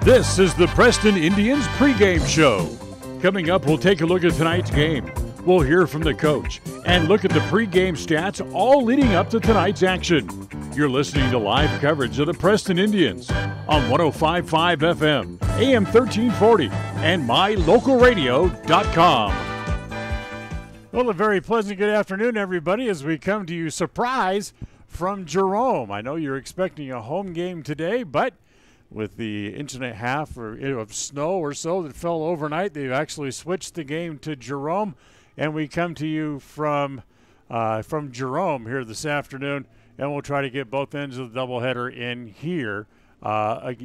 This is the Preston Indians pregame show. Coming up, we'll take a look at tonight's game. We'll hear from the coach and look at the pregame stats, all leading up to tonight's action. You're listening to live coverage of the Preston Indians on 105.5 FM, AM 1340, and mylocalradio.com. Well, a very pleasant good afternoon, everybody, as we come to you surprise from Jerome. I know you're expecting a home game today, but with the inch and a half of snow or so that fell overnight, they've actually switched the game to Jerome, and we come to you from Jerome here this afternoon, and we'll try to get both ends of the doubleheader in here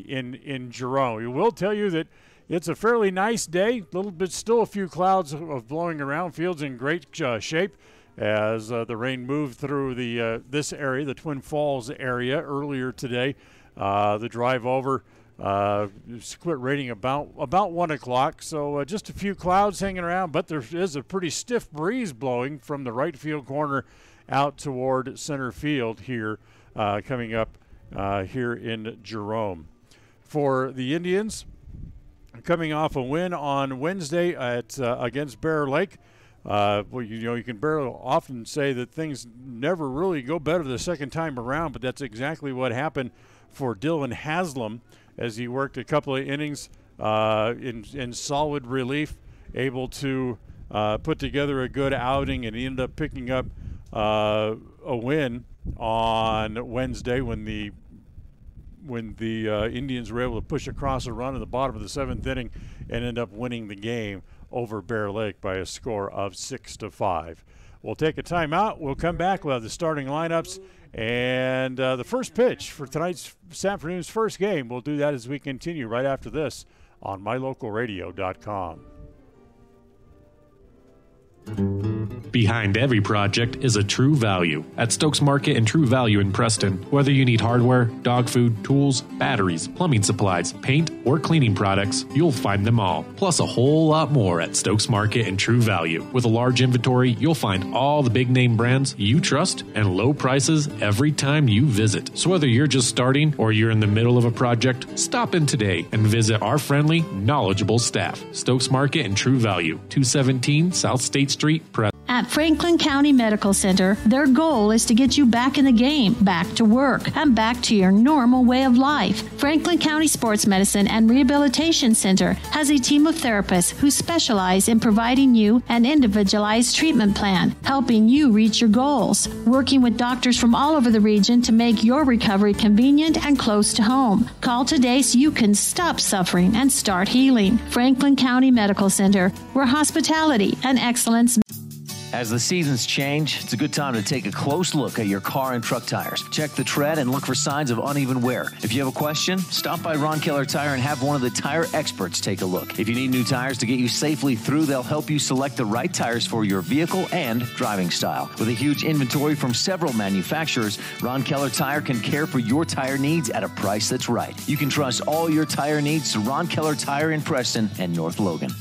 in Jerome. We will tell you that it's a fairly nice day, a little bit, still a few clouds of blowing around. Field's in great shape as the rain moved through this area, the Twin Falls area, earlier today. The drive over quit raining about 1 o'clock, so just a few clouds hanging around, but there is a pretty stiff breeze blowing from the right field corner out toward center field here, coming up here in Jerome. For the Indians, coming off a win on Wednesday against Bear Lake. Well, you can often say that things never really go better the second time around, but that's exactly what happened for Dylan Haslam as he worked a couple of innings in solid relief, able to put together a good outing, and he ended up picking up a win on Wednesday when the Indians were able to push across a run in the bottom of the seventh inning and end up winning the game over Bear Lake by a score of 6-5. We'll take a timeout. We'll come back. We'll have the starting lineups and the first pitch for this afternoon's first game. We'll do that as we continue right after this on mylocalradio.com. Behind every project is a True Value. At Stokes Market and True Value in Preston, whether you need hardware, dog food, tools, batteries, plumbing supplies, paint, or cleaning products, you'll find them all. Plus a whole lot more at Stokes Market and True Value. With a large inventory, you'll find all the big name brands you trust and low prices every time you visit. So whether you're just starting or you're in the middle of a project, stop in today and visit our friendly, knowledgeable staff. Stokes Market and True Value, 217 South State Street, Preston. At Franklin County Medical Center, their goal is to get you back in the game, back to work, and back to your normal way of life. Franklin County Sports Medicine and Rehabilitation Center has a team of therapists who specialize in providing you an individualized treatment plan, helping you reach your goals, working with doctors from all over the region to make your recovery convenient and close to home. Call today so you can stop suffering and start healing. Franklin County Medical Center, where hospitality and excellence. As the seasons change, it's a good time to take a close look at your car and truck tires. Check the tread and look for signs of uneven wear. If you have a question, stop by Ron Keller Tire and have one of the tire experts take a look. If you need new tires to get you safely through, they'll help you select the right tires for your vehicle and driving style. With a huge inventory from several manufacturers, Ron Keller Tire can care for your tire needs at a price that's right. You can trust all your tire needs to Ron Keller Tire in Preston and North Logan.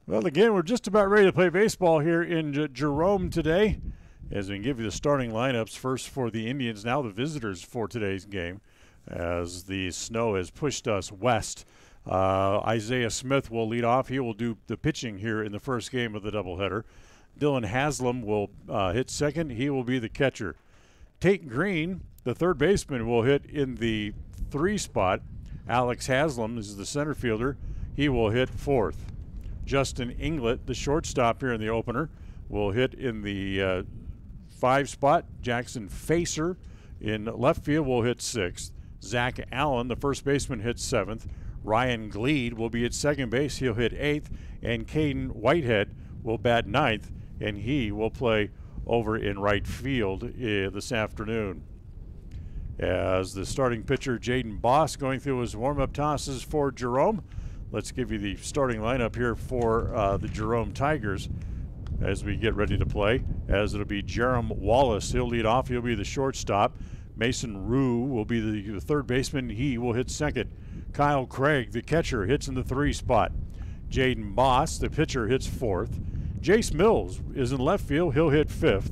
Well, again, we're just about ready to play baseball here in Jerome today, as we can give you the starting lineups first for the Indians, now the visitors for today's game, as the snow has pushed us west. Isaiah Smith will lead off. He will do the pitching here in the first game of the doubleheader. Dylan Haslam will hit second. He will be the catcher. Tate Green, the third baseman, will hit in the 3 spot. Alex Haslam is the center fielder. He will hit fourth. Justin Inglet, the shortstop here in the opener, will hit in the 5 spot. Jackson Facer in left field will hit 6th. Zach Allen, the first baseman, hits 7th. Ryan Gleed will be at second base. He'll hit 8th. And Caden Whitehead will bat 9th, and he will play over in right field this afternoon. As the starting pitcher, Jaden Boss, going through his warm-up tosses for Jerome. Let's give you the starting lineup here for the Jerome Tigers as we get ready to play, as it'll be Jerome Wallace. He'll lead off. He'll be the shortstop. Mason Rue will be the third baseman. He will hit second. Kyle Craig, the catcher, hits in the 3 spot. Jaden Boss, the pitcher, hits 4th. Jace Mills is in left field. He'll hit 5th.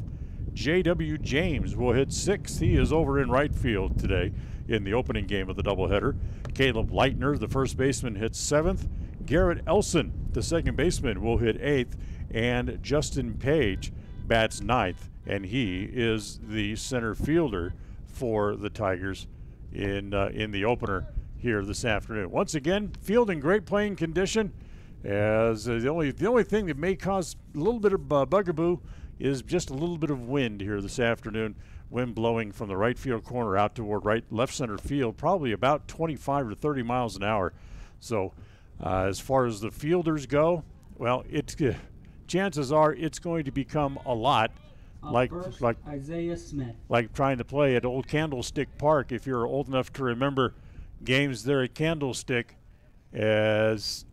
J.W. James will hit 6th. He is over in right field today in the opening game of the doubleheader. Caleb Leitner, the first baseman, hits 7th. Garrett Elson, the second baseman, will hit 8th. And Justin Page bats 9th, and he is the center fielder for the Tigers in the opener here this afternoon. Once again, field in great playing condition. As the only thing that may cause a little bit of bugaboo is just a little bit of wind here this afternoon. Wind blowing from the right field corner out toward left center field, probably about 25 to 30 miles an hour. So as far as the fielders go, well, chances are it's going to become a lot like Isaiah Smith. Like trying to play at Old Candlestick Park, if you're old enough to remember games there at Candlestick, as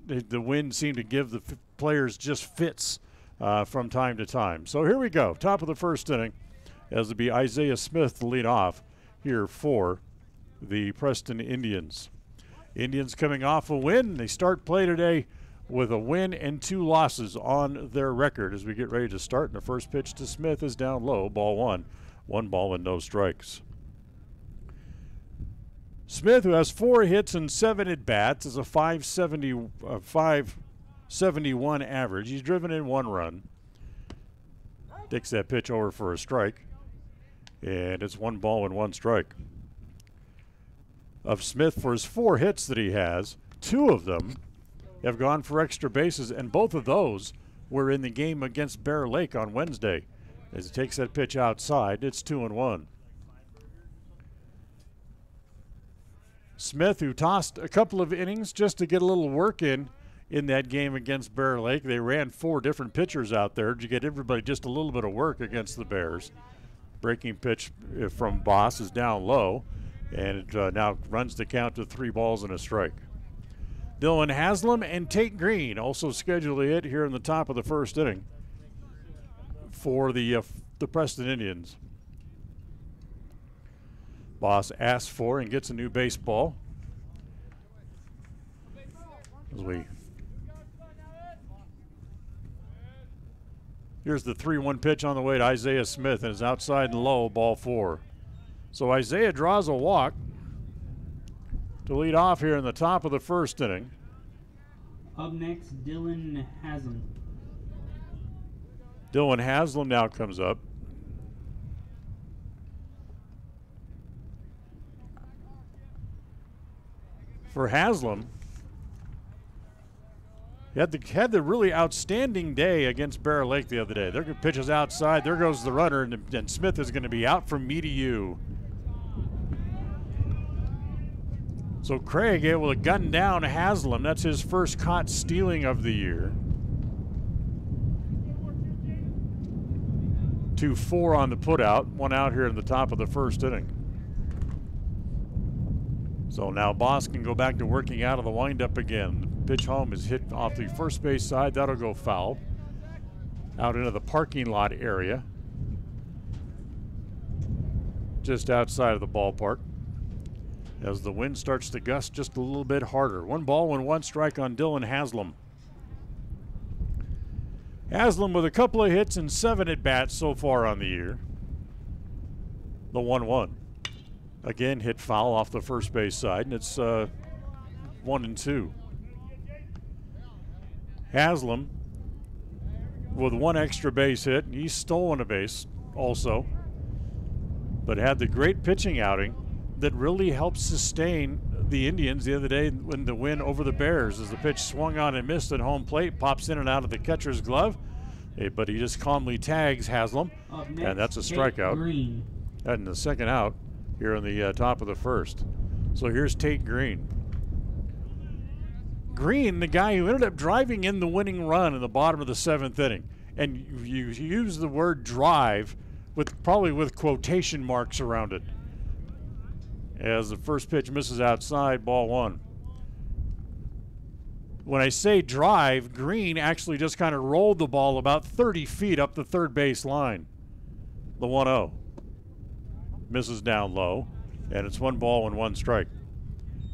the wind seemed to give the players just fits from time to time. So here we go, top of the first inning, as it'll be Isaiah Smith to lead off here for the Preston Indians. Indians coming off a win. They start play today with a win and 2 losses on their record as we get ready to start. And the first pitch to Smith is down low, ball 1. 1 ball and no strikes. Smith, who has 4 hits and 7 at-bats, is a 571 average. He's driven in 1 run. Takes that pitch over for a strike. And it's 1 ball and 1 strike. Of Smith, for his 4 hits that he has, 2 of them have gone for extra bases, and both of those were in the game against Bear Lake on Wednesday. As he takes that pitch outside, it's 2-1. Smith, who tossed a couple of innings just to get a little work in that game against Bear Lake. They ran 4 different pitchers out there to get everybody just a little bit of work against the Bears. Breaking pitch from Boss is down low, and it now runs the count to 3 balls and a strike. Dylan Haslam and Tate Green also scheduled to hit here in the top of the first inning for the Preston Indians. Boss asks for and gets a new baseball. Here's the 3-1 pitch on the way to Isaiah Smith, and it's outside and low, ball 4. So Isaiah draws a walk to lead off here in the top of the first inning. Up next, Dylan Haslam. Dylan Haslam now comes up. For Haslam, he had the really outstanding day against Bear Lake the other day. Their pitches outside. There goes the runner, and Smith is going to be out from me to you. So Craig able to gun down Haslam. That's his first caught stealing of the year. 2-4 on the putout. 1 out here in the top of the first inning. So now Boss can go back to working out of the windup again. The pitch home is hit off the first base side. That'll go foul. Out into the parking lot area, just outside of the ballpark, as the wind starts to gust just a little bit harder. 1 ball and 1 strike on Dylan Haslam. Haslam with a couple of hits and 7 at-bats so far on the year. The 1-1. Again, hit foul off the first base side, and it's 1-2. Haslam with 1 extra base hit, and he's stolen a base also, but had the great pitching outing that really helped sustain the Indians the other day when the win over the Bears, as the pitch swung on and missed at home plate, pops in and out of the catcher's glove, but he just calmly tags Haslam, and that's a strikeout. Green. And the second out here in the top of the first. So here's Tate Green. Green, the guy who ended up driving in the winning run in the bottom of the 7th inning. And you use the word drive probably with quotation marks around it, as the first pitch misses outside, ball 1. When I say drive, Green actually just kind of rolled the ball about 30 feet up the third base line. The 1-0. misses down low, and it's 1 ball and 1 strike.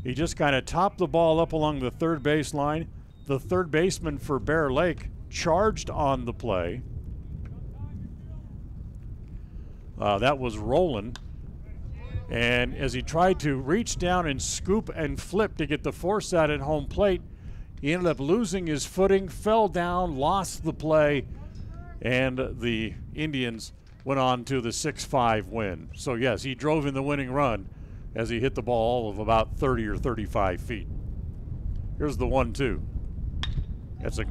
He just kind of topped the ball up along the third base line. The third baseman for Bear Lake charged on the play. That was Roland. And as he tried to reach down and scoop and flip to get the force out at home plate, he ended up losing his footing, fell down, lost the play, and the Indians went on to the 6-5 win. So, yes, he drove in the winning run as he hit the ball of about 30 or 35 feet. Here's the 1-2. That's a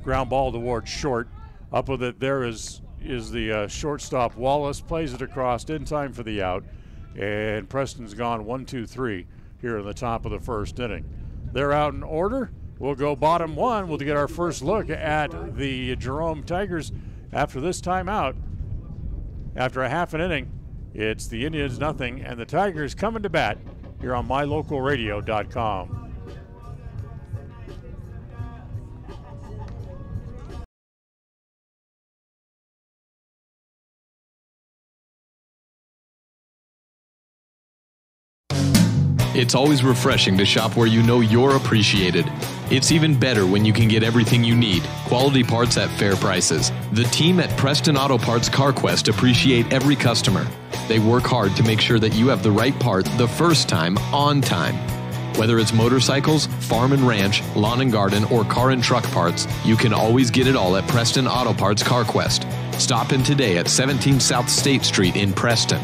ground ball towards short. Up with it there is the shortstop Wallace, plays it across in time for the out. And Preston's gone 1-2-3 here in the top of the first inning. They're out in order. We'll go bottom one. We'll get our first look at the Jerome Tigers after this timeout. After a half an inning, it's the Indians nothing, and the Tigers coming to bat here on mylocalradio.com. It's always refreshing to shop where you know you're appreciated. It's even better when you can get everything you need, quality parts at fair prices. The team at Preston Auto Parts CarQuest appreciate every customer. They work hard to make sure that you have the right part the first time, on time. Whether it's motorcycles, farm and ranch, lawn and garden, or car and truck parts, you can always get it all at Preston Auto Parts CarQuest. Stop in today at 17 South State Street in Preston.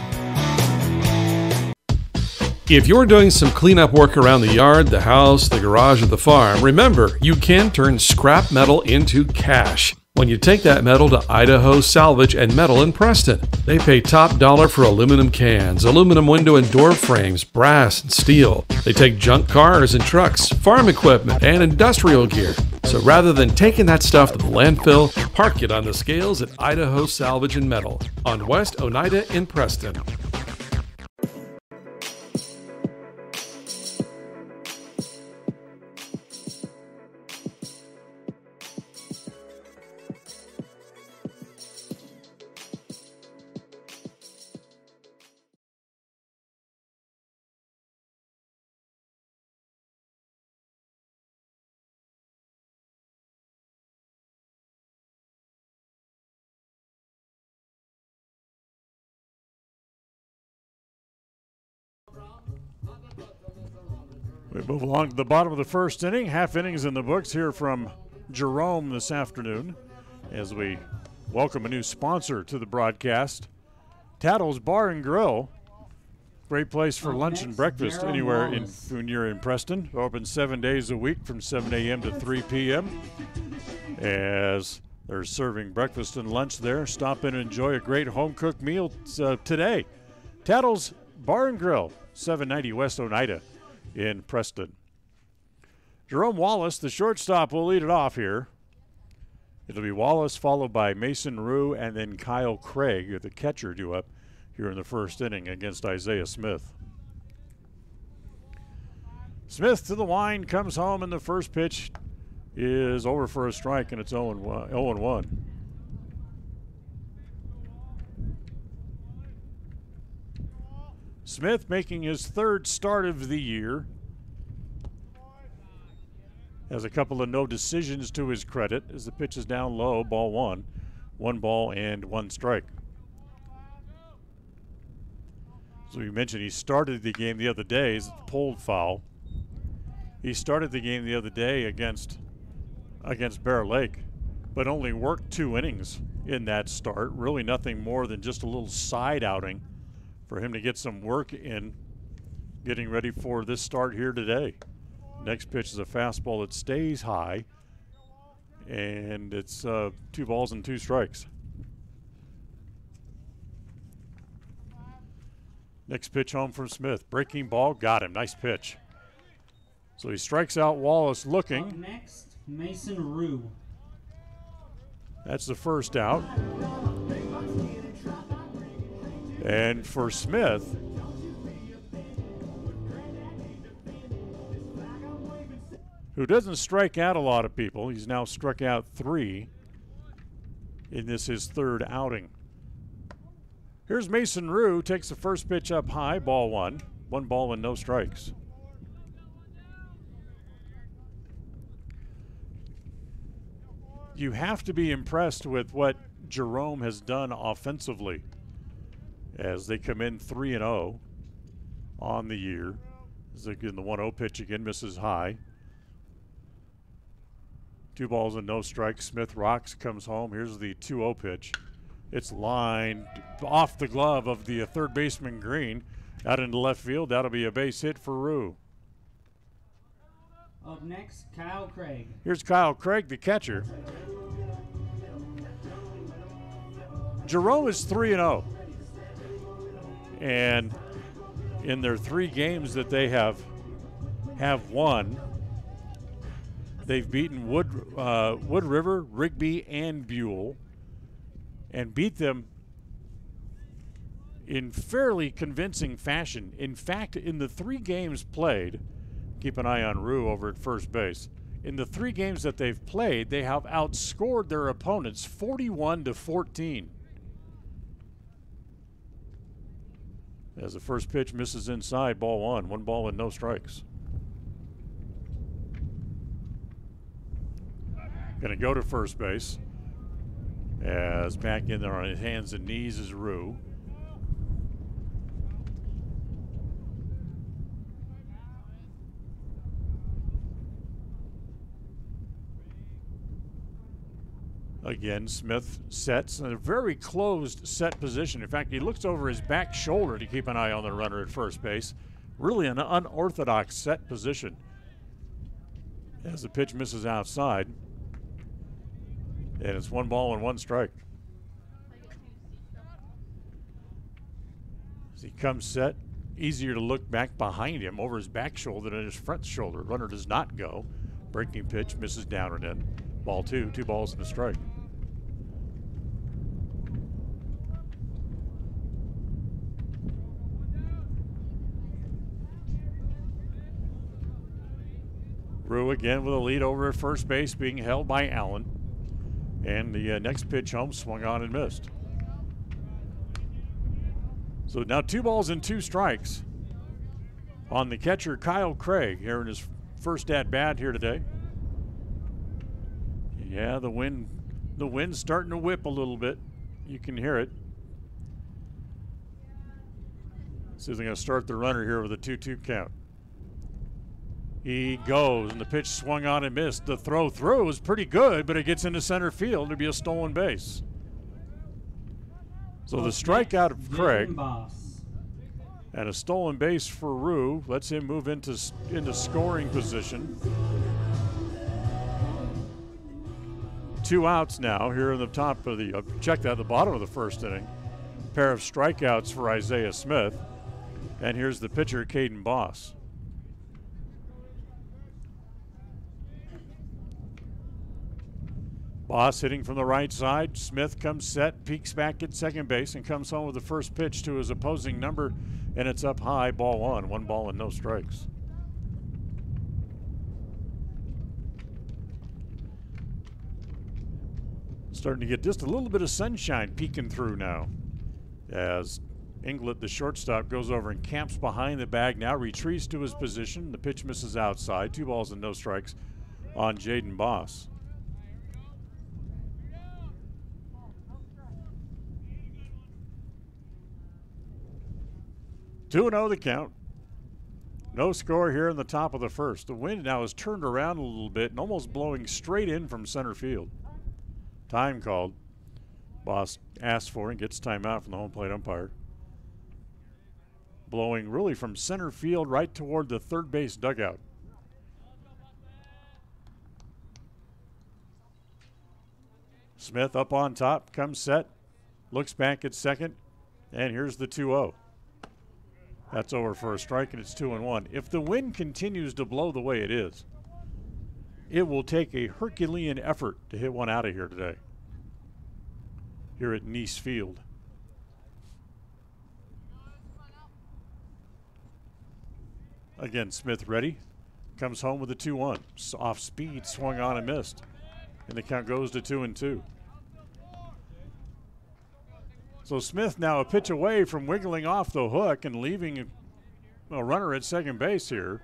If you're doing some cleanup work around the yard, the house, the garage, or the farm, remember, you can turn scrap metal into cash when you take that metal to Idaho Salvage and Metal in Preston. They pay top dollar for aluminum cans, aluminum window and door frames, brass and steel. They take junk cars and trucks, farm equipment, and industrial gear. So rather than taking that stuff to the landfill, park it on the scales at Idaho Salvage and Metal on West Oneida in Preston. We move along to the bottom of the first inning. Half innings in the books here from Jerome this afternoon as we welcome a new sponsor to the broadcast. Tattle's Bar and Grill. Great place for lunch and breakfast anywhere when you're in Preston. Open 7 days a week from 7 a.m. to 3 p.m. As they're serving breakfast and lunch there. Stop in and enjoy a great home-cooked meal today. Tattle's Bar and Grill, 790 West Oneida in Preston. Jerome Wallace, the shortstop, will lead it off here. It'll be Wallace followed by Mason Rue and then Kyle Craig, the catcher, due up here in the first inning against Isaiah Smith. Smith to the line, comes home, and the first pitch is over for a strike, and it's 0-1. Smith making his third start of the year. Has a couple of no decisions to his credit as the pitch is down low, ball one. 1 ball and 1 strike. So we mentioned he started the game the other day, is pulled foul. He started the game the other day against Bear Lake, but only worked 2 innings in that start. Really nothing more than just a little side outing for him to get some work in getting ready for this start here today. Next pitch is a fastball that stays high, and it's 2 balls and 2 strikes. Next pitch home from Smith. Breaking ball, got him. Nice pitch. So he strikes out Wallace looking. Up next, Mason Rue. That's the first out. And for Smith, who doesn't strike out a lot of people, he's now struck out 3 in this his third outing. Here's Mason Rue, takes the first pitch up high, ball one. 1 ball and no strikes. You have to be impressed with what Jerome has done offensively as they come in 3-0 on the year. As again, the 1-0 pitch again misses high. 2 balls and no strikes. Smith rocks, comes home. Here's the 2-0 pitch. It's lined off the glove of the third baseman Green out into left field. That'll be a base hit for Rue. Up next, Kyle Craig. Here's Kyle Craig, the catcher. Jerome is 3-0. And in their 3 games that they have won, they've beaten Wood River, Rigby, and Buell, and beat them in fairly convincing fashion. In fact, in the 3 games played, keep an eye on Rue over at first base. In the 3 games that they've played, they have outscored their opponents 41-14. As the first pitch misses inside, ball 1. 1 ball and no strikes. Going to go to first base. As back in there on his hands and knees is Rue. Again, Smith sets in a very closed set position. In fact, he looks over his back shoulder to keep an eye on the runner at first base. Really an unorthodox set position. As the pitch misses outside. And it's 1 ball and 1 strike. As he comes set, easier to look back behind him over his back shoulder than his front shoulder. Runner does not go. Breaking pitch misses down and in. Ball 2, 2 balls and a strike. Rue again with a lead over at first base, being held by Allen. And the next pitch home swung on and missed. So now 2 balls and 2 strikes on the catcher Kyle Craig here in his first at bat here today. Yeah, the wind's starting to whip a little bit. You can hear it. See if they're going to start the runner here with a 2-2 count. He goes, and the pitch swung on and missed. The throw through was pretty good, but it gets into center field to be a stolen base. So the strikeout of Craig and a stolen base for Rue lets him move into scoring position. 2 outs now here in the top of the, check that, the bottom of the first inning. Pair of strikeouts for Isaiah Smith. And here's the pitcher, Caden Boss. Boss hitting from the right side. Smith comes set, peeks back at second base, and comes home with the first pitch to his opposing number, and it's up high, ball 1. 1 ball and no strikes. Starting to get just a little bit of sunshine peeking through now. As Inglet, the shortstop, goes over and camps behind the bag now, retreats to his position. The pitch misses outside. 2 balls and no strikes on Jaden Boss. 2-0 the count. No score here in the top of the first. The wind now has turned around a little bit and almost blowing straight in from center field. Time called. Boss asks for and gets timeout from the home plate umpire. Blowing really from center field right toward the third base dugout. Smith up on top, comes set, looks back at second, and here's the 2-0. That's over for a strike, and it's 2-1. If the wind continues to blow the way it is, it will take a Herculean effort to hit one out of here today, here at Nice Field. Again, Smith ready. Comes home with a 2-1. Off speed, swung on and missed. And the count goes to 2-2. So Smith now a pitch away from wiggling off the hook and leaving a runner at second base here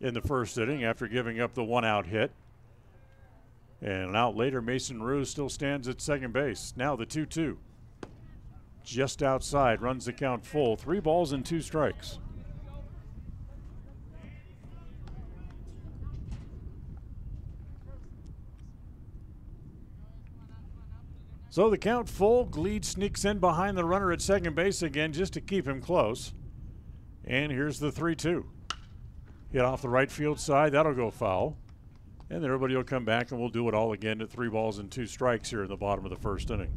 in the first inning after giving up the one-out hit. And an out later, Mason Ruse still stands at second base. Now the 2-2. Just outside, runs the count full. 3 balls and 2 strikes. So the count full. Gleed sneaks in behind the runner at second base again just to keep him close. And here's the 3-2. Hit off the right field side. That'll go foul. And then everybody will come back and we'll do it all again at 3 balls and 2 strikes here in the bottom of the first inning.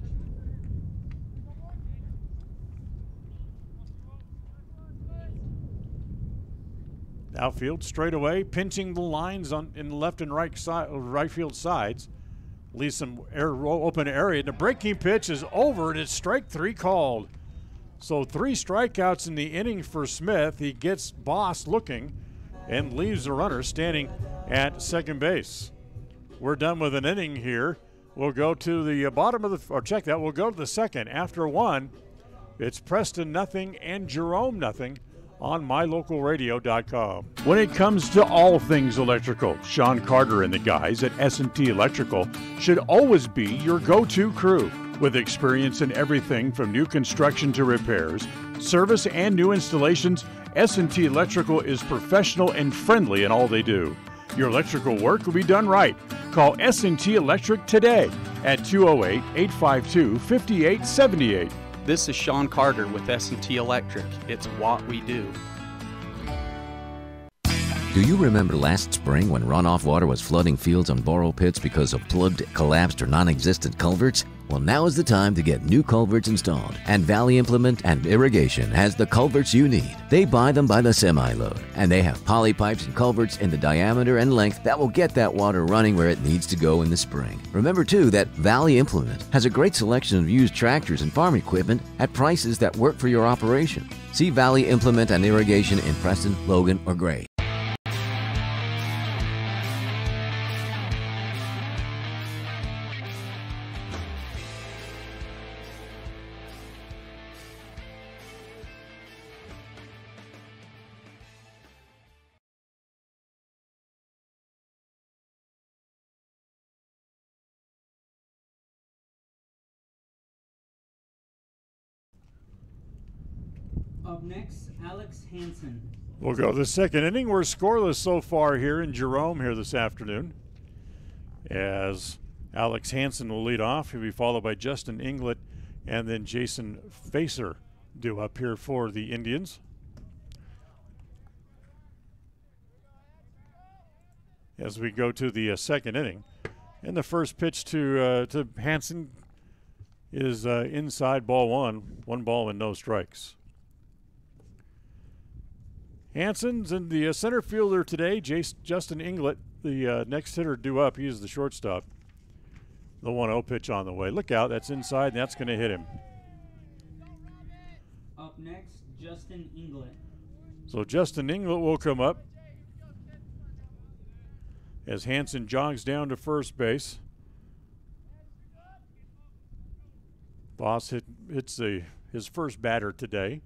Outfield straight away, pinching the lines in the left and right field sides. Leaves some open area. And the breaking pitch is over, and it's strike 3 called. So 3 strikeouts in the inning for Smith. He gets Boss looking and leaves the runner standing at second base. We're done with an inning here. We'll go to the bottom of the, or check that, we'll go to the second. After 1, it's Preston nothing and Jerome nothing on mylocalradio.com. When it comes to all things electrical, Sean Carter and the guys at S&T Electrical should always be your go-to crew. With experience in everything from new construction to repairs, service, and new installations, S&T Electrical is professional and friendly in all they do. Your electrical work will be done right. Call S&T Electric today at 208-852-5878. This is Sean Carter with S&T Electric. It's what we do. Do you remember last spring when runoff water was flooding fields and borrow pits because of plugged, collapsed, or non-existent culverts? Well, now is the time to get new culverts installed, and Valley Implement and Irrigation has the culverts you need. They buy them by the semi-load, and they have poly pipes and culverts in the diameter and length that will get that water running where it needs to go in the spring. Remember, too, that Valley Implement has a great selection of used tractors and farm equipment at prices that work for your operation. See Valley Implement and Irrigation in Preston, Logan, or Gray. Up next, Alex Hansen. We'll go to the second inning. We're scoreless so far here in Jerome here this afternoon, as Alex Hansen will lead off. He'll be followed by Justin Inglet and then Jason Facer due up here for the Indians. As we go to the second inning, and the first pitch to Hansen is inside, ball 1 ball and no strikes. Hansen's in the center fielder today. Justin Inglet, the next hitter due up. He is the shortstop. The 1-0 pitch on the way. Look out, that's inside, and that's going to hit him. Up next, Justin Inglet. So Justin Inglet will come up as Hansen jogs down to first base. Boss hits his first batter today.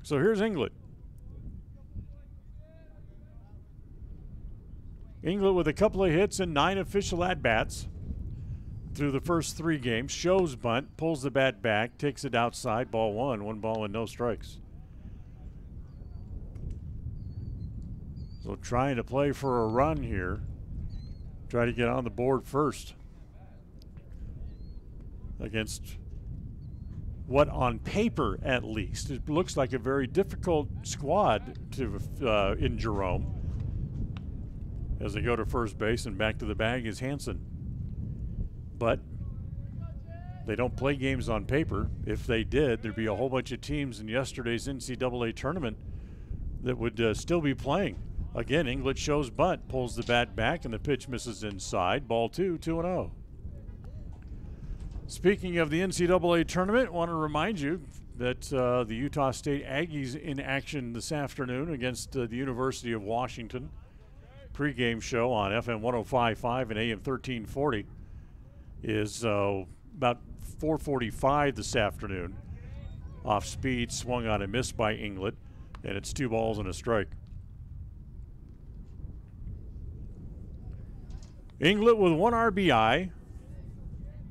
So here's Inglet. Inglet with a couple of hits and 9 official at-bats through the first 3 games. Shows bunt, pulls the bat back, takes it outside, ball 1 ball and no strikes. So trying to play for a run here. Try to get on the board first against what on paper at least it looks like a very difficult squad to in Jerome. As they go to first base and back to the bag is Hansen. But they don't play games on paper. If they did, there'd be a whole bunch of teams in yesterday's NCAA tournament that would still be playing. Again, Inglet shows bunt, pulls the bat back, and the pitch misses inside. Ball 2-0. Speaking of the NCAA tournament, I want to remind you that the Utah State Aggies in action this afternoon against the University of Washington. Pre-game show on FM 105.5 and AM 1340 is about 4:45 this afternoon. Off speed, swung on and missed by Inglet, and it's 2 balls and a strike. Inglet with 1 RBI.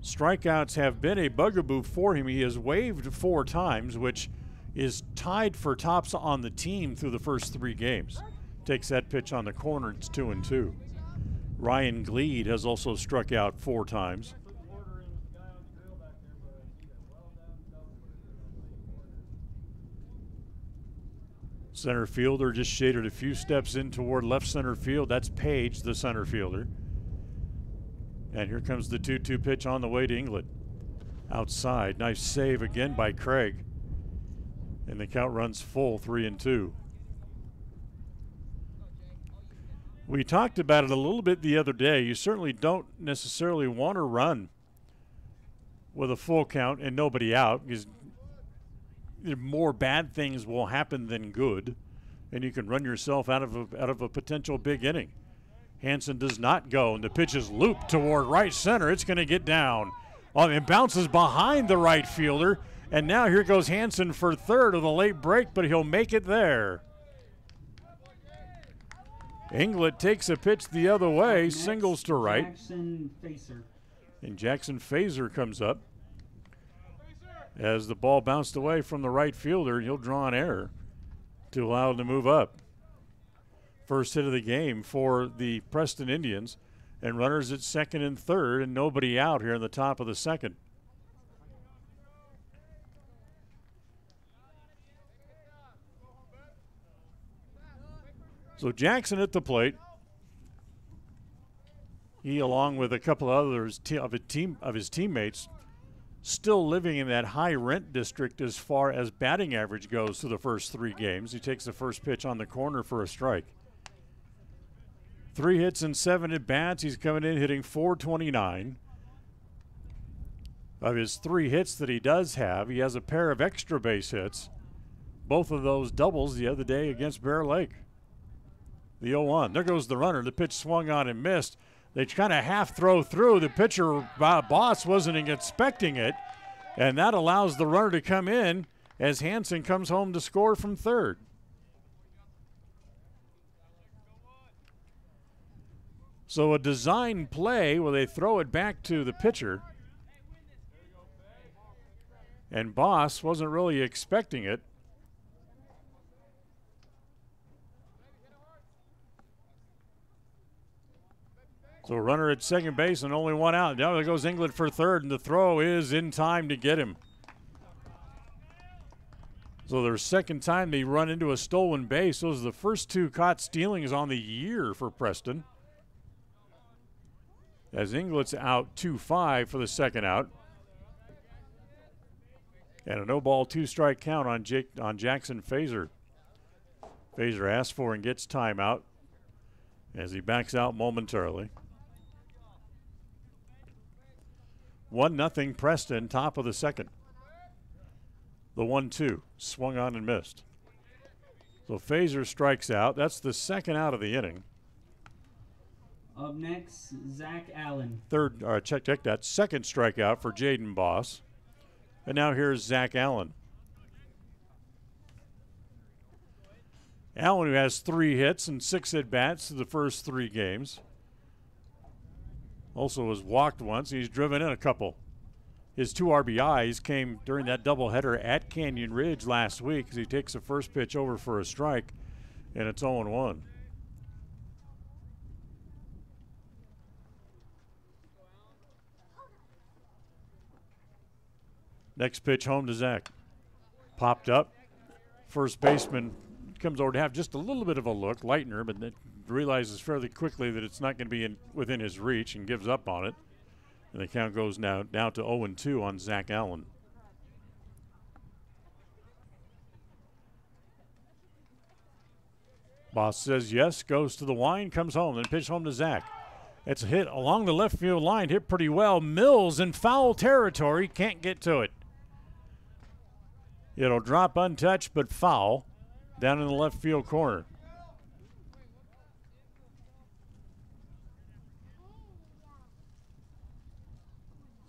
Strikeouts have been a bugaboo for him. He has waved 4 times, which is tied for tops on the team through the first 3 games. Takes that pitch on the corner, it's 2-2. Ryan Gleed has also struck out 4 times. Center fielder just shaded a few steps in toward left center field. That's Page, the center fielder. And here comes the 2-2 pitch on the way to Inglet. Outside, nice save again by Craig. And the count runs full, 3-2. We talked about it a little bit the other day. You certainly don't necessarily want to run with a full count and nobody out, because more bad things will happen than good, and you can run yourself out of a potential big inning. Hansen does not go, and the pitch is looped toward right center. It's going to get down. It bounces behind the right fielder, and now here goes Hansen for third of the late break, but he'll make it there. Inglet takes a pitch the other way, singles to right. Jackson Facer. And Jackson Facer comes up. As the ball bounced away from the right fielder, he'll draw an error to allow him to move up. First hit of the game for the Preston Indians, and runners at second and third, and nobody out here in the top of the second. So Jackson at the plate. He, along with a couple of others of his teammates, still living in that high rent district as far as batting average goes through the first 3 games. He takes the first pitch on the corner for a strike. 3 hits and 7 at bats. He's coming in hitting .429. Of his 3 hits that he does have, he has a pair of extra base hits. Both of those doubles the other day against Bear Lake. The 0-1. There goes the runner. The pitch swung on and missed. They kind of half throw through. The pitcher, Boss, wasn't expecting it, and that allows the runner to come in as Hansen comes home to score from third. So a design play where they throw it back to the pitcher, and Boss wasn't really expecting it. So a runner at second base and only 1 out. Now there goes Inglet for third, and the throw is in time to get him. So their second time they run into a stolen base. Those are the first 2 caught stealings on the year for Preston. As Inglet's out 2-5 for the second out. And a no-ball 2-strike count on Jackson Facer. Facer asks for and gets timeout as he backs out momentarily. 1-0 Preston, top of the second. The 1-2 swung on and missed. So Facer strikes out. That's the second out of the inning. Up next, Zach Allen. Check that. Second strikeout for Jaden Boss. And now here's Zach Allen. Allen, who has 3 hits and 6 at-bats through the first 3 games. Also was walked once. He's driven in a couple. His 2 RBIs came during that doubleheader at Canyon Ridge last week as he takes the first pitch over for a strike, and it's 0-1. Next pitch home to Zach. Popped up. First baseman comes over to have just a little bit of a look, Lightner, but then realizes fairly quickly that it's not going to be within his reach and gives up on it. And the count goes now to 0-2 on Zach Allen. Boss says yes, goes to the wind, comes home, then pitch home to Zach. It's a hit along the left field line, hit pretty well. Mills in foul territory, can't get to it. It'll drop untouched, but foul down in the left field corner.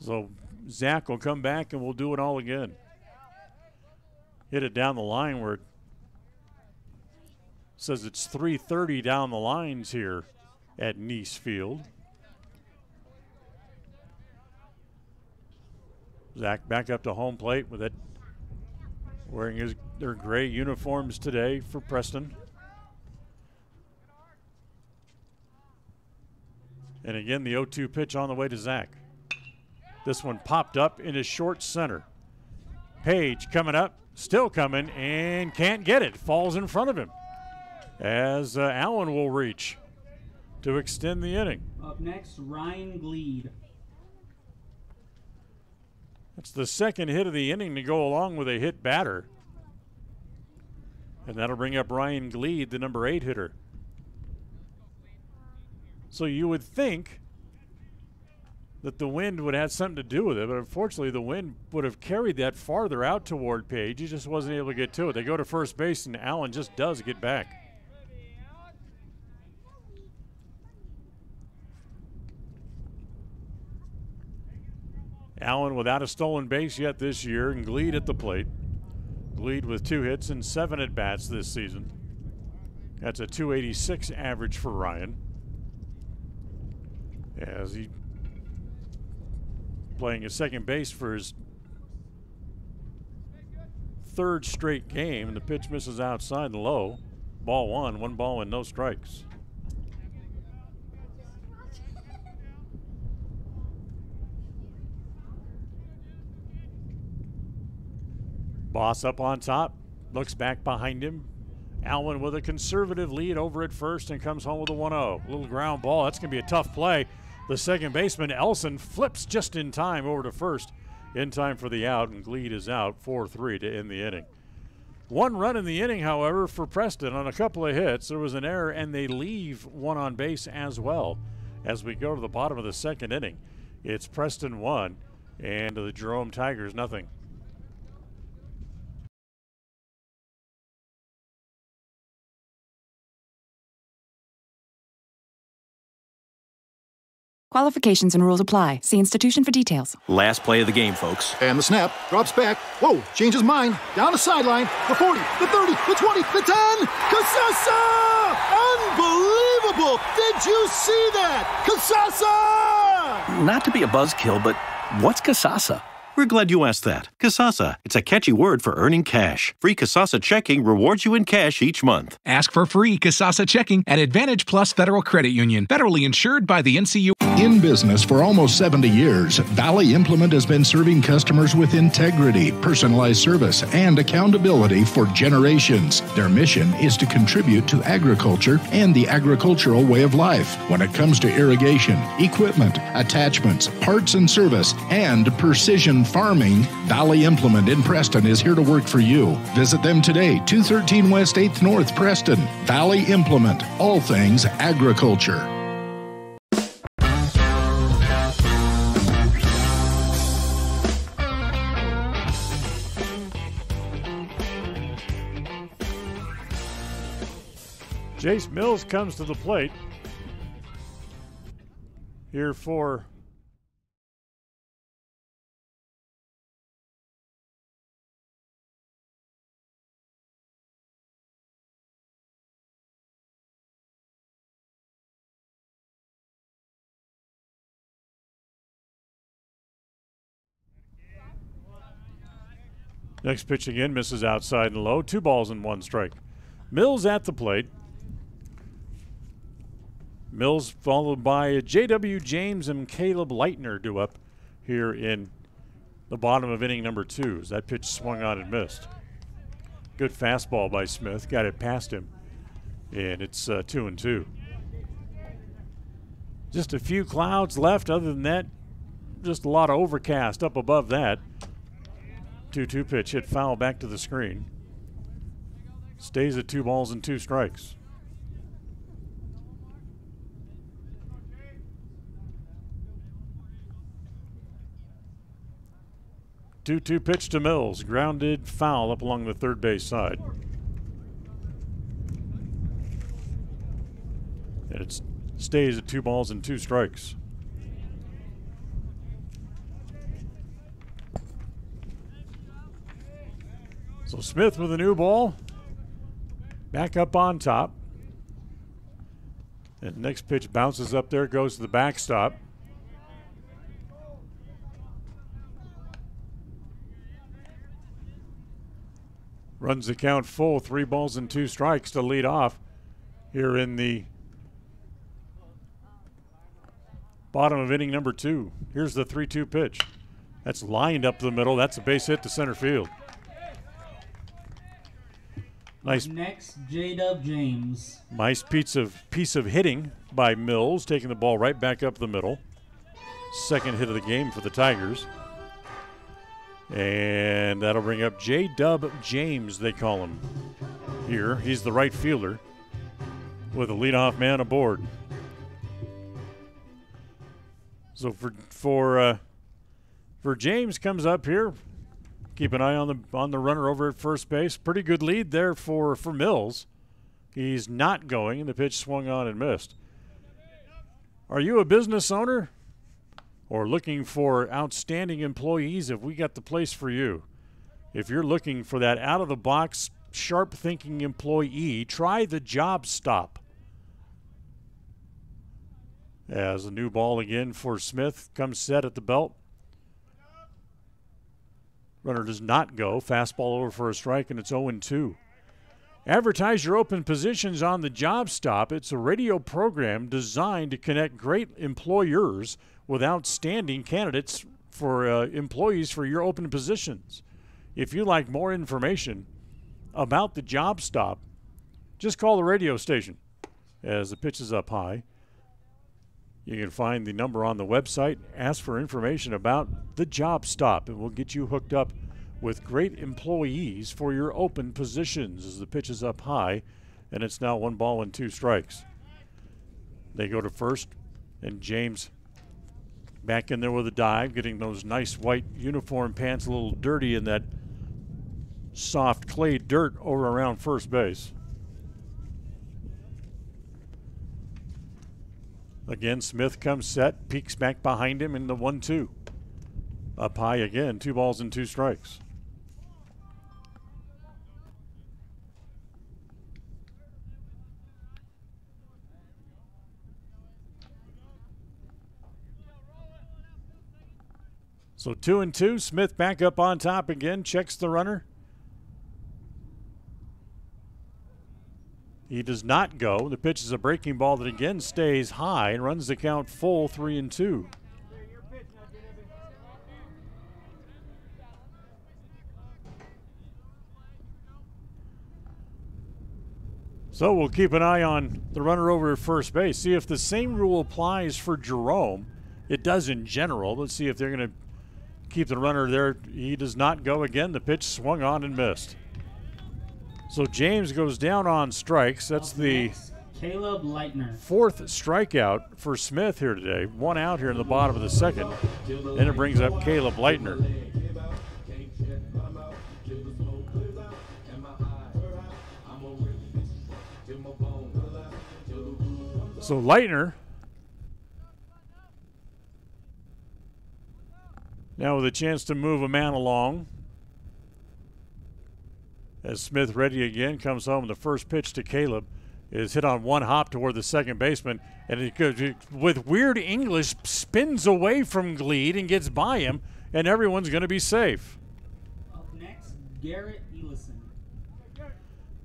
So Zach will come back and we'll do it all again. Hit it down the line where it says it's 3:30 down the lines here at Nice Field. Zach back up to home plate with it, wearing their gray uniforms today for Preston. And again, the 0-2 pitch on the way to Zach. This one popped up into short center. Page coming up, still coming, and can't get it. Falls in front of him as Allen will reach to extend the inning. Up next, Ryan Gleed. That's the second hit of the inning to go along with a hit batter. And that'll bring up Ryan Gleed, the number 8 hitter. So you would think that the wind would have something to do with it, but unfortunately the wind would have carried that farther out toward Page. He just wasn't able to get to it. They go to first base, and Allen just does get back. Allen without a stolen base yet this year, and Gleed at the plate. Gleed with 2 hits and 7 at-bats this season. That's a .286 average for Ryan. As he playing his second base for his 3rd straight game, and the pitch misses outside the low. Ball 1, 1 ball and no strikes. Boss up on top, looks back behind him. Allen with a conservative lead over at first and comes home with a 1-0. Little ground ball, that's going to be a tough play. The second baseman, Elson, flips just in time over to first, in time for the out, and Gleed is out 4-3 to end the inning. 1 run in the inning, however, for Preston on a couple of hits. There was an error, and they leave 1 on base as well. As we go to the bottom of the second inning, it's Preston 1 and the Jerome Tigers nothing. Qualifications and rules apply. See institution for details. Last play of the game, folks. And the snap. Drops back. Whoa, changes mind. Down the sideline. The 40, the 30, the 20, the 10. Casasa! Unbelievable! Did you see that? Casasa! Not to be a buzzkill, but what's Casasa? We're glad you asked that. Casasa. It's a catchy word for earning cash. Free Casasa checking rewards you in cash each month. Ask for free Casasa checking at Advantage Plus Federal Credit Union. Federally insured by the NCU. In business for almost 70 years, Valley Implement has been serving customers with integrity, personalized service, and accountability for generations. Their mission is to contribute to agriculture and the agricultural way of life. When it comes to irrigation, equipment, attachments, parts and service, and precision farming, Valley Implement in Preston is here to work for you. Visit them today, 213 West 8th North, Preston. Valley Implement, all things agriculture. Jace Mills comes to the plate here for next pitch again, misses outside and low. 2 balls and 1 strike. Mills at the plate. Mills followed by J.W. James and Caleb Leitner due up here in the bottom of inning number 2. As that pitch swung on and missed. Good fastball by Smith. Got it past him. And it's 2-2. Just a few clouds left. Other than that, just a lot of overcast up above that. 2-2 pitch hit foul back to the screen. Stays at 2 balls and 2 strikes. 2-2 pitch to Mills. Grounded foul up along the third base side. And it stays at 2 balls and 2 strikes. So Smith with a new ball. Back up on top. And next pitch bounces up there, goes to the backstop. Runs the count full, 3 balls and 2 strikes to lead off here in the bottom of inning number 2. Here's the 3-2 pitch. That's lined up the middle. That's a base hit to center field. Nice. Next, J-Dub James. Nice piece of hitting by Mills, taking the ball right back up the middle. Second hit of the game for the Tigers. And that'll bring up J-Dub James, they call him here. He's the right fielder with a leadoff man aboard. So for James comes up here. Keep an eye on the runner over at first base. Pretty good lead there for Mills. He's not going, and the pitch swung on and missed. Are you a business owner or looking for outstanding employees? Have we got the place for you? If you're looking for that out-of-the-box, sharp-thinking employee, try the Job Stop. As a new ball again for Smith comes set at the belt. Runner does not go. Fastball over for a strike, and it's 0-2. Advertise your open positions on the Job Stop. It's a radio program designed to connect great employers with outstanding candidates for employees for your open positions. If you'd like more information about the Job Stop, just call the radio station. As the pitch is up high, you can find the number on the website. Ask for information about the Job Stop, and we'll get you hooked up with great employees for your open positions. As the pitch is up high, and it's now 1 ball and 2 strikes. They go to first, and James back in there with a dive, getting those nice white uniform pants a little dirty in that soft clay dirt over around first base. Again, Smith comes set, peeks back behind him in the 1-2. Up high again, 2 balls and 2 strikes. So 2-2, Smith back up on top again, checks the runner. He does not go. The pitch is a breaking ball that again stays high and runs the count full, 3-2. So we'll keep an eye on the runner over at first base. See if the same rule applies for Jerome. It does in general. Let's see if they're going to keep the runner there. He does not go again. The pitch swung on and missed. So James goes down on strikes. That's the Caleb Leitner. 4th strikeout for Smith here today. 1 out here in the bottom of the 2nd. Then it brings up Caleb Leitner. So Leitner now with a chance to move a man along. As Smith ready again, comes home. The first pitch to Caleb is hit on 1 hop toward the second baseman, and it goes, with weird English, spins away from Gleed and gets by him, and everyone's going to be safe. Up next, Garrett Elison.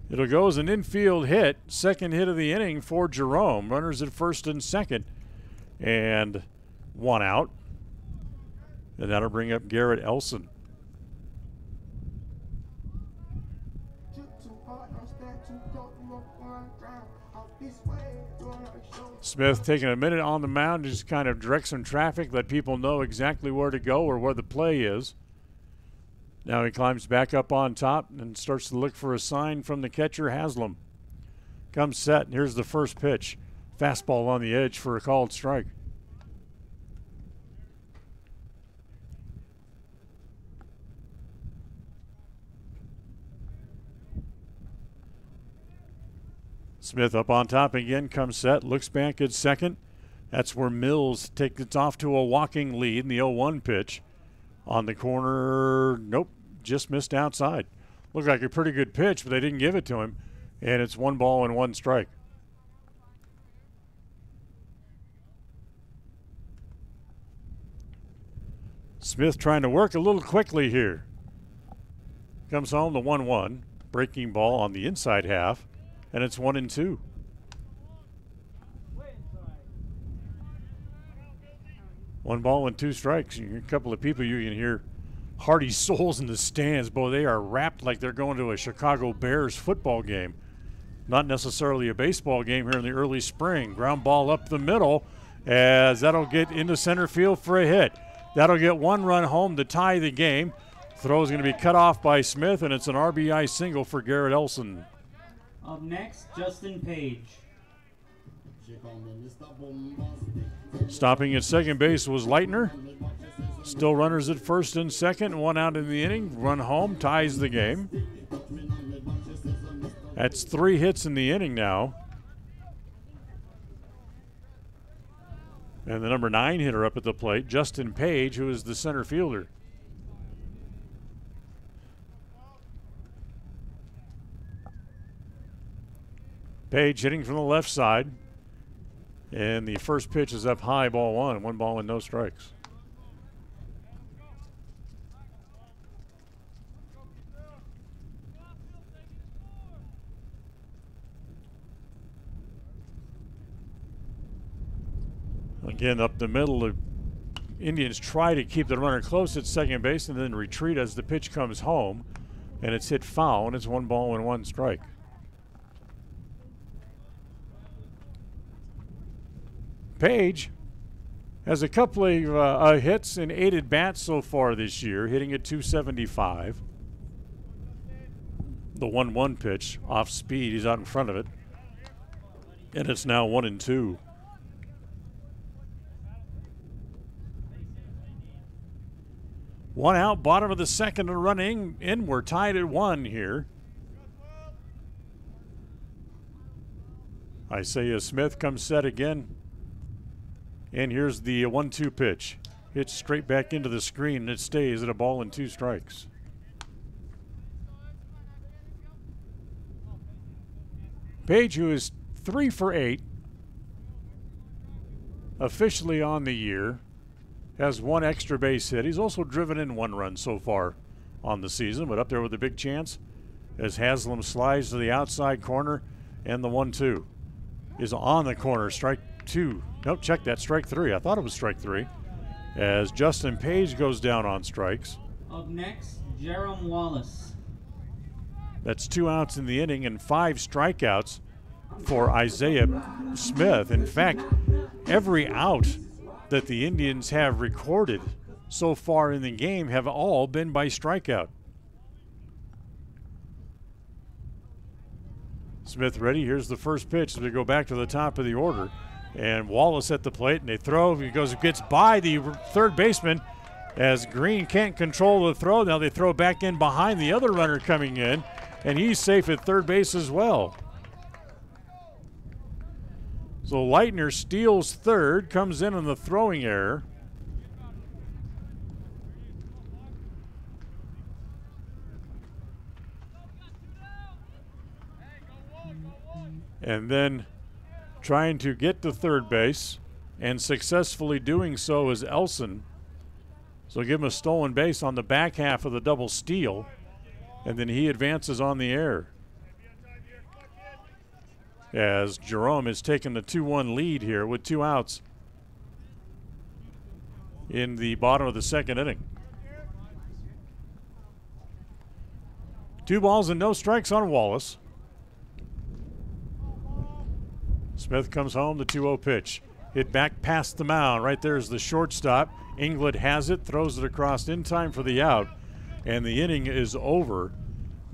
It'll go as an infield hit, 2nd hit of the inning for Jerome. Runners at first and second, and 1 out. And that'll bring up Garrett Elson. Smith taking a minute on the mound, just kind of direct some traffic, let people know exactly where to go or where the play is. Now he climbs back up on top and starts to look for a sign from the catcher, Haslam. Comes set, and here's the first pitch. Fastball on the edge for a called strike. Smith up on top again, comes set, looks back at second. That's where Mills takes it off to a walking lead in the 0-1 pitch. On the corner, nope, just missed outside. Looked like a pretty good pitch, but they didn't give it to him. And it's 1 ball and 1 strike. Smith trying to work a little quickly here. Comes home the 1-1. Breaking ball on the inside half. And it's 1-2. One ball and 2 strikes. A couple of people you can hear hearty souls in the stands. Boy, they are wrapped like they're going to a Chicago Bears football game. Not necessarily a baseball game here in the early spring. Ground ball up the middle as that'll get into center field for a hit. That'll get 1 run home to tie the game. Throw is going to be cut off by Smith, and it's an RBI single for Garrett Elson. Up next, Justin Page. Stopping at second base was Leitner. Still runners at first and second. 1 out in the inning. Run home, ties the game. That's 3 hits in the inning now. And the number 9 hitter up at the plate, Justin Page, who is the center fielder. Page hitting from the left side. And the first pitch is up high, ball 1. 1 ball and no strikes. Again, up the middle, the Indians try to keep the runner close at second base and then retreat as the pitch comes home. And it's hit foul, and it's 1 ball and 1 strike. Page has a couple of hits and 8 at-bats so far this year, hitting at .275. The 1-1 pitch off speed, he's out in front of it. And it's now 1-2. One out, bottom of the second, and running in. We're tied at 1 here. Isaiah Smith comes set again. And here's the 1-2 pitch. Hits straight back into the screen, and it stays at 1 ball and 2 strikes. Page, who is 3 for 8, officially on the year, has 1 extra base hit. He's also driven in 1 run so far on the season, but up there with a big chance as Haslam slides to the outside corner, and the 1-2 is on the corner. Strike 2. Nope, check that. Strike 3. I thought it was strike 3. As Justin Page goes down on strikes. Up next, Jerome Wallace. That's 2 outs in the inning and 5 strikeouts for Isaiah Smith. In fact, every out that the Indians have recorded so far in the game have all been by strikeout. Smith ready. Here's the first pitch as we go back to the top of the order. And Wallace at the plate, and they throw. He gets by the third baseman as Green can't control the throw. Now they throw back in behind the other runner coming in, and he's safe at third base as well. So Leitner steals third, comes in on the throwing error. And then trying to get to third base, and successfully doing so is Elson. So give him a stolen base on the back half of the double steal, and then he advances on the error. As Jerome has taken the 2-1 lead here with 2 outs in the bottom of the second inning. 2 balls and no strikes on Wallace. Smith comes home, the 2-0 pitch. Hit back past the mound. Right there is the shortstop. England has it, throws it across in time for the out, and the inning is over.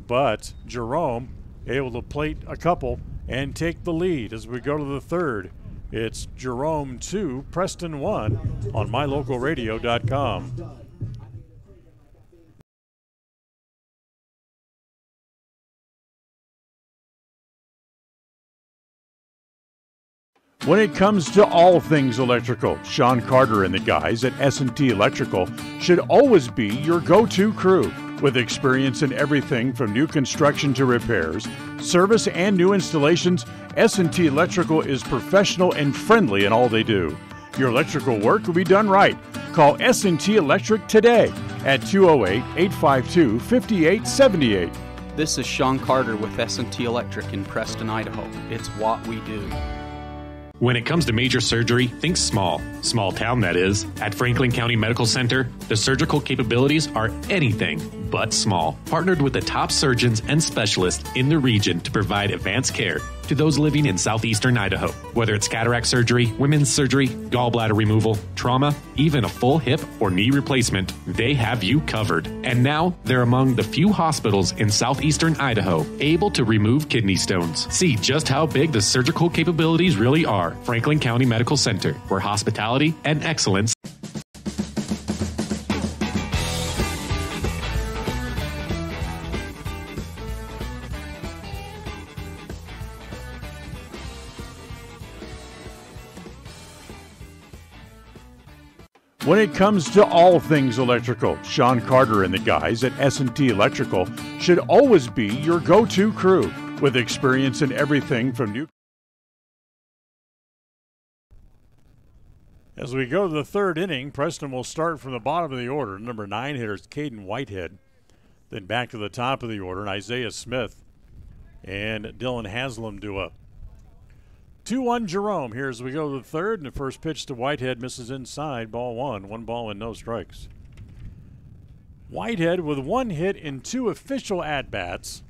But Jerome able to plate a couple and take the lead as we go to the third. It's Jerome 2, Preston 1 on mylocalradio.com. When it comes to all things electrical, Sean Carter and the guys at S&T Electrical should always be your go-to crew. With experience in everything from new construction to repairs, service, and new installations, S&T Electrical is professional and friendly in all they do. Your electrical work will be done right. Call S&T Electric today at 208-852-5878. This is Sean Carter with S&T Electric in Preston, Idaho. It's what we do. When it comes to major surgery, think small. Small town, that is. At Franklin County Medical Center, the surgical capabilities are anything but small. Partnered with the top surgeons and specialists in the region to provide advanced care to those living in southeastern Idaho. Whether it's cataract surgery, women's surgery, gallbladder removal, trauma, even a full hip or knee replacement, they have you covered. And now, they're among the few hospitals in southeastern Idaho able to remove kidney stones. See just how big the surgical capabilities really are. Franklin County Medical Center, where hospitality and excellence. When it comes to all things electrical, Sean Carter and the guys at S&T Electrical should always be your go-to crew. With experience in everything from new... As we go to the third inning, Preston will start from the bottom of the order. Number 9 hitter is Caden Whitehead. Then back to the top of the order, and Isaiah Smith and Dylan Haslam do up. 2-1 Jerome here as we go to the third, and the first pitch to Whitehead misses inside, ball one. 1 ball and no strikes. Whitehead with 1 hit in 2 official at-bats.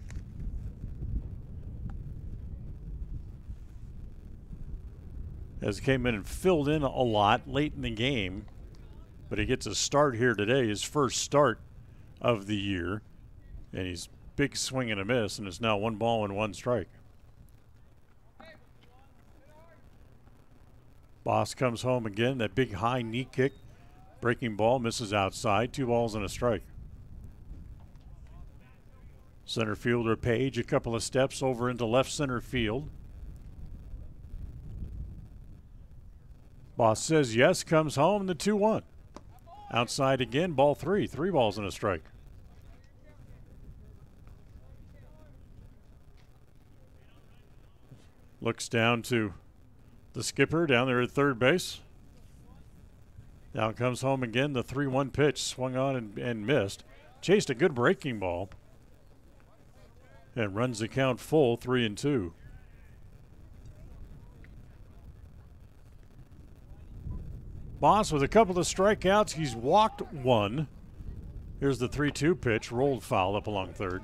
As came in and filled in a lot late in the game, but he gets a start here today, his first start of the year, and he's big swing and a miss, and it's now 1 ball and 1 strike. Boss comes home again, that big high knee kick, breaking ball, misses outside, 2 balls and a strike. Center fielder Page a couple of steps over into left center field. Boss says yes, comes home, the 2-1. Outside again, ball 3. 3 balls and a strike. Looks down to the skipper down there at third base. Now comes home again, the 3-1 pitch, swung on and missed. Chased a good breaking ball. And runs the count full, 3-2. Boss with a couple of strikeouts. He's walked 1. Here's the 3-2 pitch, rolled foul up along third.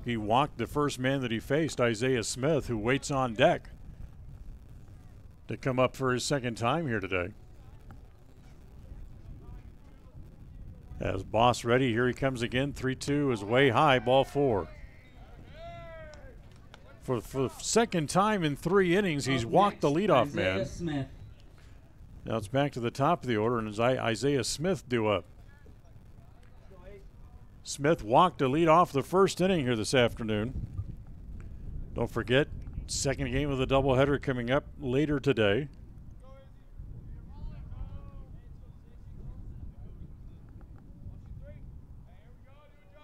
He walked the first man that he faced, Isaiah Smith, who waits on deck to come up for his second time here today. As Boss ready, here he comes again. 3-2 is way high, ball 4. For the second time in 3 innings, he's walked the leadoff man. Smith. Now it's back to the top of the order, and it's Isaiah Smith due up. Smith walked to lead off the first inning here this afternoon. Don't forget, second game of the doubleheader coming up later today.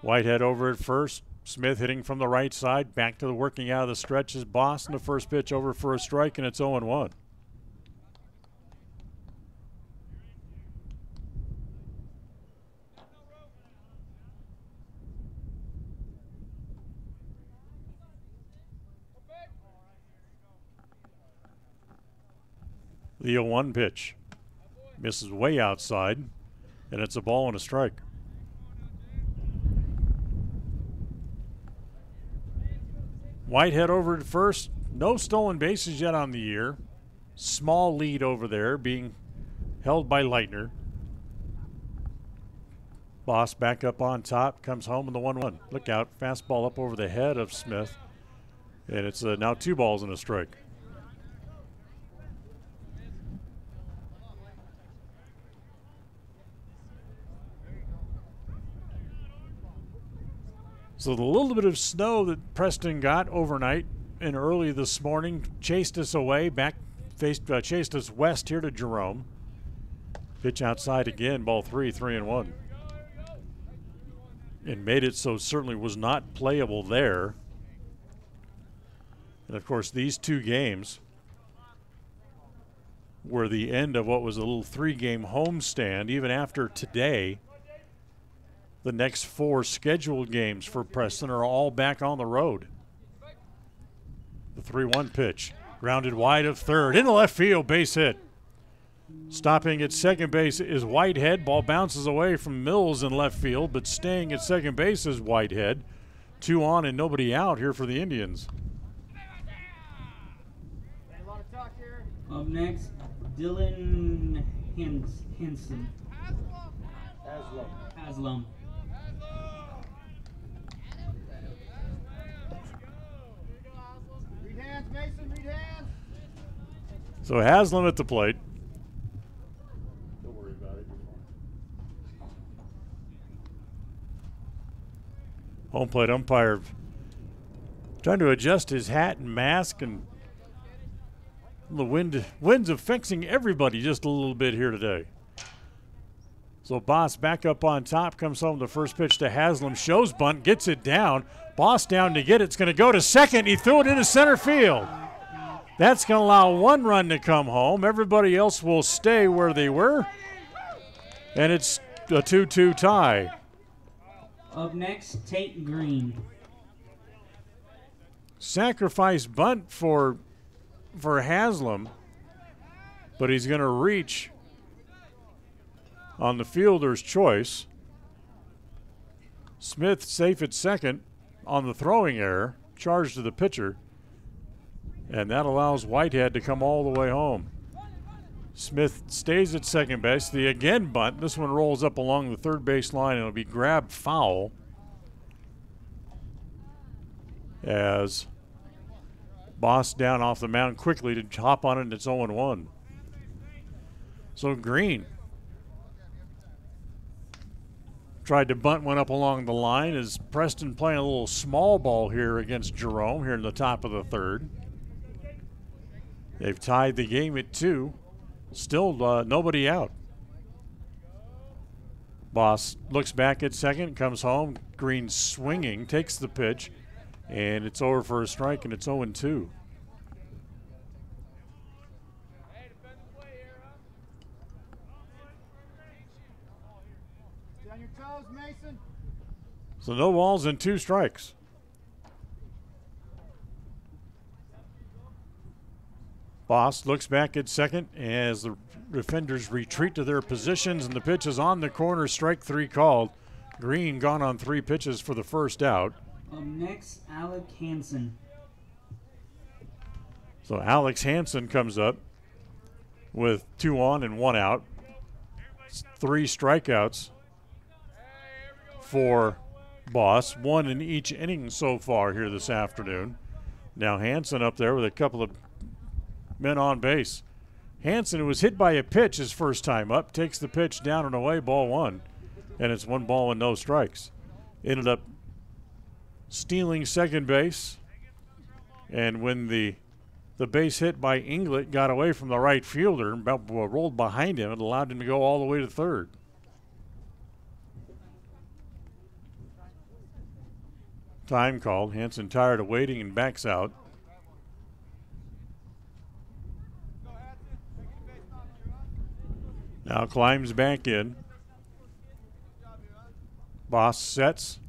Whitehead over at first. Smith hitting from the right side. Back to the working out of the stretch is Boss, and the first pitch over for a strike, and it's 0-1. The 0-1 pitch misses way outside, and it's a ball and a strike. Whitehead over at first. No stolen bases yet on the year. Small lead over there being held by Leitner. Boss back up on top, comes home with the 1-1. Look out, fastball up over the head of Smith. And it's now 2 balls and a strike. So the little bit of snow that Preston got overnight and early this morning chased us away, chased us west here to Jerome. Pitch outside again, ball 3, 3-1. And made it so certainly was not playable there. And of course, these two games were the end of what was a little 3-game homestand. Even after today, the next 4 scheduled games for Preston are all back on the road. The 3-1 pitch, grounded wide of third, into left field, base hit. Stopping at second base is Whitehead. Ball bounces away from Mills in left field, but staying at second base is Whitehead. 2 on and nobody out here for the Indians. Up next, Dylan Hansen. Haslam. Read hands, Mason, read hands. So Haslam at the plate. Home plate umpire trying to adjust his hat and mask, and the wind's affecting everybody just a little bit here today. So Boss back up on top, comes home. The first pitch to Haslam, shows bunt, gets it down. Boss down to get it. It's going to go to second. He threw it into center field. That's going to allow 1 run to come home. Everybody else will stay where they were. And it's a 2-2 tie. Up next, Tate Green. Sacrifice bunt for Haslam, but he's going to reach on the fielder's choice. Smith safe at second on the throwing error, charged to the pitcher, and that allows Whitehead to come all the way home. Smith stays at second base. The again bunt. This one rolls up along the third base line and it'll be grabbed foul as Boss down off the mound quickly to hop on it, and it's 0-1. So Green tried to bunt one up along the line as Preston playing a little small ball here against Jerome here in the top of the third. They've tied the game at 2. Still nobody out. Boss looks back at second, comes home. Green swinging, takes the pitch, and it's over for a strike, and it's 0-2. Down your toes, Mason. So no balls and 2 strikes. Boss looks back at second as the defenders retreat to their positions, and the pitch is on the corner. Strike 3 called. Green gone on 3 pitches for the first out. Up next, Alec Hansen. So Alex Hansen comes up with 2 on and 1 out. 3 strikeouts for Boss, 1 in each inning so far here this afternoon. Now Hansen up there with a couple of men on base. Hansen, who was hit by a pitch his first time up, takes the pitch down and away, ball 1. And it's 1 ball and no strikes. Ended up stealing second base. And when the base hit by Inglet got away from the right fielder and rolled behind him, it allowed him to go all the way to third. Time called. Hansen tired of waiting and backs out. Now climbs back in. Boss sets,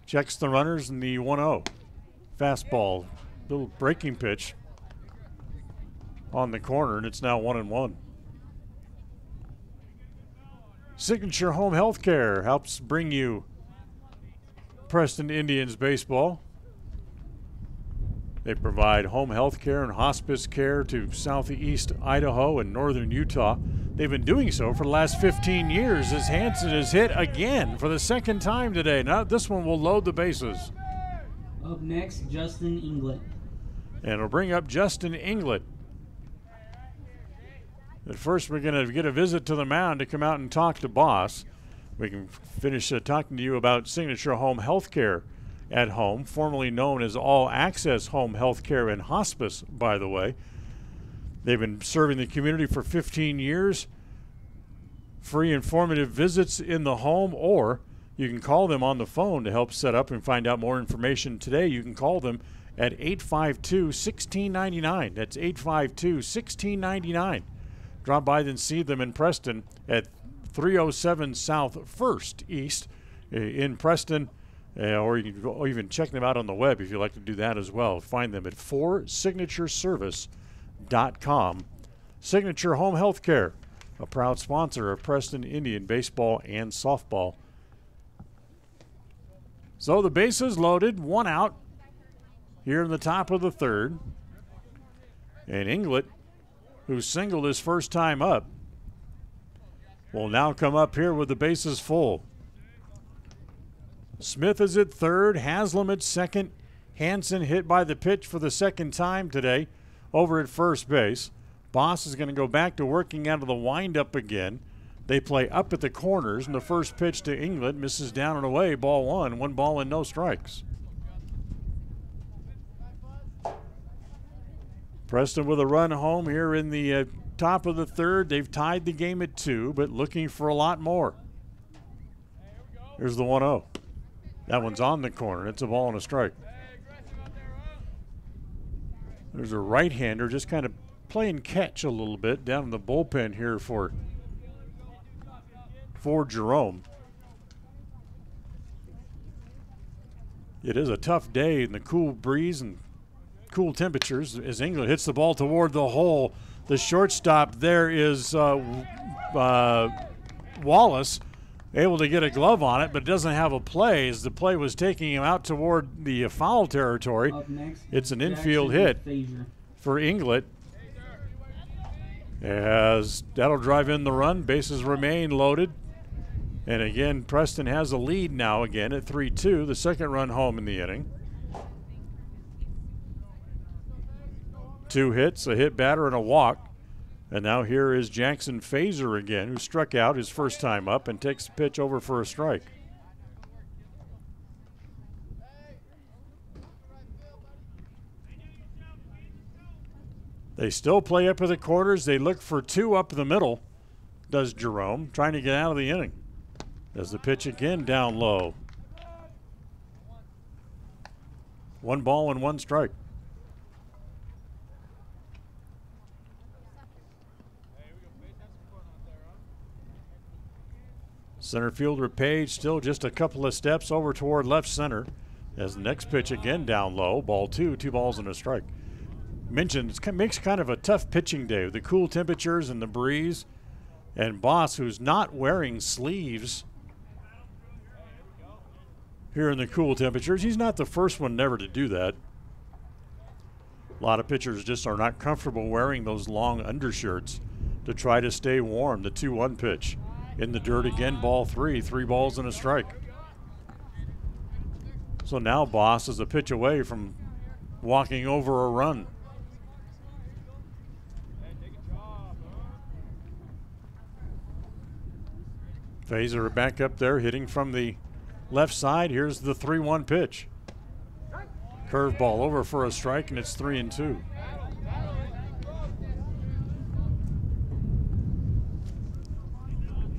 checks the runners, and the 1-0. Fastball, little breaking pitch on the corner, and it's now 1-1. Signature Home Healthcare helps bring you Preston Indians baseball. They provide home health care and hospice care to southeast Idaho and northern Utah. They've been doing so for the last 15 years as Hansen is hit again for the second time today. Now this one will load the bases. Up next, Justin Inglet. And we'll bring up Justin Inglet. At first, we're going to get a visit to the mound to come out and talk to Boss. We can finish talking to you about Signature Home Healthcare at home, formerly known as All Access Home Healthcare and Hospice, by the way. They've been serving the community for 15 years. free informative visits in the home, or you can call them on the phone to help set up and find out more information today. You can call them at 852-1699. That's 852-1699. Drop by and see them in Preston at 307 South 1st East in Preston, or you can go, even check them out on the web if you'd like to do that as well. Find them at 4signatureservice.com. Signature Home Healthcare, a proud sponsor of Preston Indian baseball and softball. So the bases loaded, one out here in the top of the third. And Inglet, who singled his first time up, will now come up here with the bases full. Smith is at third, Haslam at second. Hansen hit by the pitch for the second time today over at first base. Boss is going to go back to working out of the windup again. They play up at the corners, and the first pitch to England misses down and away. Ball one, 1 ball and no strikes. Preston with a run home here in the top of the third. They've tied the game at 2, but looking for a lot more. Here's the 1-0. That one's on the corner. It's a ball and a strike. There's a right-hander just kind of playing catch a little bit down in the bullpen here for Jerome. It is a tough day in the cool breeze and cool temperatures as England hits the ball toward the hole. The shortstop there is Wallace, able to get a glove on it, but doesn't have a play as the play was taking him out toward the foul territory. It's an infield hit for England, as that'll drive in the run. Bases remain loaded. And again, Preston has a lead now again at 3-2, the second run home in the inning. 2 hits, a hit batter, and a walk. And now here is Jackson Fazer again, who struck out his first time up and takes the pitch over for a strike. They still play up at the quarters. They look for 2 up the middle, does Jerome, trying to get out of the inning. Does the pitch again down low. 1 ball and 1 strike. Center fielder Page still just a couple of steps over toward left center as the next pitch again down low. Ball 2, 2 balls and a strike. Mentioned it makes kind of a tough pitching day with the cool temperatures and the breeze. And Boss, who's not wearing sleeves here in the cool temperatures, he's not the first one never to do that. A lot of pitchers just are not comfortable wearing those long undershirts to try to stay warm. The 2-1 pitch. In the dirt again, ball 3, 3 balls and a strike. So now Boss is a pitch away from walking over a run. Fazer back up there, hitting from the left side. Here's the 3-1 pitch. Curveball over for a strike, and it's 3-2.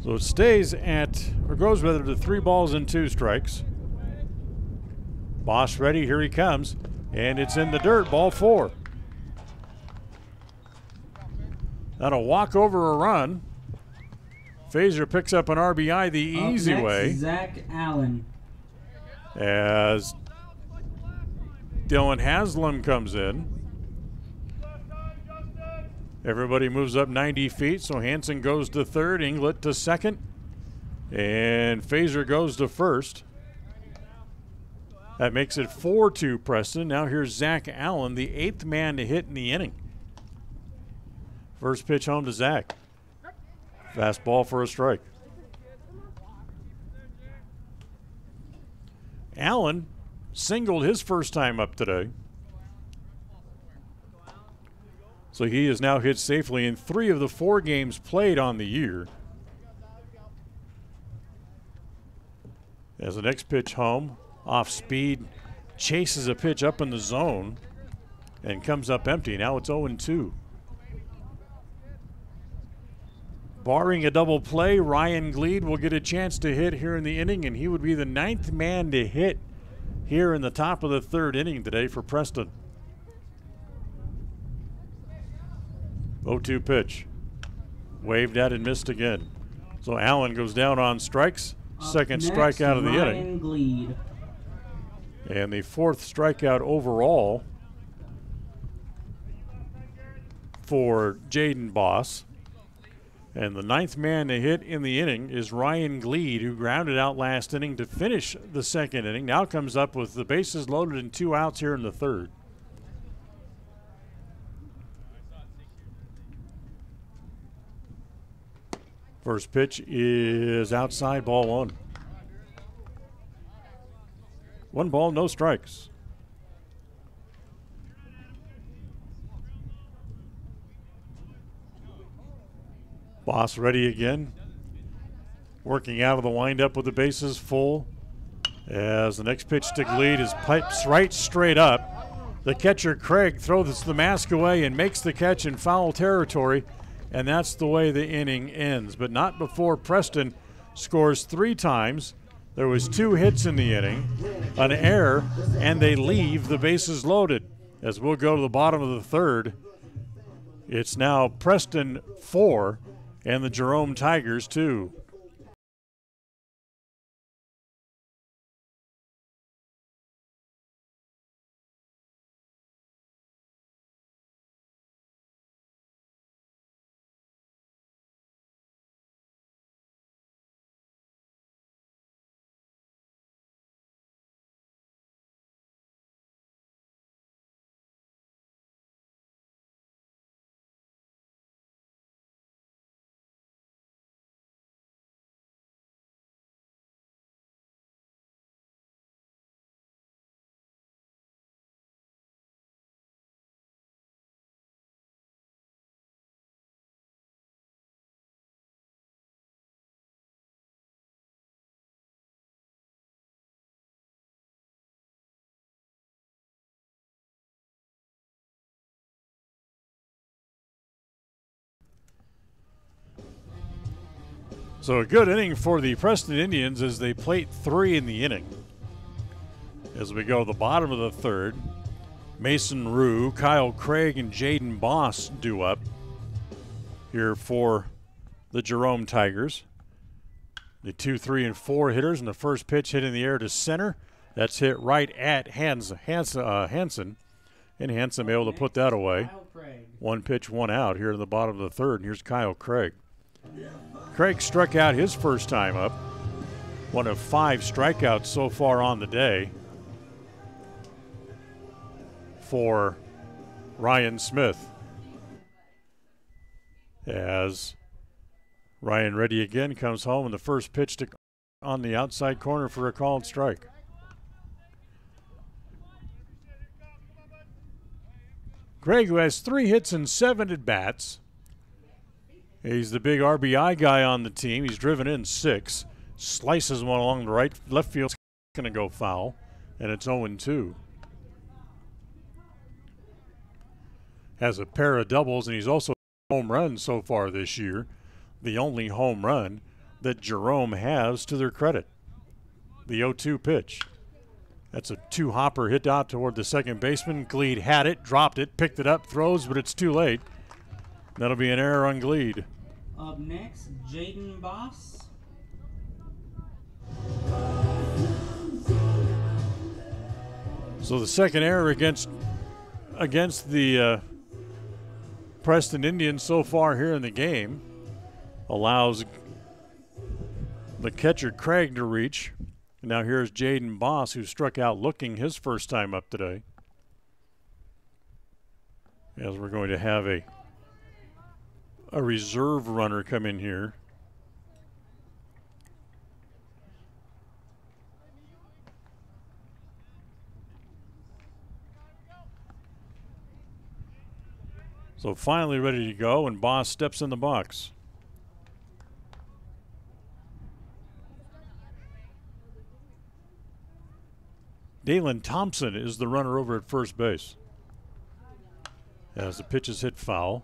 So it stays at, or goes rather, to 3 balls and 2 strikes. Boss ready, here he comes, and it's in the dirt, ball 4. That'll walk over a run. Fazer picks up an RBI the easy way. Zach Allen. As Dylan Haslam comes in. Everybody moves up 90 feet, so Hansen goes to third, Inglet to second, and Fazer goes to first. That makes it 4-2 Preston. Now here's Zach Allen, the 8th man to hit in the inning. First pitch home to Zach. Fastball for a strike. Allen singled his first time up today. So he has now hit safely in 3 of the 4 games played on the year. As the next pitch home, off speed, chases a pitch up in the zone and comes up empty. Now it's 0-2. Barring a double play, Ryan Gleed will get a chance to hit here in the inning, and he would be the 9th man to hit here in the top of the 3rd inning today for Preston. 0-2 pitch. Waved at and missed again. So Allen goes down on strikes. Second strikeout of the inning. Gleed. And the 4th strikeout overall for Jaden Boss. And the 9th man to hit in the inning is Ryan Gleed, who grounded out last inning to finish the 2nd inning. Now comes up with the bases loaded and 2 outs here in the 3rd. First pitch is outside, ball 1. 1 ball, no strikes. Boss ready again. Working out of the windup with the bases full. As the next pitch to Gleed is pipes right straight up. The catcher, Craig, throws the mask away and makes the catch in foul territory. And that's the way the inning ends. But not before Preston scores 3 times. There was 2 hits in the inning, an error, and they leave the bases loaded. As we'll go to the bottom of the 3rd, it's now Preston 4 and the Jerome Tigers 2. So a good inning for the Preston Indians as they plate 3 in the inning. As we go to the bottom of the 3rd, Mason Rue, Kyle Craig, and Jaden Boss due up here for the Jerome Tigers. The 2, 3, and 4 hitters, and the first pitch hit in the air to center. That's hit right at Hansen, and Hansen able to put that away. 1 pitch, 1 out here in the bottom of the 3rd, and here's Kyle Craig. Craig struck out his first time up. 1 of 5 strikeouts so far on the day for Ryan Smith. As Ryan ready again comes home, and the first pitch on the outside corner for a called strike. Craig, who has 3 hits and 7 at-bats. He's the big RBI guy on the team. He's driven in 6. Slices one along the left field. It's going to go foul, and it's 0-2. Has a pair of doubles, and he's also home run so far this year. The only home run that Jerome has to their credit. The 0-2 pitch. That's a 2-hopper hit out toward the second baseman. Gleed had it, dropped it, picked it up, throws, but it's too late. That'll be an error on Gleed. Up next, Jaden Boss. So the second error against the Preston Indians so far here in the game allows the catcher Craig to reach. And now here's Jaden Boss, who struck out looking his first time up today. As we're going to have a reserve runner come in here. So finally ready to go, and Boss steps in the box. Dalen Thompson is the runner over at first base. As the pitch is hit foul.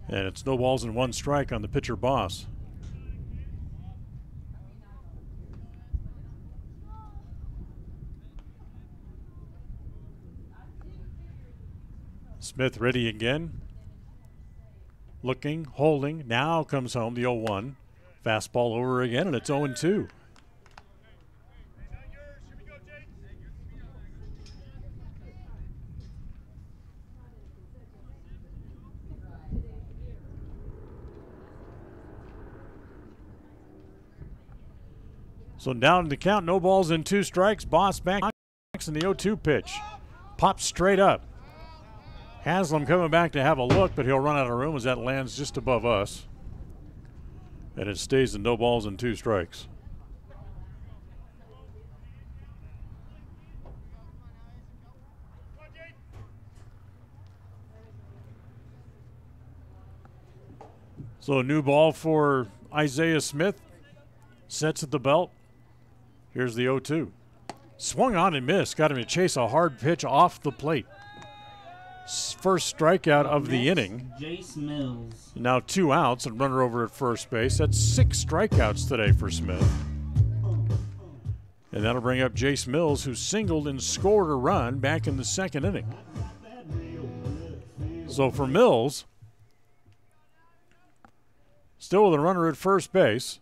And it's no balls and one strike on the pitcher, Boss. Smith ready again. Looking, holding, now comes home the 0-1. Fastball over again, and it's 0-2. So down to the count, no balls and two strikes. Boss back in the 0-2 pitch. Pops straight up. Haslam coming back to have a look, but he'll run out of room as that lands just above us. And it stays in no balls and two strikes. So a new ball for Isaiah Smith. Sets at the belt. Here's the 0-2. Swung on and missed. Got him to chase a hard pitch off the plate. First strikeout of the inning. Jace Mills. Now 2 outs and runner over at first base. That's 6 strikeouts today for Smith. And that'll bring up Jace Mills, who singled and scored a run back in the second inning. So for Mills, still with a runner at first base,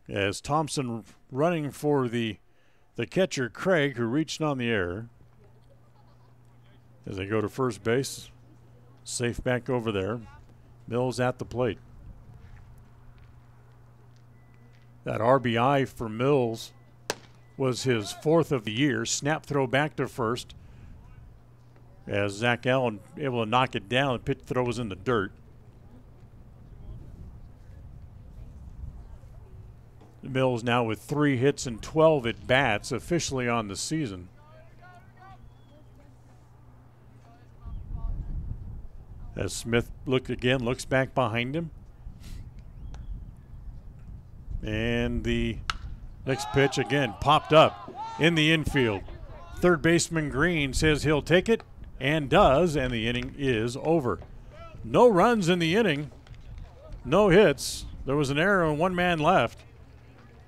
as Thompson running for the catcher, Craig, who reached on the error. As they go to first base, safe back over there. Mills at the plate. That RBI for Mills was his 4th of the year. Snap throw back to first as Zach Allen able to knock it down. The pitch throw was in the dirt. Mills now with 3 hits and 12 at bats officially on the season. As Smith looks back behind him. And the next pitch again popped up in the infield. Third baseman Green says he'll take it and does, and the inning is over. No runs in the inning, no hits. There was an error and 1 man left.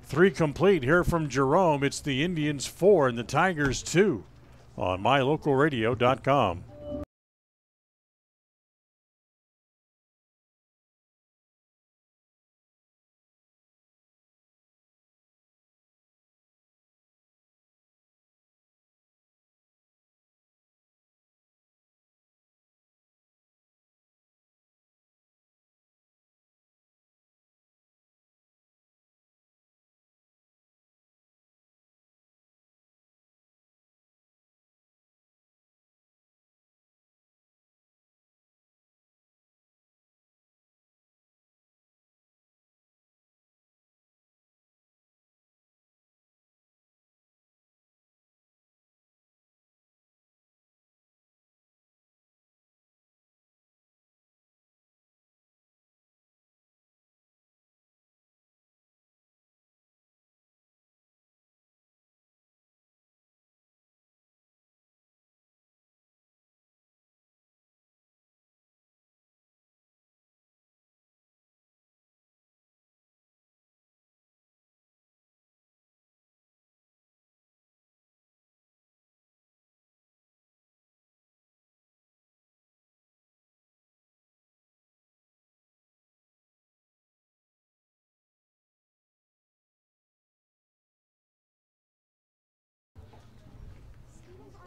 3 complete here from Jerome. It's the Indians 4 and the Tigers 2 on mylocalradio.com.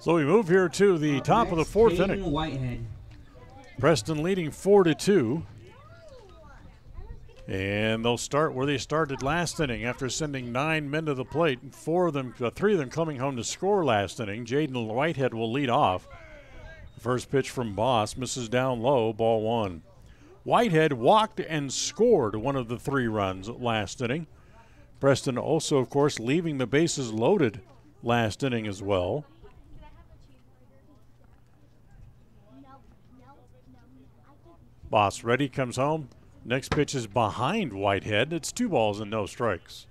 So we move here to the top of the 4th inning. Whitehead. Preston leading 4-2. And they'll start where they started last inning after sending 9 men to the plate. 3 of them coming home to score last inning. Jaden Whitehead will lead off. First pitch from Boss misses down low, ball 1. Whitehead walked and scored one of the 3 runs last inning. Preston also, of course, leaving the bases loaded last inning as well. Boss ready, comes home. Next pitch is behind Whitehead. It's 2 balls and no strikes.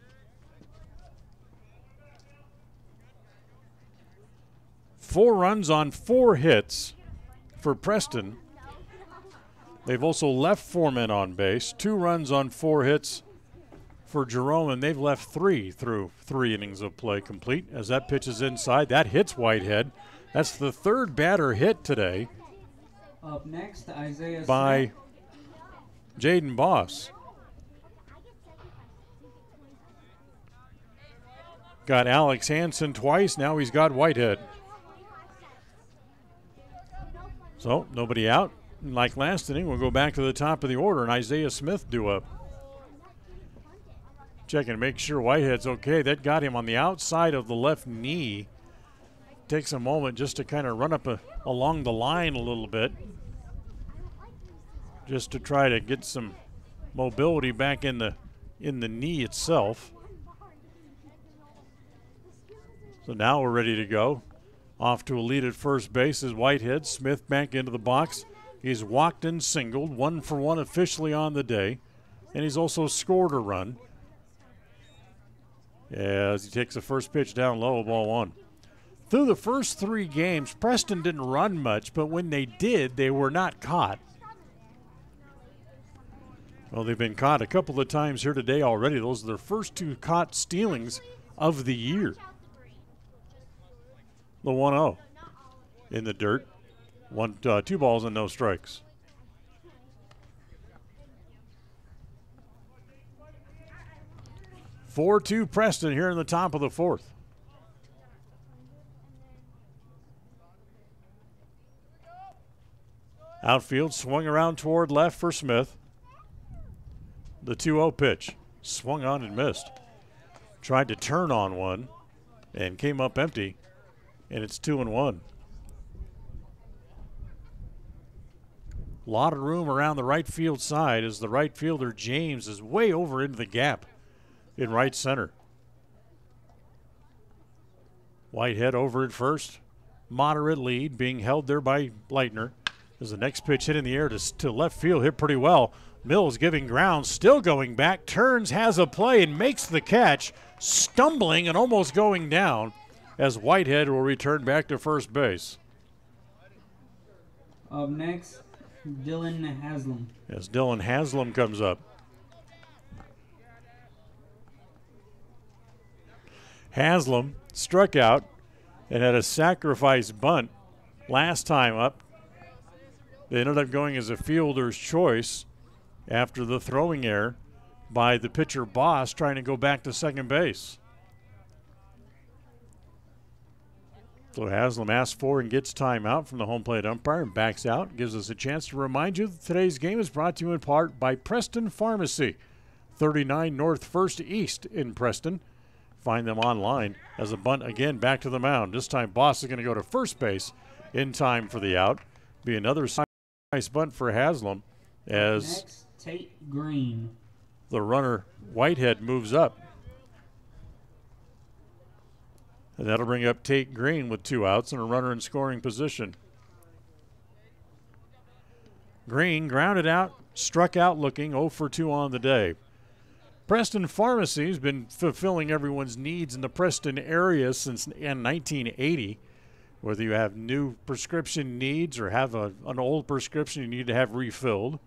Four runs on 4 hits for Preston. They've also left 4 men on base, 2 runs on 4 hits for Jerome, and they've left 3 through 3 innings of play complete. As that pitch is inside, that hits Whitehead. That's the 3rd batter hit today. Up next, Isaiah by Smith. Jaden Boss. Got Alex Hansen twice. Now he's got Whitehead. So nobody out. Like last inning, we'll go back to the top of the order and Isaiah Smith due up. Checking to make sure Whitehead's okay. That got him on the outside of the left knee. Takes a moment just to kind of run up along the line a little bit, just to try to get some mobility back in the knee itself. So now we're ready to go. Off to a lead at first base is Whitehead. Smith back into the box. He's walked and singled, 1 for 1 officially on the day, and he's also scored a run as he takes the first pitch down low, ball 1. Through the first 3 games, Preston didn't run much, but when they did, they were not caught. Well, they've been caught a couple of times here today already. Those are their first 2 caught stealings of the year. The 1-0 in the dirt. 2 balls and no strikes. (4-2) Preston here in the top of the 4th. Outfield swung around toward left for Smith. The 2-0 pitch. Swung on and missed. Tried to turn on one and came up empty, and it's 2-1. A lot of room around the right field side as the right fielder James is way over into the gap in right center. Whitehead over at first. Moderate lead being held there by Leitner. As the next pitch hit in the air to left field, hit pretty well. Mills giving ground, still going back, turns, has a play, and makes the catch, stumbling and almost going down as Whitehead will return back to first base. Up next, Dylan Haslam. As Dylan Haslam comes up. Haslam struck out and had a sacrifice bunt last time up. They ended up going as a fielder's choice after the throwing error by the pitcher Boss trying to go back to second base. So Haslam asks for and gets timeout from the home plate umpire and backs out. Gives us a chance to remind you that today's game is brought to you in part by Preston Pharmacy, 39 North 1st East in Preston. Find them online. As a bunt again back to the mound. This time Boss is going to go to first base in time for the out. Be another nice bunt for Haslam as Next, Tate Green. The runner Whitehead moves up. And that'll bring up Tate Green with 2 outs and a runner in scoring position. Green grounded out, struck out looking, 0 for 2 on the day. Preston Pharmacy has been fulfilling everyone's needs in the Preston area since 1980. Whether you have new prescription needs or have an old prescription you need to have refilled.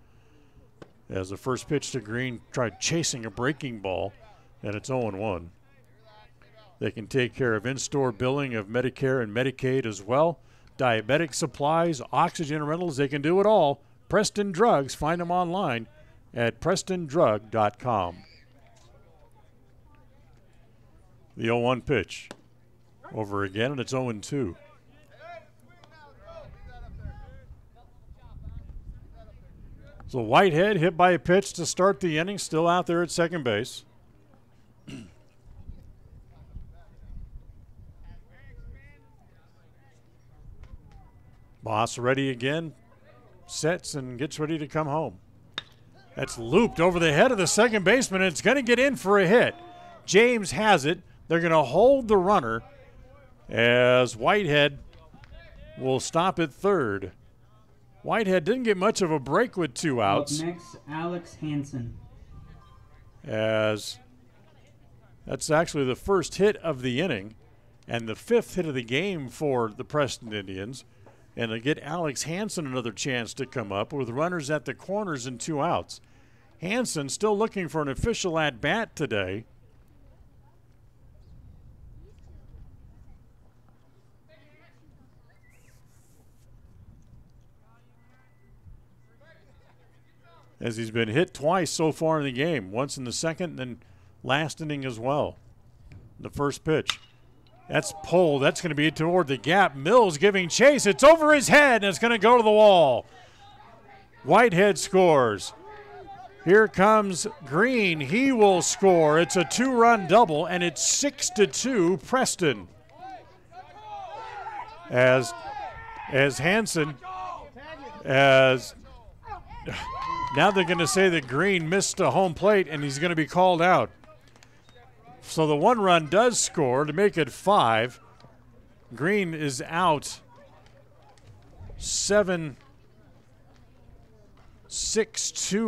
As the first pitch to Green tried chasing a breaking ball, and it's 0-1. They can take care of in-store billing of Medicare and Medicaid as well. Diabetic supplies, oxygen rentals, they can do it all. Preston Drugs, find them online at prestondrug.com. The 0-1 pitch. Over again, and it's 0-2. So Whitehead hit by a pitch to start the inning, still out there at second base. Boss ready again, sets and gets ready to come home. That's looped over the head of the second baseman, and it's going to get in for a hit. James has it. They're going to hold the runner as Whitehead will stop at third. Whitehead didn't get much of a break with 2 outs. Up next, Alex Hansen. As that's actually the first hit of the inning and the 5th hit of the game for the Preston Indians. And to get Alex Hansen another chance to come up with runners at the corners and 2 outs. Hansen still looking for an official at-bat today. As he's been hit twice so far in the game, once in the second and then last inning as well. The first pitch. That's pulled. That's going to be toward the gap. Mills giving chase. It's over his head, and it's going to go to the wall. Whitehead scores. Here comes Green. He will score. It's a 2-run double, and it's 6-2 Preston. As Hansen, now they're going to say that Green missed a home plate, and he's going to be called out. So the 1 run does score to make it 5. Green is out 7-6-2,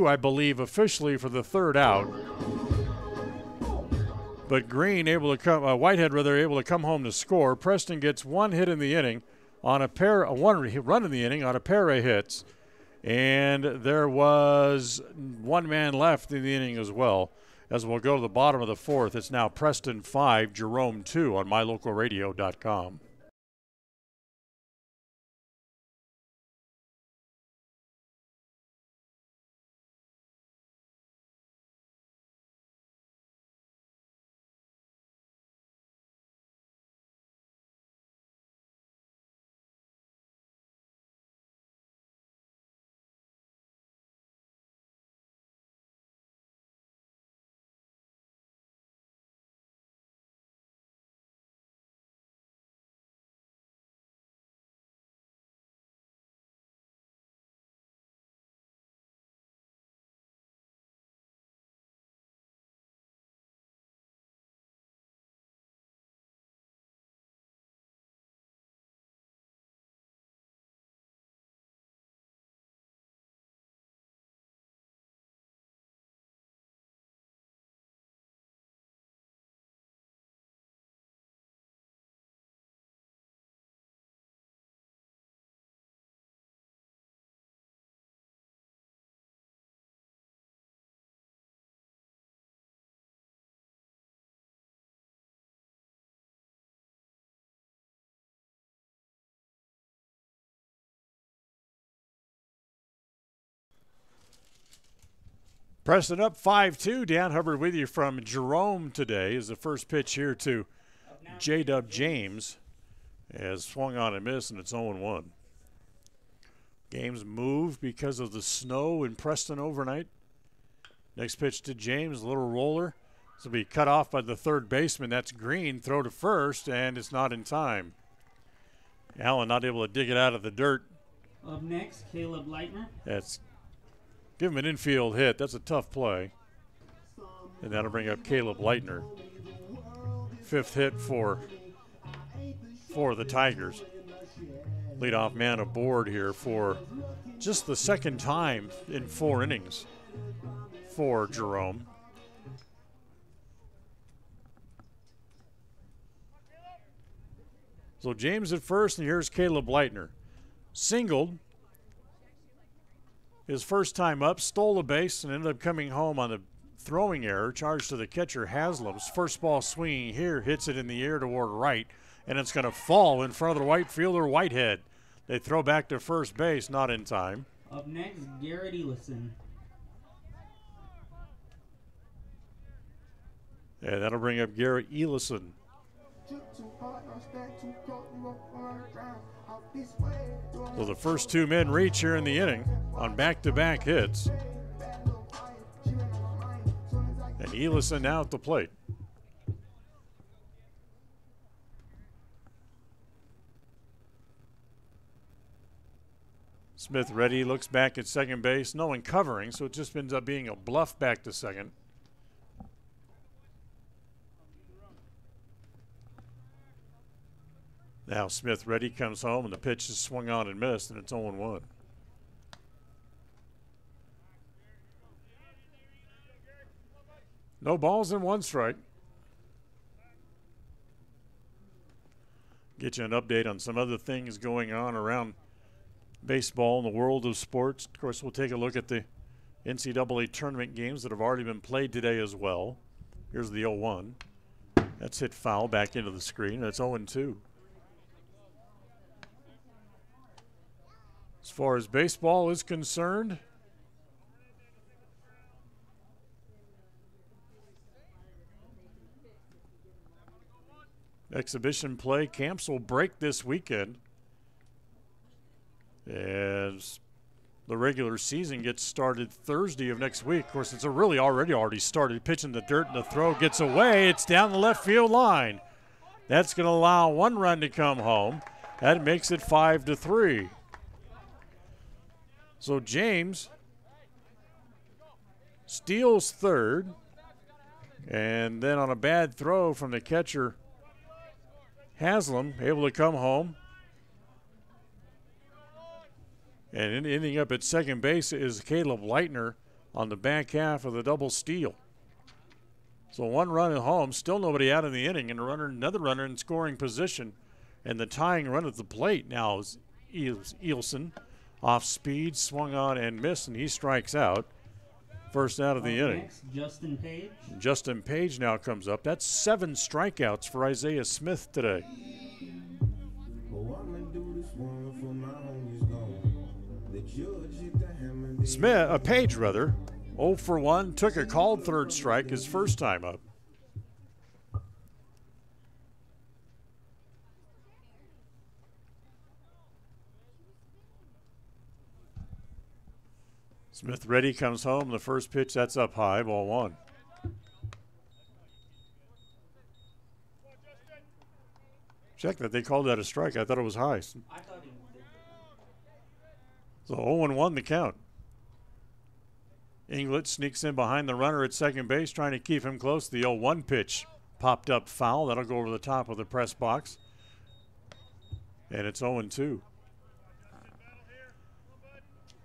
I believe, officially for the 3rd out. But Green able to come, Whitehead rather, able to come home to score. Preston gets 1 hit in the inning on a pair, 1 run in the inning on a pair of hits. And there was 1 man left in the inning as well. As we'll go to the bottom of the 4th, it's now Preston 5, Jerome 2 on mylocalradio.com. Preston up 5-2. Dan Hubbard with you from Jerome today is the first pitch here to J-Dub James. As swung on and missed, and it's 0-1. Games move because of the snow in Preston overnight. Next pitch to James, a little roller. This will be cut off by the 3rd baseman. That's Green. Throw to first, and it's not in time. Allen not able to dig it out of the dirt. Up next, Caleb Leitner. That's give him an infield hit. That's a tough play. And that'll bring up Caleb Leitner. 5th hit for the Tigers. Leadoff man aboard here for just the 2nd time in 4 innings for Jerome. So James at first, and here's Caleb Leitner. Singled. His first time up, stole a base, and ended up coming home on the throwing error, charged to the catcher Haslam's. First ball swinging here, hits it in the air toward right, and it's going to fall in front of the right fielder Whitehead. They throw back to first base, not in time. Up next, Garrett Elison. And that'll bring up Garrett Elison. So the first 2 men reach here in the inning on back-to-back hits. And Elison now at the plate. Smith ready, looks back at second base. No one covering, so it just ends up being a bluff back to second. Now Smith ready, comes home, and the pitch is swung on and missed, and it's 0-1. No balls and 1 strike. Get you an update on some other things going on around baseball in the world of sports. Of course, we'll take a look at the NCAA tournament games that have already been played today as well. Here's the 0-1. That's hit foul back into the screen. That's 0-2. As far as baseball is concerned, exhibition play camps will break this weekend as the regular season gets started Thursday of next week. Of course, it's already started. Pitching the dirt and the throw gets away. It's down the left field line. That's going to allow 1 run to come home. That makes it 5-3. So James steals third, and then on a bad throw from the catcher, Haslam, able to come home. And ending up at second base is Caleb Leitner on the back half of the double steal. So 1 run at home, still nobody out in the inning, and another runner in scoring position. And the tying run at the plate now is Eelson. Off speed, swung on and missed, and he strikes out. First out of the inning. Next, Justin Page. Justin Page now comes up. That's 7 strikeouts for Isaiah Smith today. Page, 0 for 1, took a called third strike his first time up. Smith ready, comes home. The first pitch, that's up high, ball 1. Check that. They called that a strike. I thought it was high. So 0-1 the count. Inglet sneaks in behind the runner at second base, trying to keep him close. The 0-1 pitch popped up foul. That'll go over the top of the press box. And it's 0-2.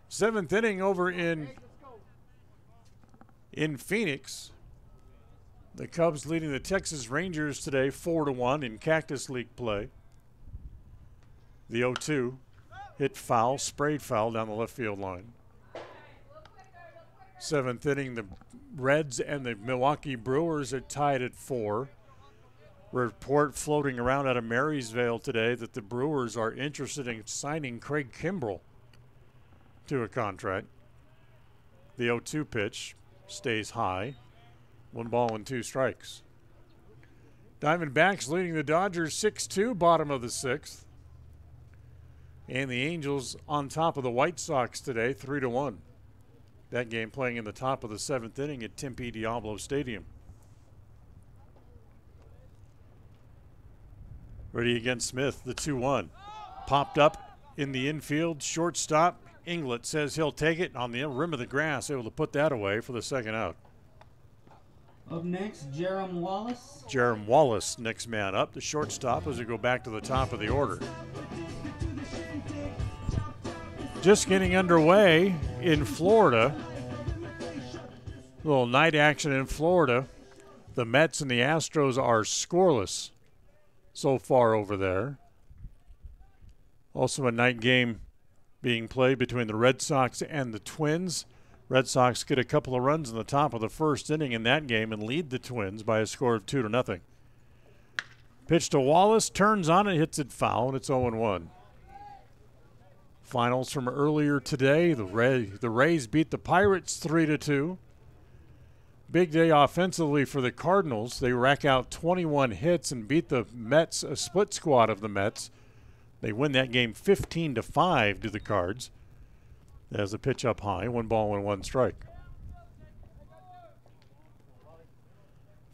7th inning over in Phoenix. The Cubs leading the Texas Rangers today 4-1 in Cactus League play. The 0-2 hit foul, sprayed foul down the left field line. 7th inning, the Reds and the Milwaukee Brewers are tied at 4. Report floating around out of Marysville today that the Brewers are interested in signing Craig Kimbrell to a contract. The 0-2 pitch stays high. 1 ball and 2 strikes. Diamondbacks leading the Dodgers 6-2, bottom of the 6th. And the Angels on top of the White Sox today, 3-1. That game playing in the top of the 7th inning at Tempe Diablo Stadium. Ready against Smith, the 2-1. Popped up in the infield, shortstop. Inglet says he'll take it on the rim of the grass, able to put that away for the second out. Up next, Jerome Wallace. Jerome Wallace, next man up, the shortstop, as we go back to the top of the order. Just getting underway in Florida. A little night action in Florida. The Mets and the Astros are scoreless so far over there. Also a night game being played between the Red Sox and the Twins. Red Sox get a couple of runs in the top of the first inning in that game and lead the Twins by a score of 2-0. Pitch to Wallace, turns on it, hits it foul, and it's 0-1. Finals from earlier today, the Rays beat the Pirates 3-2. Big day offensively for the Cardinals. They rack out 21 hits and beat the Mets, a split squad of the Mets. They win that game 15-5 to the Cards. There's a pitch up high, 1 ball and 1 strike.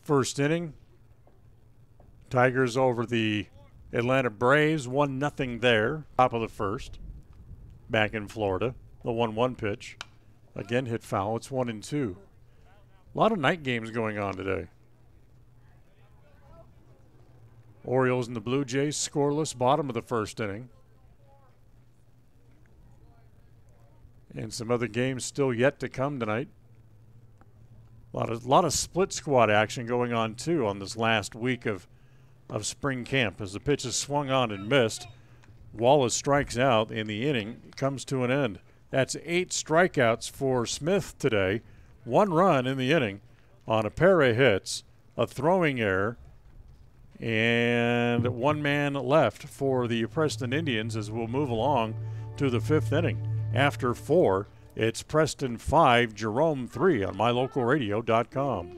First inning, Tigers over the Atlanta Braves, 1-0 there, top of the first. Back in Florida, the 1-1 pitch. Again hit foul, it's 1-2. A lot of night games going on today. Orioles and the Blue Jays scoreless, bottom of the first inning. And some other games still yet to come tonight. A lot of split squad action going on too on this last week of spring camp as the pitch is swung on and missed. Wallace strikes out, and the inning comes to an end. That's 8 strikeouts for Smith today. 1 run in the inning on a pair of hits, a throwing error, and 1 man left for the Preston Indians as we'll move along to the 5th inning. After 4, it's Preston 5, Jerome 3 on mylocalradio.com.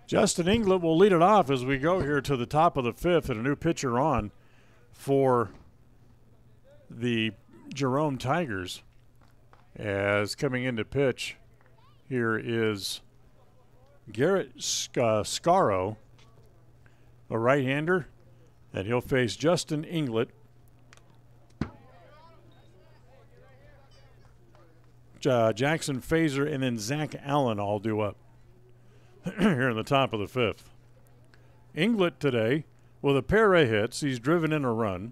Justin Inglet will lead it off as we go here to the top of the 5th, and a new pitcher on for the Jerome Tigers. As coming into pitch here is Garrett Scaro, a right-hander, and he'll face Justin Inglet. Jackson Fazer and then Zach Allen all due up here in the top of the 5th. Inglet today with a pair of hits. He's driven in a run.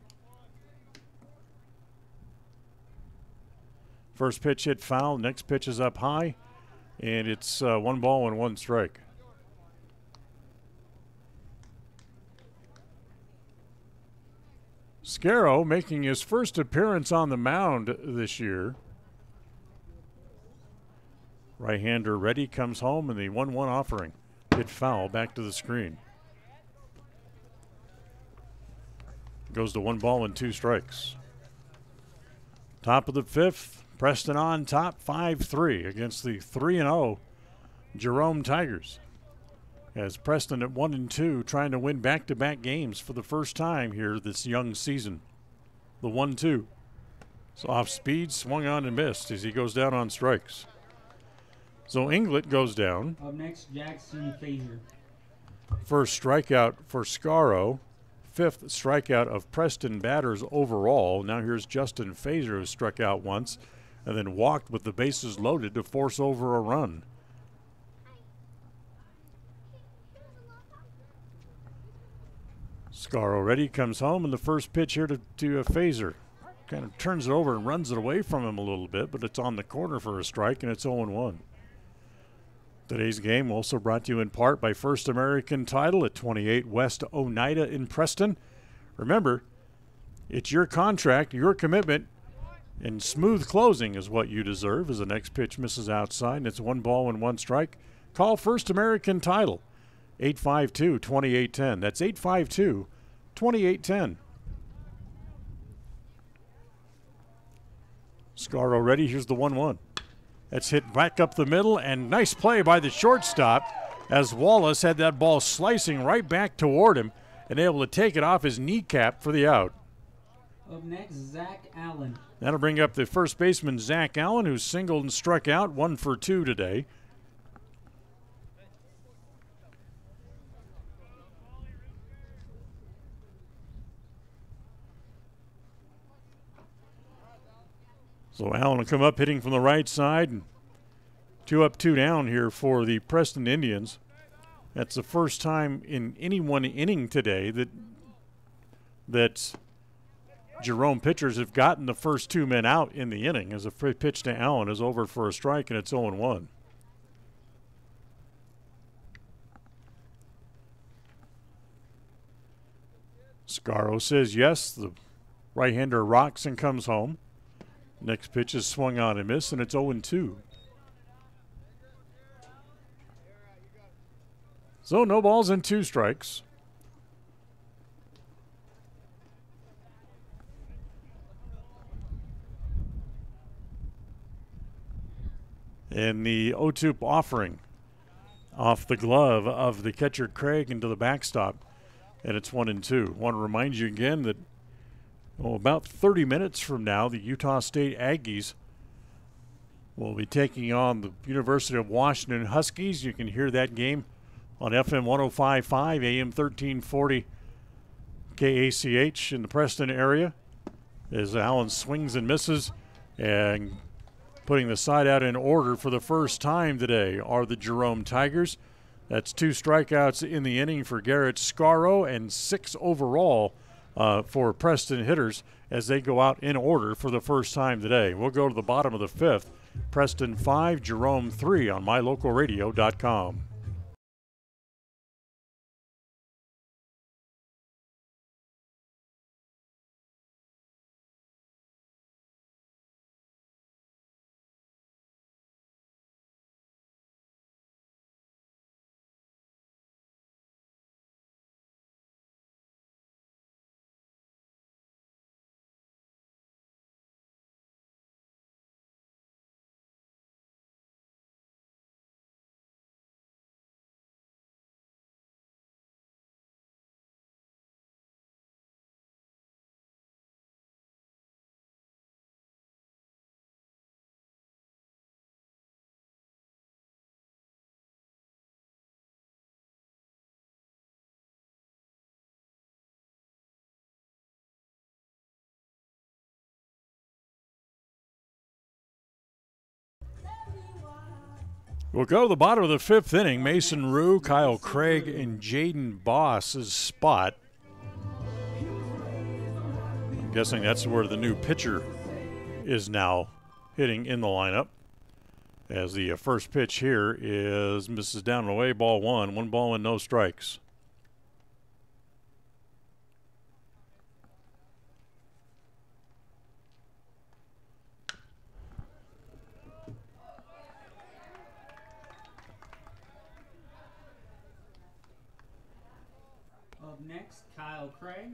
First pitch hit foul. Next pitch is up high, and it's 1 ball and 1 strike. Scaro making his first appearance on the mound this year. Right-hander ready, comes home, and the 1-1 offering. Hit foul, back to the screen. Goes to 1 ball and 2 strikes. Top of the 5th, Preston on top, 5-3 against the 3-0 Jerome Tigers. As Preston at 1-2, trying to win back-to-back games for the first time here this young season. The 1-2. So off speed, swung on and missed as he goes down on strikes. So Inglet goes down. Up next, Jackson Fazer. First strikeout for Scaro. 5th strikeout of Preston batters overall. Now here's Justin Fazer, who struck out once and then walked with the bases loaded to force over a run. Scaro ready, comes home, and the first pitch here to Fazer. Kind of turns it over and runs it away from him a little bit, but it's on the corner for a strike, and it's 0-1. Today's game also brought to you in part by First American Title at 28 West Oneida in Preston. Remember, it's your contract, your commitment, and smooth closing is what you deserve as the next pitch misses outside and it's 1-1 strike. Call First American Title, 852-2810. That's 852-2810. Scarro ready. Here's the 1-1. That's hit back up the middle, and nice play by the shortstop as Wallace had that ball slicing right back toward him and able to take it off his kneecap for the out. Up next, Zach Allen. That'll bring up the first baseman, Zach Allen, who singled and struck out, 1 for 2 today. So Allen will come up hitting from the right side, and 2 up, 2 down here for the Preston Indians. That's the first time in any one inning today that Jerome pitchers have gotten the first 2 men out in the inning, as a pitch to Allen is over for a strike, and it's 0-1. Scarro says yes. The right-hander rocks and comes home. Next pitch is swung on and missed, and it's 0-2. So no balls and 2 strikes. And the 0-2 offering off the glove of the catcher Craig into the backstop, and it's 1-2. Want to remind you again that about 30 minutes from now, the Utah State Aggies will be taking on the University of Washington Huskies. You can hear that game on FM 105.5, AM 1340, KACH in the Preston area, as Allen swings and misses, and putting the side out in order for the first time today are the Jerome Tigers. That's 2 strikeouts in the inning for Garrett Scarro and 6 overall for Preston hitters as they go out in order for the first time today. We'll go to the bottom of the 5th. Preston 5, Jerome 3 on mylocalradio.com. We'll go to the bottom of the 5th inning. Mason Rue, Kyle Craig, and Jaden Boss's spot. I'm guessing that's where the new pitcher is now hitting in the lineup. As the first pitch here is misses down and away, ball 1. 1 ball and no strikes. Up next, Kyle Craig.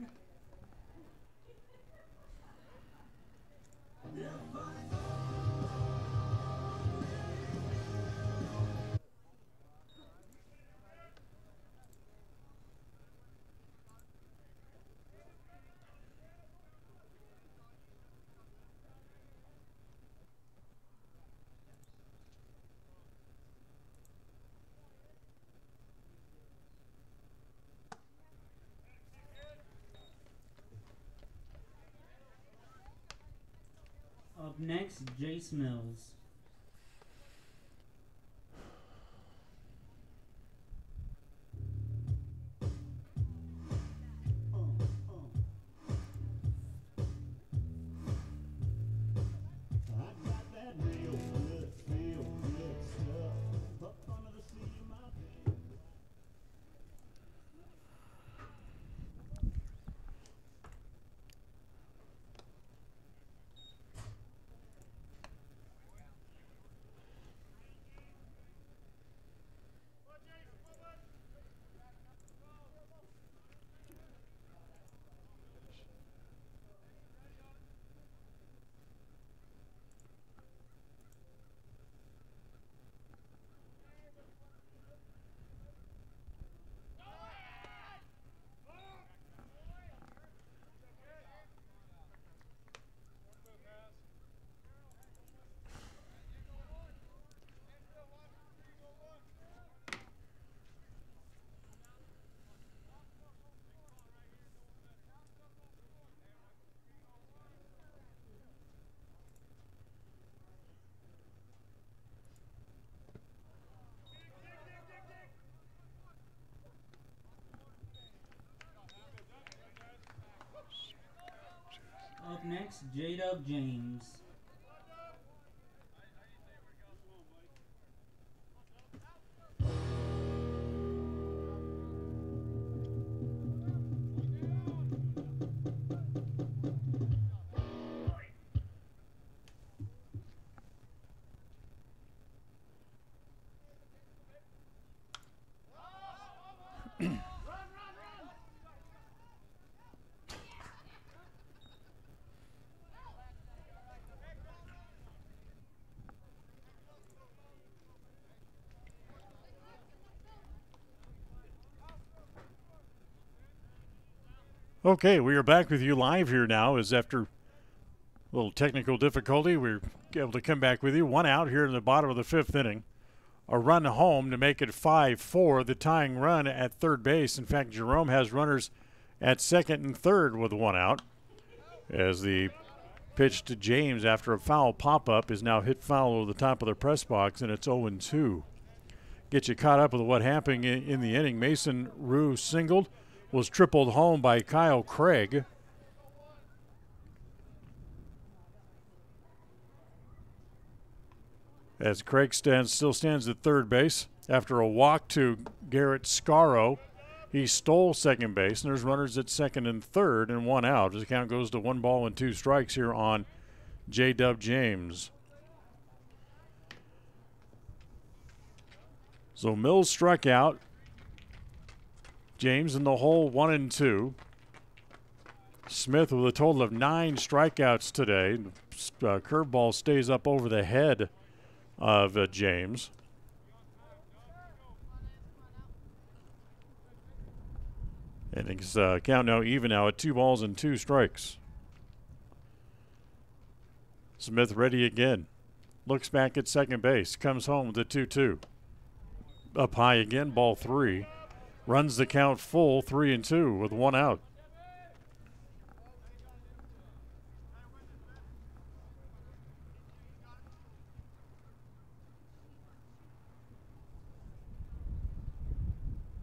Up next, Jace Mills. Up next, J-Dub James. Okay, we are back with you live here now as after a little technical difficulty, we're able to come back with you. One out here in the bottom of the fifth inning. A run home to make it 5-4, the tying run at third base. In fact, Jerome has runners at second and third with one out as the pitch to James after a foul pop-up is now hit foul over the top of the press box, and it's 0-2. Get you caught up with what happened in the inning. Mason Rue singled, was tripled home by Kyle Craig. As Craig still stands at third base after a walk to Garrett Scaro. He stole second base, and there's runners at second and third and one out. As the count goes to 1-2 strikes here on J-Dub James. So Mills struck out. James in the hole, 1-2. Smith with a total of 9 strikeouts today. Curveball stays up over the head of James. And it's count now even now at 2-2 strikes. Smith ready again. Looks back at second base. Comes home with a 2-2. Up high again, ball 3. Runs the count full, 3-2 with one out.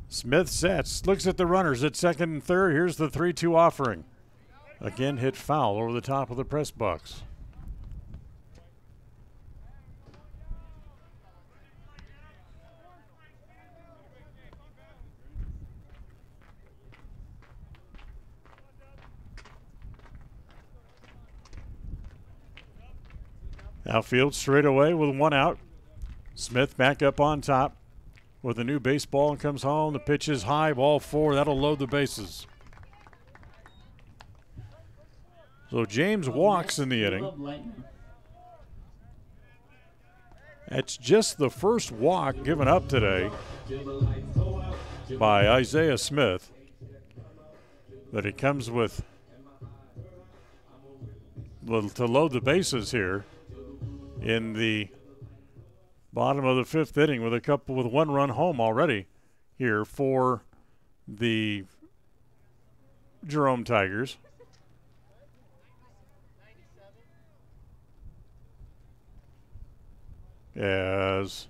Smith sets, looks at the runners at second and third. Here's the 3-2 offering. Again hit foul over the top of the press box. Outfield straight away with one out. Smith back up on top with a new baseball and comes home. The pitch is high, ball 4. That'll load the bases. So James walks in the inning. That's just the first walk given up today by Isaiah Smith. But it comes with to load the bases here in the bottom of the fifth inning with one run home already here for the Jerome Tigers. As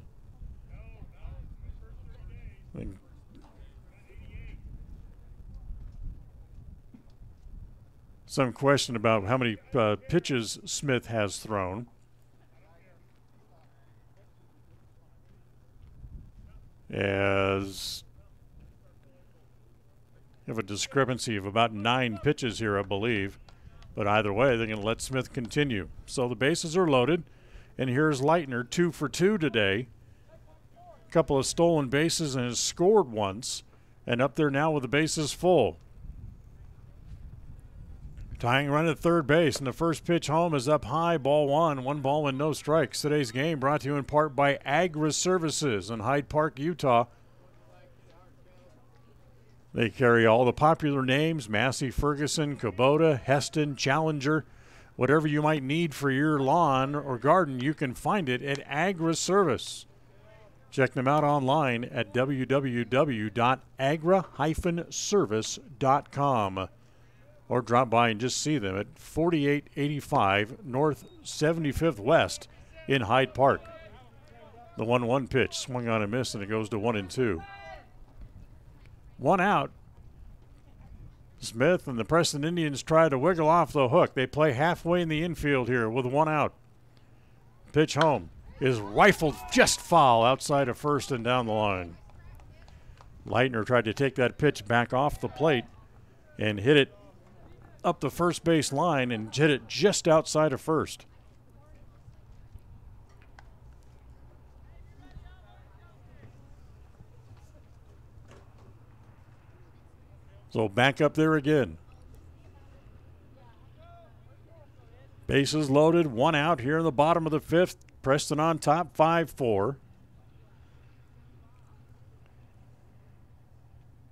some question about how many pitches Smith has thrown. As you have a discrepancy of about 9 pitches here, I believe. But either way, they're going to let Smith continue. So the bases are loaded. And here's Leitner, 2 for 2 today. A couple of stolen bases and has scored once. And up there now with the bases full. Tying run at third base, and the first pitch home is up high, ball 1. 1 ball and no strikes. Today's game brought to you in part by Agri Services in Hyde Park, Utah. They carry all the popular names: Massey, Ferguson, Kubota, Heston, Challenger. Whatever you might need for your lawn or garden, you can find it at Agri Service. Check them out online at www.agra-service.com. Or drop by and just see them at 4885 North 75th West in Hyde Park. The 1-1 pitch swung on and missed, and it goes to 1-2. One out. Smith and the Preston Indians try to wiggle off the hook. They play halfway in the infield here with 1 out. Pitch home is rifled just foul outside of first and down the line. Leitner tried to take that pitch back off the plate and hit it up the first base line and hit it just outside of first. So back up there again. Bases loaded, 1 out here in the bottom of the 5th. Preston on top, 5-4.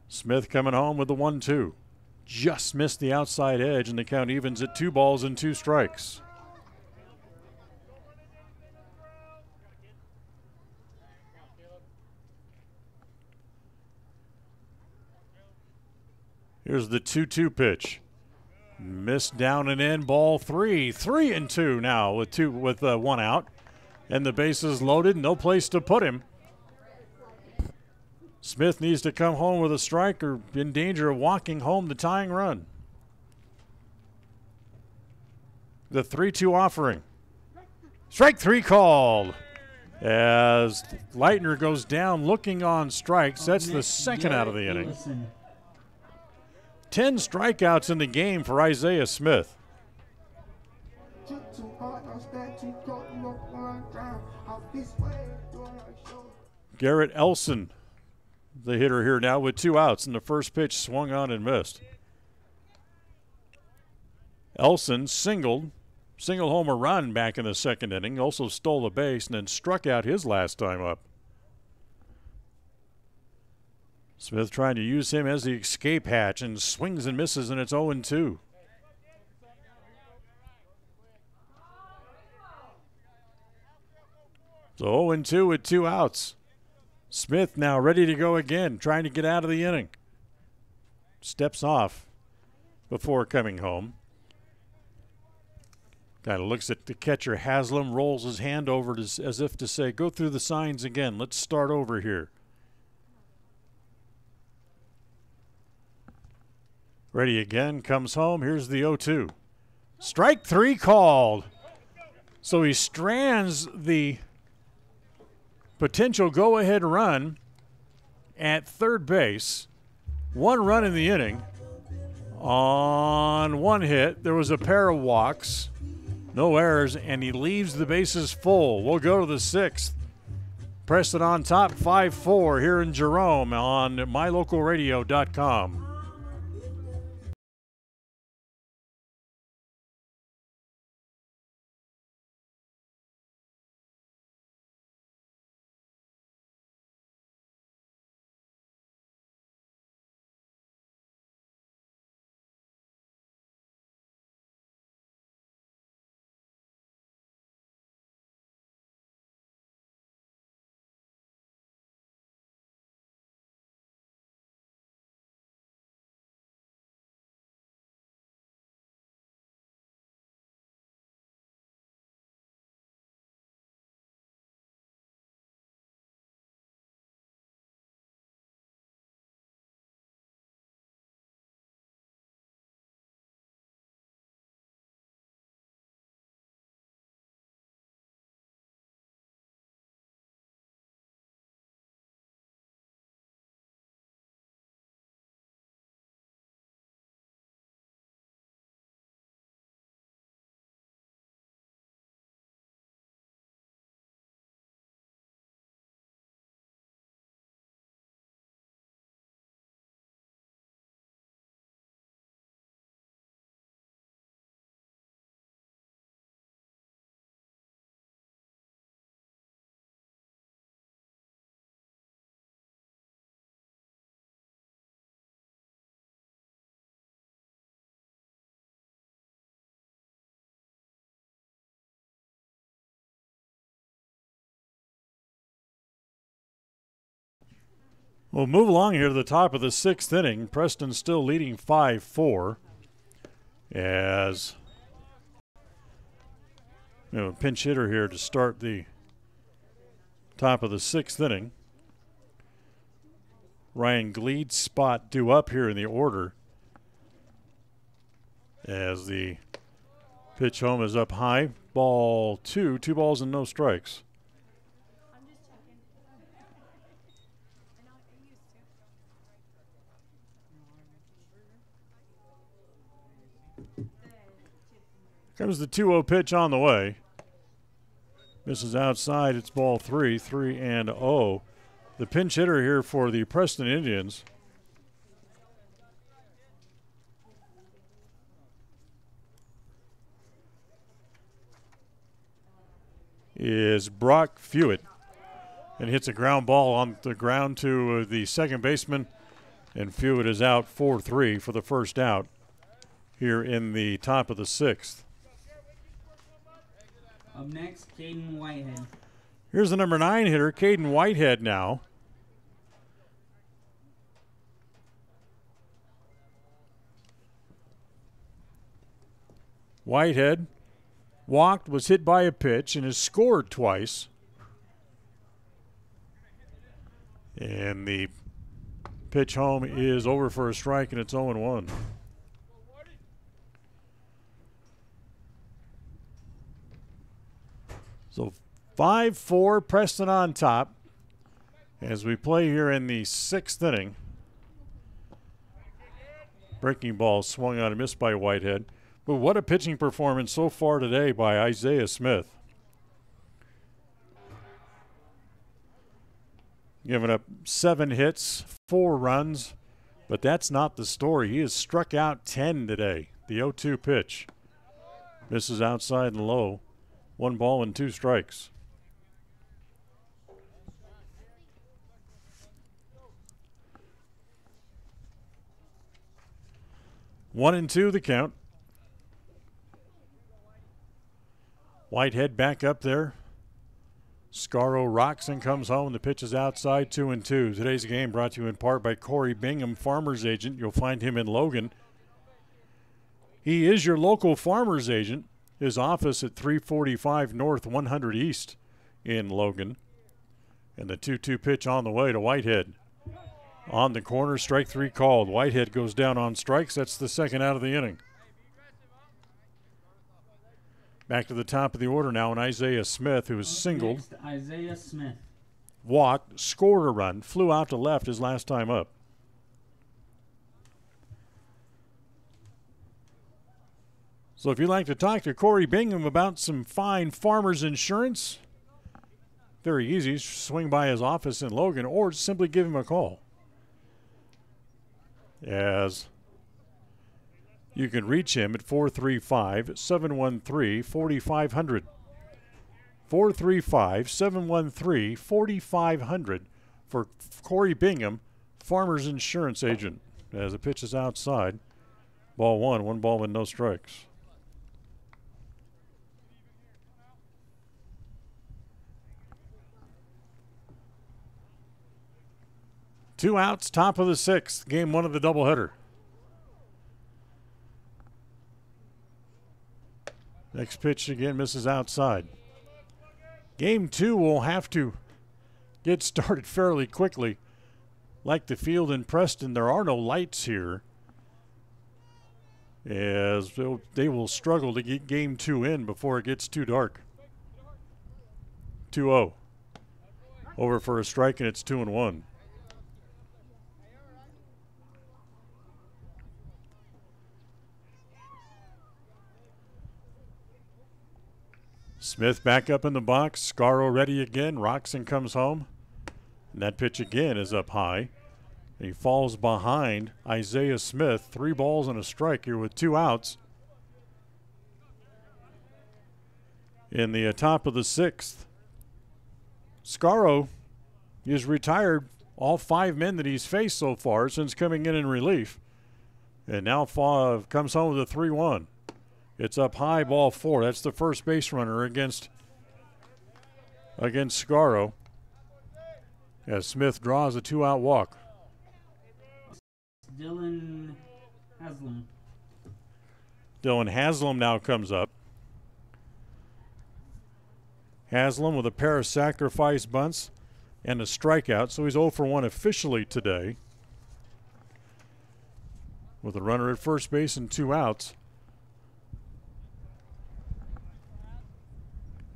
Smith coming home with the 1-2. Just missed the outside edge, and the count evens at 2 balls and 2 strikes. Here's the 2-2 pitch. Missed down and in, ball 3. 3-2 now with 1 out. And the bases loaded, no place to put him. Smith needs to come home with a strike or in danger of walking home the tying run. The 3-2 offering. Strike 3 called. As Leitner goes down looking on strikes. That's the second out of the inning. 10 strikeouts in the game for Isaiah Smith. Garrett Elson, the hitter here now with 2 outs, and the first pitch swung on and missed. Elson single homer run back in the second inning, also stole a base and then struck out his last time up. Smith trying to use him as the escape hatch and swings and misses, and it's 0-2. So 0-2 with 2 outs. Smith now ready to go again, trying to get out of the inning. Steps off before coming home. Kind of looks at the catcher, Haslam, rolls his hand over as if to say, go through the signs again. Let's start over here. Ready again, comes home. Here's the 0-2. Strike 3 called. So he strands the potential go-ahead run at third base. 1 run in the inning. On 1 hit, there was a pair of walks. No errors, and he leaves the bases full. We'll go to the 6th. Preston on top, 5-4 here in Jerome on mylocalradio.com. We'll move along here to the top of the 6th inning. Preston still leading 5-4 as we have a pinch hitter here to start the top of the 6th inning. Ryan Gleed's spot due up here in the order. as the pitch home is up high. Ball 2, 2 balls and no strikes. Comes the 2-0 pitch on the way. Misses outside. It's ball 3, 3-0. The pinch hitter here for the Preston Indians is Brock Fewitt, and hits a ground ball on the ground to the second baseman, and Fewitt is out 4-3 for the first out here in the top of the 6th. Up next, Caden Whitehead. Here's the number 9 hitter, Caden Whitehead now. Whitehead walked, was hit by a pitch, and has scored twice. And the pitch home is over for a strike, and it's 0-1. So 5-4, Preston on top as we play here in the 6th inning. Breaking ball swung on and missed by Whitehead. But what a pitching performance so far today by Isaiah Smith. Giving up 7 hits, 4 runs, but that's not the story. He has struck out 10 today. The 0-2 pitch. Misses outside and low. 1 ball and 2 strikes. One and 2 the count. Whitehead back up there. Scarro rocks and comes home. The pitch is outside, 2-2. Today's game brought to you in part by Corey Bingham, Farmer's Agent. You'll find him in Logan. He is your local Farmer's Agent. His office at 345 North 100 East in Logan. And the 2-2 pitch on the way to Whitehead. On the corner, strike 3 called. Whitehead goes down on strikes. That's the second out of the inning. Back to the top of the order now, and Isaiah Smith, who is singled. Next, Isaiah Smith. Walked, scored a run, flew out to left his last time up. So if you'd like to talk to Corey Bingham about some fine farmers insurance, very easy. Swing by his office in Logan or simply give him a call. As you can reach him at 435-713-4500. 435-713-4500 for Corey Bingham, Farmers Insurance Agent. As the pitch is outside. Ball 1, 1 ball and no strikes. Two outs, top of the 6th, game 1 of the doubleheader. Next pitch again misses outside. Game 2 will have to get started fairly quickly. Like the field in Preston, there are no lights here, as they will struggle to get game 2 in before it gets too dark. 2-0. Over for a strike, and it's 2-1. Smith back up in the box. Scarro ready again. Roxon comes home. And that pitch again is up high. He falls behind Isaiah Smith. 3 balls and a strike here with 2 outs. In the top of the 6th. Scarro is retired all 5 men that he's faced so far since coming in relief. And now comes home with a 3-1. It's up high, ball 4. That's the first base runner against Scarro. As Smith draws a 2-out walk. Dylan Haslam. Dylan Haslam now comes up. Haslam with a pair of sacrifice bunts and a strikeout, so he's 0 for 1 officially today. With a runner at first base and 2 outs.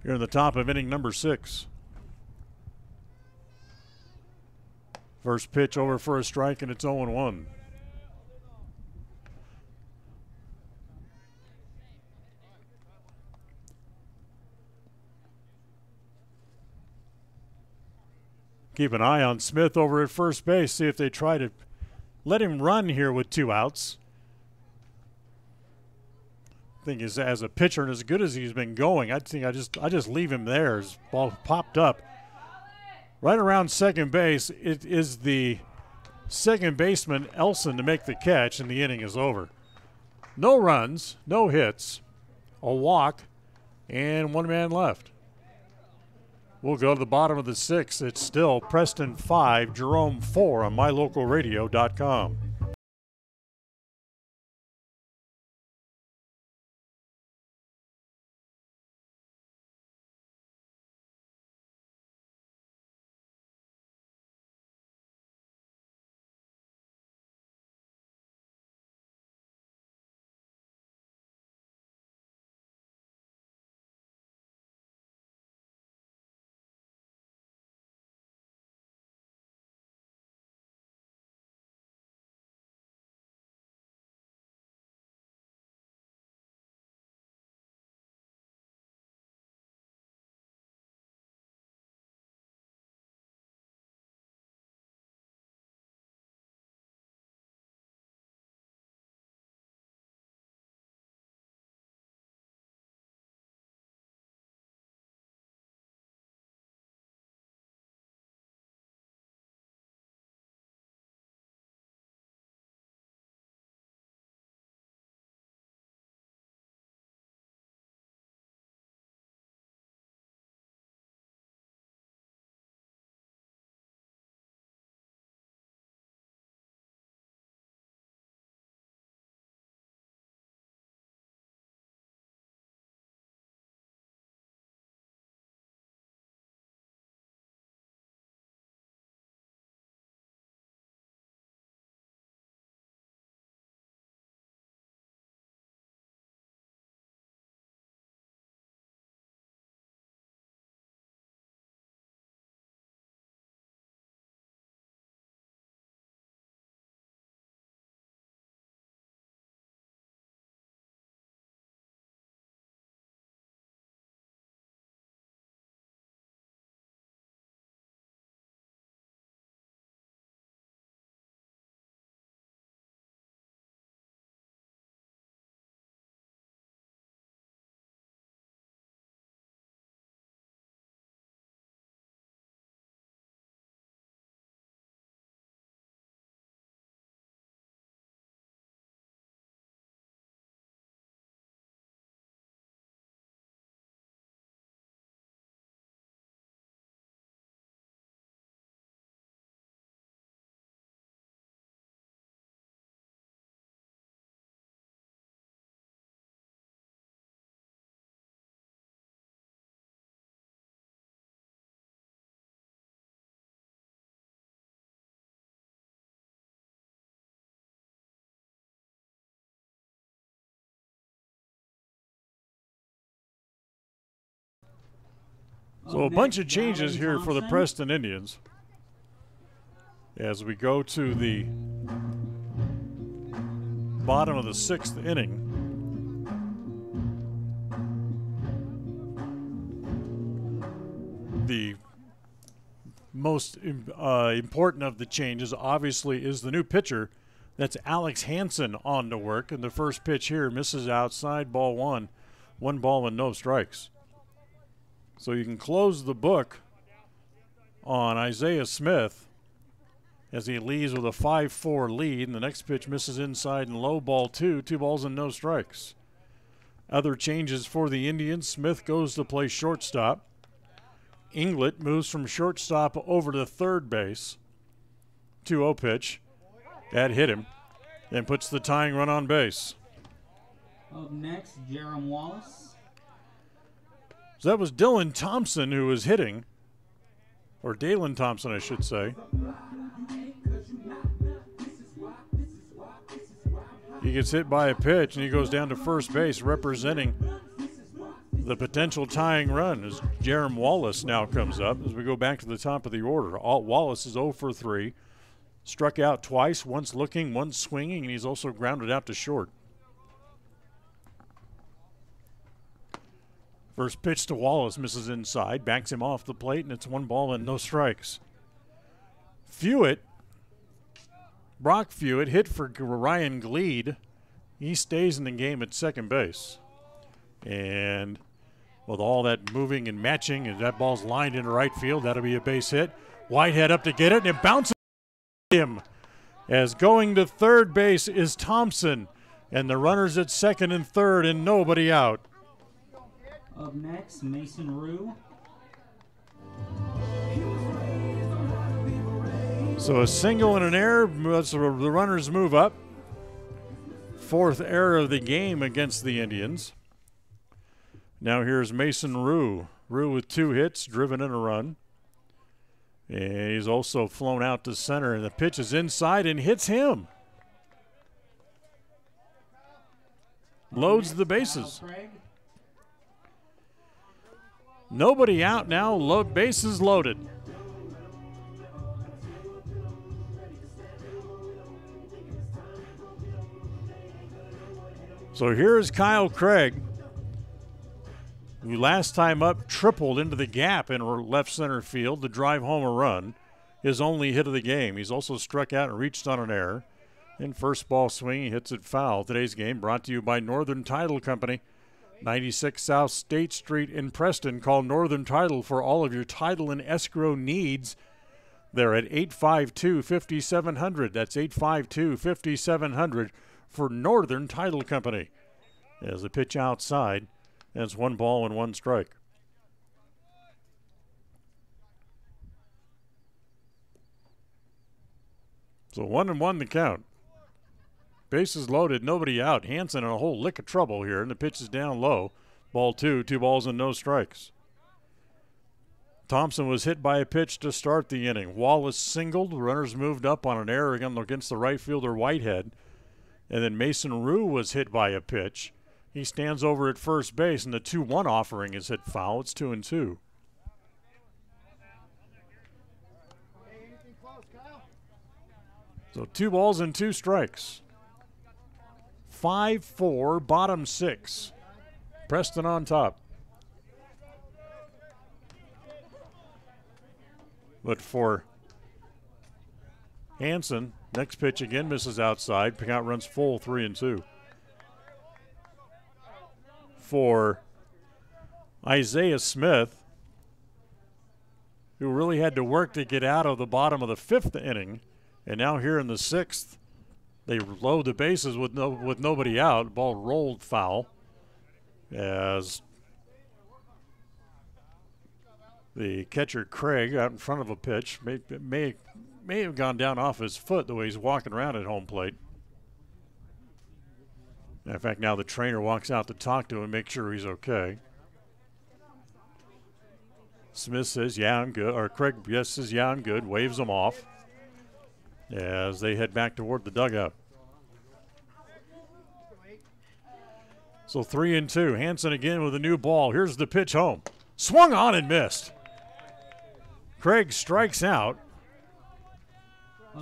here in the top of inning number 6. First pitch over for a strike, and it's 0-1. Keep an eye on Smith over at first base. See if they try to let him run here with 2 outs. I think as a pitcher and as good as he's been going, I think I just leave him there. His ball popped up right around second base. It is the second baseman Elson to make the catch, and the inning is over. No runs, no hits, a walk, and 1 man left. We'll go to the bottom of the 6th. It's still Preston 5, Jerome 4 on mylocalradio.com. So a bunch of changes here for the Preston Indians as we go to the bottom of the 6th inning. The most important of the changes obviously is the new pitcher. That's Alex Hansen on to work, and the first pitch here misses outside, ball 1. 1 ball and no strikes. So you can close the book on Isaiah Smith as he leads with a 5-4 lead, and the next pitch misses inside and low, ball 2. 2 balls and no strikes. Other changes for the Indians. Smith goes to play shortstop. Inglet moves from shortstop over to third base. 2-0 pitch. That hit him. Then puts the tying run on base. Up next, Jerome Wallace. So that was Dylan Thompson who was hitting, or Dalen Thompson, I should say. He gets hit by a pitch, and he goes down to first base representing the potential tying run as Jerome Wallace now comes up as we go back to the top of the order. Wallace is 0 for 3. Struck out twice, once looking, once swinging, and he's also grounded out to short. First pitch to Wallace misses inside, backs him off the plate, and it's 1 ball and no strikes. Brock Fewett hit for Ryan Gleed. He stays in the game at second base. And with all that moving and matching, and that ball's lined into right field, that'll be a base hit. Whitehead up to get it, and it bounces him. As going to third base is Thompson, and the runners at second and third, and nobody out. Up next, Mason Rue. So a single and an error, so the runners move up. 4th error of the game against the Indians. Now here's Mason Rue. Rue with 2 hits, driven in a run. And he's also flown out to center, and the pitch is inside and hits him. Loads the bases. Nobody out now, bases loaded. So here's Kyle Craig, who last time up tripled into the gap in left center field to drive home a run, his only hit of the game. He's also struck out and reached on an error. In first ball swing, he hits it foul. Today's game brought to you by Northern Title Company, 96 South State Street in Preston. Call Northern Title for all of your title and escrow needs. They're at 852-5700. That's 852-5700 for Northern Title Company. As the pitch outside, that's 1 ball and 1 strike. So 1-1 the count. Bases loaded, nobody out. Hansen in a whole lick of trouble here, and the pitch is down low. Ball 2, 2 balls and no strikes. Thompson was hit by a pitch to start the inning. Wallace singled. Runners moved up on an error against the right fielder Whitehead. And then Mason Rue was hit by a pitch. He stands over at first base, and the 2-1 offering is hit foul. It's 2-2. So 2 balls and 2 strikes. 5-4, bottom 6. Preston on top. But for Hansen, next pitch again misses outside. Count runs full, 3-2. For Isaiah Smith, who really had to work to get out of the bottom of the 5th inning, and now here in the 6th, they load the bases with nobody out. Ball rolled foul as the catcher Craig out in front of a pitch may have gone down off his foot the way he's walking around at home plate. In fact, now the trainer walks out to talk to him and make sure he's okay. Smith says, yeah, I'm good. Or Craig, yes, says, yeah, I'm good. Waves them off as they head back toward the dugout. So 3-2. Hansen again with a new ball. Here's the pitch home. Swung on and missed. Craig strikes out.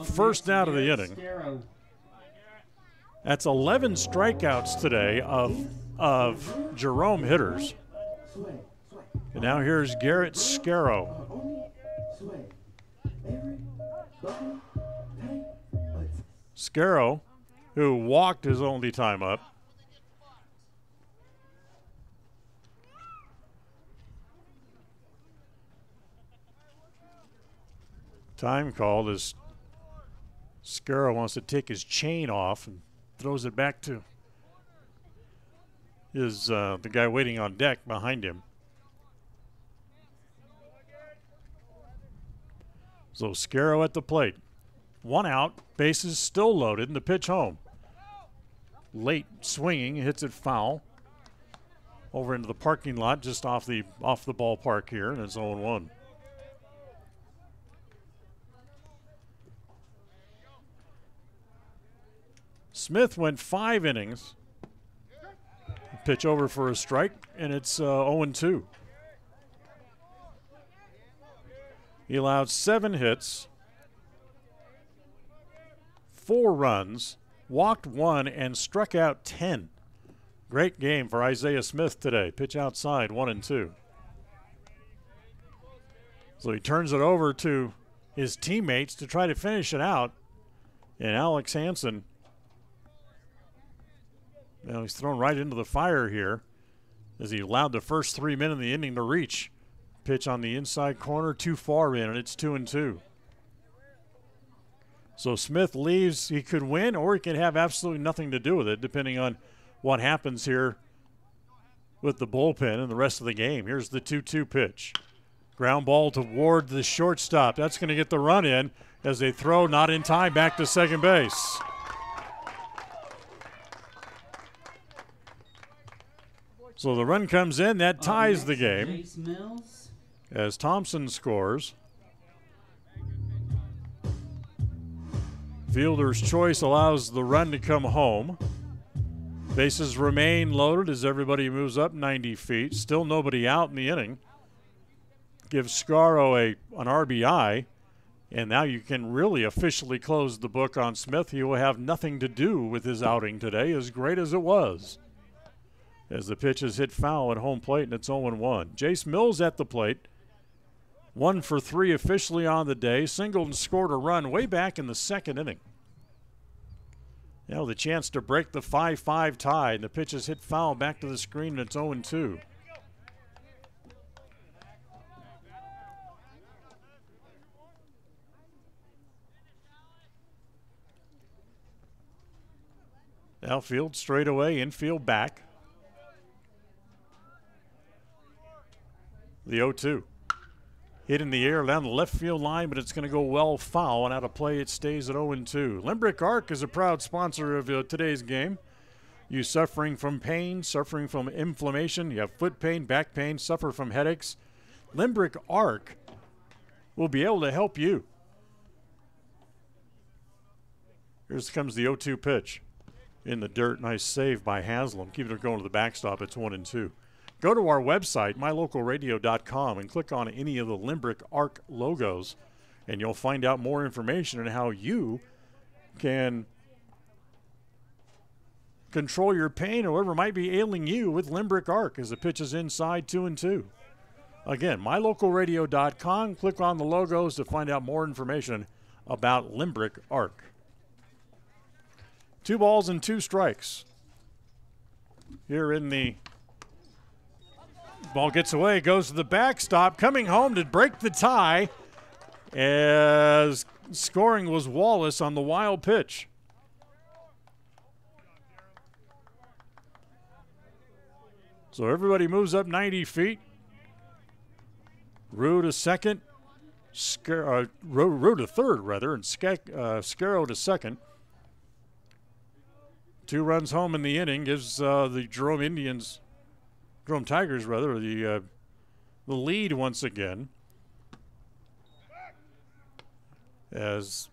First out of the inning. That's 11 strikeouts today of Jerome hitters. And now here's Garrett Scarrow. Scarrow, who walked his only time up. Time called as Scarrow wants to take his chain off and throws it back to his the guy waiting on deck behind him. So Scarrow at the plate. 1 out, bases still loaded, and the pitch home. Late swinging, hits it foul. Over into the parking lot just off the ballpark here, and it's 0-1. Smith went 5 innings. Pitch over for a strike, and it's 0-2. He allowed 7 hits, 4 runs, walked 1, and struck out 10. Great game for Isaiah Smith today. Pitch outside, 1-2. So he turns it over to his teammates to try to finish it out. And Alex Hansen, now he's thrown right into the fire here as he allowed the first 3 men in the inning to reach. Pitch on the inside corner, too far in, and it's 2-2. So Smith leaves. He could win, or he could have absolutely nothing to do with it, depending on what happens here with the bullpen and the rest of the game. Here's the 2-2 pitch. Ground ball toward the shortstop. That's going to get the run in as they throw not in time back to second base. So the run comes in. That ties the game as Thompson scores. Fielder's choice allows the run to come home. Bases remain loaded as everybody moves up 90 feet. Still nobody out in the inning. Gives Scarro an RBI, and now you can really officially close the book on Smith. He will have nothing to do with his outing today, as great as it was. As the pitch is hit foul at home plate, and it's 0-1. Jace Mills at the plate. 1 for 3 officially on the day. Singled and scored a run way back in the second inning. Now the chance to break the 5-5 tie, and the pitch is hit foul back to the screen, and it's 0-2. Outfield straight away, infield back. The 0-2. Hit in the air down the left field line, but it's going to go well foul, and out of play it stays at 0-2. Limbrick Arc is a proud sponsor of today's game. You suffering from pain, suffering from inflammation, you have foot pain, back pain, suffer from headaches. Limbrick Arc will be able to help you. Here comes the 0-2 pitch. In the dirt, nice save by Haslam. Keeping it going to the backstop, it's 1-2. Go to our website, mylocalradio.com, and click on any of the Limbrick Arc logos, and you'll find out more information on how you can control your pain or whatever might be ailing you with Limbrick Arc as the pitch is inside 2-2. Again, mylocalradio.com. Click on the logos to find out more information about Limbrick Arc. 2 balls and 2 strikes. Here in the ball gets away, goes to the backstop, coming home to break the tie as scoring was Wallace on the wild pitch. So everybody moves up 90 feet. Rue to second, Rue to third rather, and Scarro to second. 2 runs home in the inning gives the Jerome Tigers the lead once again. As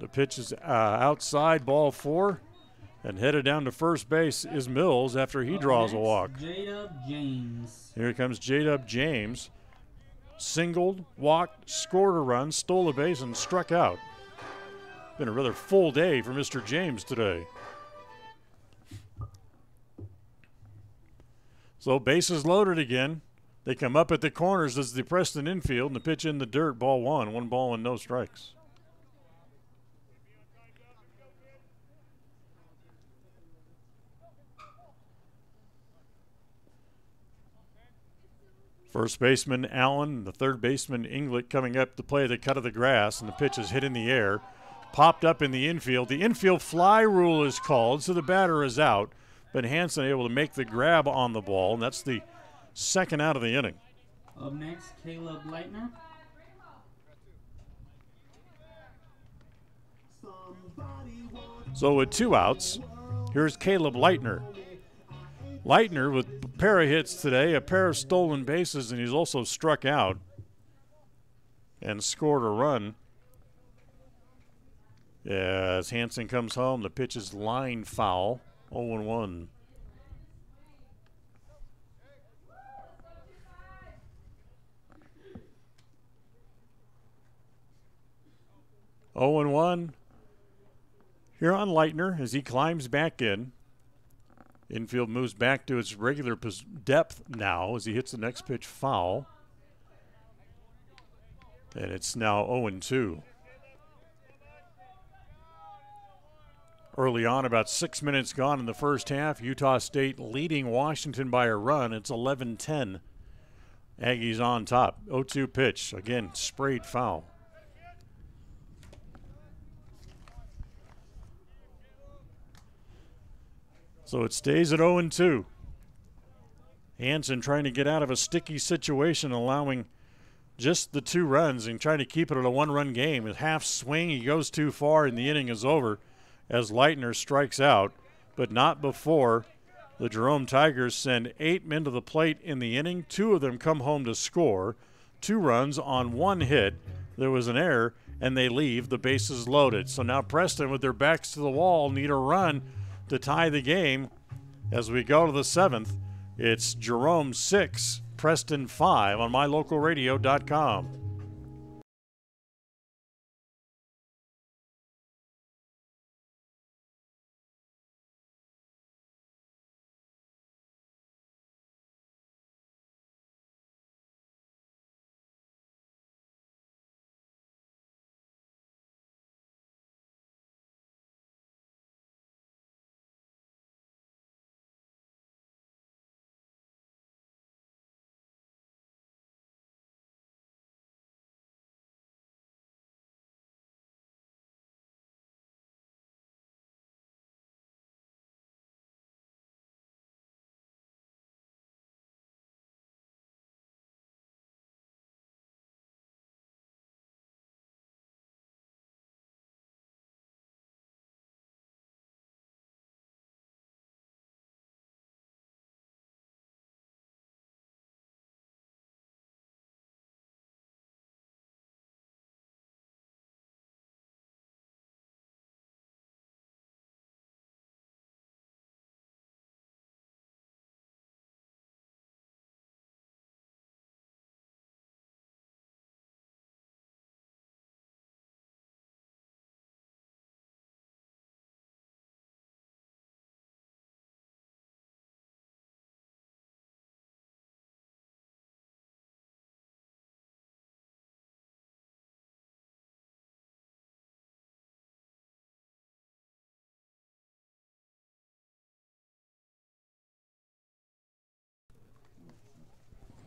the pitch is outside, ball 4, and headed down to first base is Mills after he draws a walk. J-Dub James. Here comes J-Dub James. Singled, walked, scored a run, stole a base, and struck out. Been a rather full day for Mr. James today. So bases loaded again. They come up at the corners as the Preston infield, and the pitch in the dirt, ball 1. 1 ball and no strikes. First baseman Allen, the third baseman Inglet coming up to play the cut of the grass, and the pitch is hit in the air. Popped up in the infield. The infield fly rule is called, so the batter is out. But Hansen able to make the grab on the ball, and that's the second out of the inning. Up next, Caleb Leitner. So with 2 outs, here's Caleb Leitner. Leitner with a pair of hits today, a pair of stolen bases, and he's also struck out and scored a run. As Hansen comes home, the pitch is line foul, 0-1. 0-1 here on Leitner as he climbs back in. Infield moves back to its regular depth now as he hits the next pitch foul. And it's now 0-2. Early on, about 6 minutes gone in the first half, Utah State leading Washington by a run. It's 11-10. Aggies on top. 0-2 pitch. Again, sprayed foul. So it stays at 0-2. Hansen trying to get out of a sticky situation, allowing just the 2 runs and trying to keep it at a 1-run game. A half swing, he goes too far, and the inning is over as Leitner strikes out, but not before the Jerome Tigers send 8 men to the plate in the inning. 2 of them come home to score. 2 runs on 1 hit. There was an error, and they leave the bases loaded. So now Preston, with their backs to the wall, need a run to tie the game. As we go to the 7th, it's Jerome 6, Preston 5 on mylocalradio.com.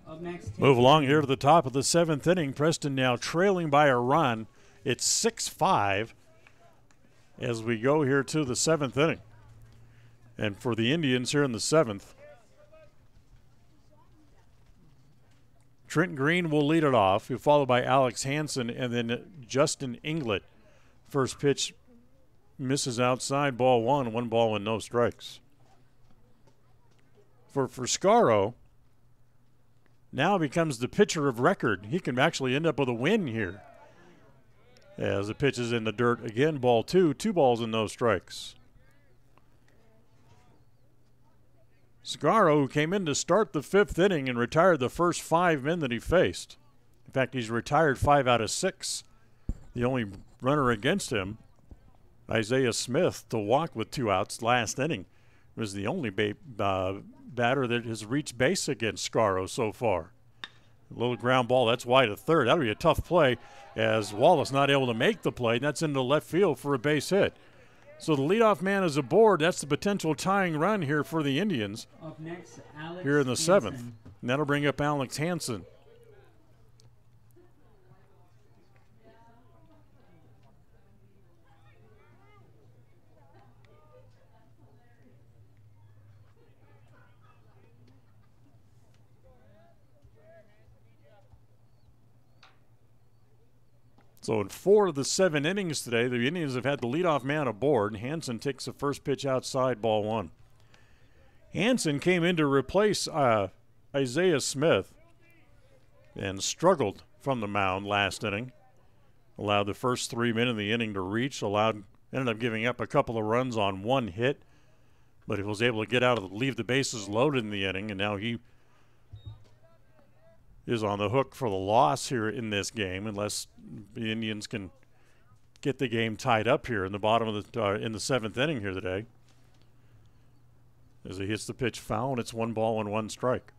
Up next, Move along here to the top of the 7th inning. Preston now trailing by a run. It's 6-5 as we go here to the 7th inning. And for the Indians here in the 7th, Trent Green will lead it off, followed by Alex Hansen and then Justin Inglet. First pitch misses outside, ball 1, 1 ball and no strikes. For Scaro, now becomes the pitcher of record. He can actually end up with a win here. As the pitch is in the dirt again, ball 2, 2 balls and no strikes. Scaro, who came in to start the 5th inning and retired the first 5 men that he faced. In fact, he's retired 5 out of 6. The only runner against him, Isaiah Smith, to walk with 2 outs last inning, was the only batter that has reached base against Scaro so far. A little ground ball, that's wide to third. That'll be a tough play as Wallace not able to make the play, and that's into left field for a base hit. So the leadoff man is aboard. That's the potential tying run here for the Indians. Up next, Alex here in the Hansen. 7th. And that'll bring up Alex Hansen. So in 4 of the 7 innings today, the Indians have had the leadoff man aboard. Hansen takes the first pitch outside, ball 1. Hansen came in to replace Isaiah Smith and struggled from the mound last inning. Allowed the first 3 men in the inning to reach. Ended up giving up a couple of runs on 1 hit, but he was able to get out of leave the bases loaded in the inning, and now he is on the hook for the loss here in this game unless the Indians can get the game tied up here in the bottom of the in the 7th inning here today. As he hits the pitch foul, and it's 1 ball and 1 strike.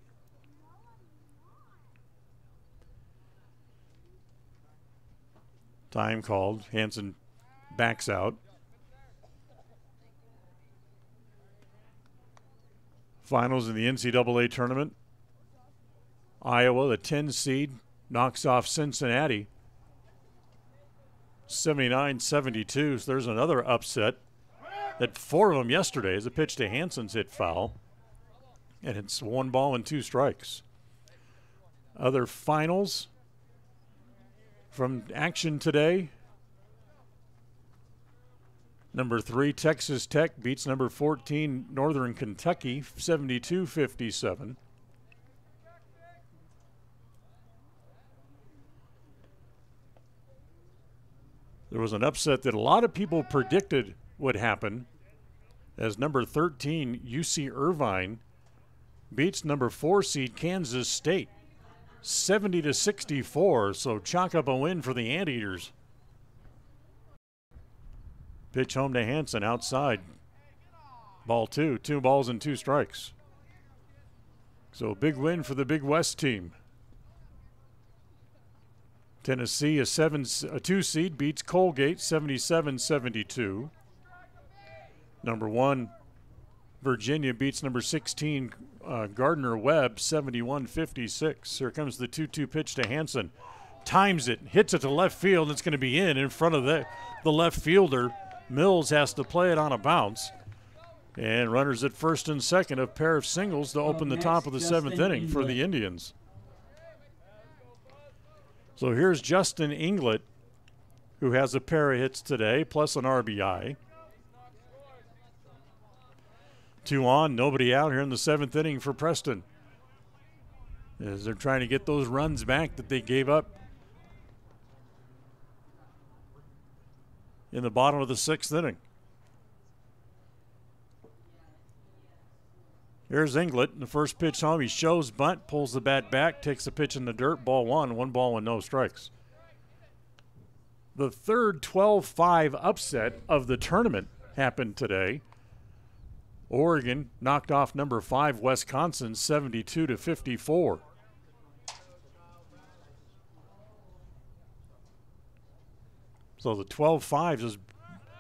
Time called. Hansen backs out. Finals in the NCAA tournament. Iowa, the 10 seed, knocks off Cincinnati 79-72. So there's another upset. At 4 of them yesterday as a pitch to Hansen's hit foul. And it's 1 ball and 2 strikes. Other finals from action today. Number 3, Texas Tech beats number 14, Northern Kentucky, 72-57. There was an upset that a lot of people predicted would happen as number 13, UC Irvine, beats number 4 seed Kansas State, 70-64. So chalk up a win for the Anteaters. Pitch home to Hansen outside. Ball 2, 2 balls and 2 strikes. So a big win for the Big West team. Tennessee, a 2 seed, beats Colgate 77-72. Number 1, Virginia beats number 16, Gardner-Webb 71-56. Here comes the 2-2 pitch to Hansen. Times it, hits it to left field, and it's going to be in front of the left fielder. Mills has to play it on a bounce. And runners at first and second, a pair of singles to open the top of the 7th inning for the Indians. So here's Justin Inglet, who has a pair of hits today, plus an RBI. 2 on, nobody out here in the 7th inning for Preston, as they're trying to get those runs back that they gave up in the bottom of the 6th inning. Here's Inglet, the first pitch home. He shows bunt, pulls the bat back, takes the pitch in the dirt, ball 1, 1 ball and no strikes. The third 12-5 upset of the tournament happened today. Oregon knocked off number 5 Wisconsin 72-54. So the 12-5 has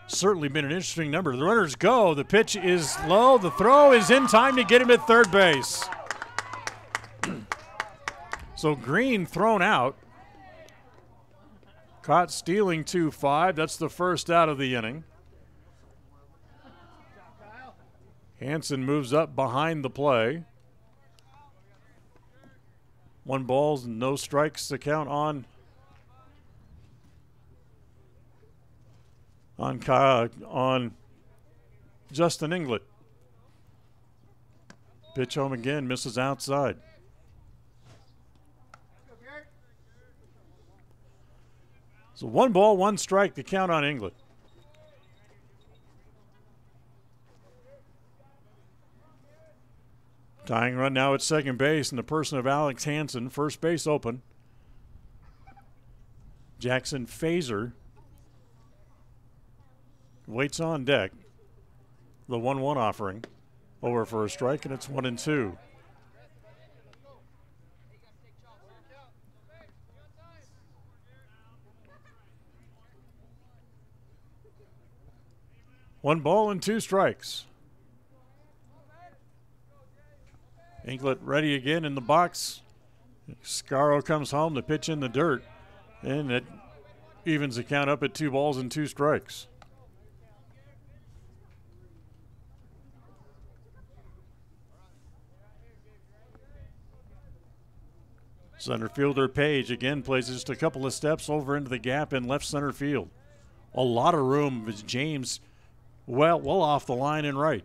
certainly been an interesting number. The runners go. The pitch is low. The throw is in time to get him at third base. So Green thrown out. Caught stealing 2-5. That's the first out of the inning. Hansen moves up behind the play. 1 ball and no strikes to count on Justin Inglet. Pitch home again, misses outside. So 1 ball, 1 strike to count on Inglet. Tying run now at second base in the person of Alex Hansen. First base open. Jackson Fazer waits on deck. The 1-1 offering. Over for a strike, and it's 1-2. One ball and 2 strikes. Inglet ready again in the box. Scarro comes home to pitch in the dirt, and it evens the count up at 2 balls and 2 strikes. Center fielder Page again plays just a couple of steps over into the gap in left center field. A lot of room as James well off the line and right.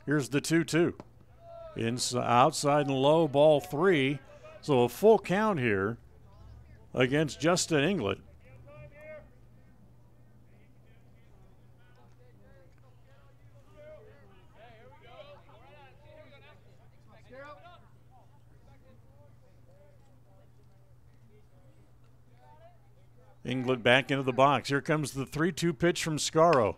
Here's the 2-2. Outside and low, ball 3. So a full count here against Justin Inglet. Inglet back into the box. Here comes the 3-2 pitch from Scaro.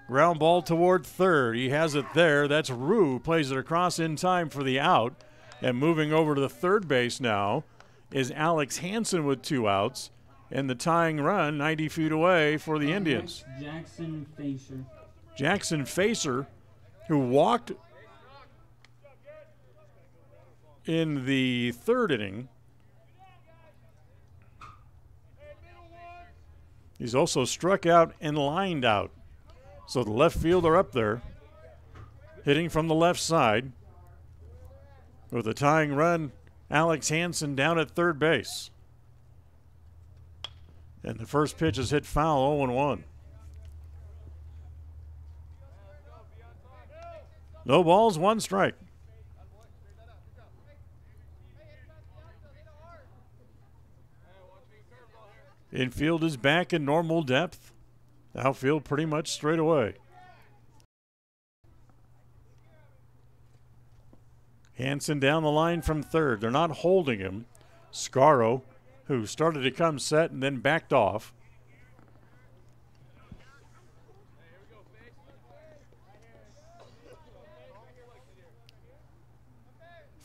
Ground ball toward third. He has it there. That's Rue. Plays it across in time for the out. And moving over to the third base now is Alex Hansen with 2 outs. And the tying run 90 feet away for the Indians. Jackson Facer. Jackson Facer, who walked in the third inning. He's also struck out and lined out. So the left fielder up there, hitting from the left side. With a tying run, Alex Hansen down at third base. And the first pitch is hit foul, 0-1. No balls, 1 strike. Infield is back in normal depth. Outfield pretty much straight away. Hansen down the line from third. They're not holding him. Scaro, who started to come set and then backed off.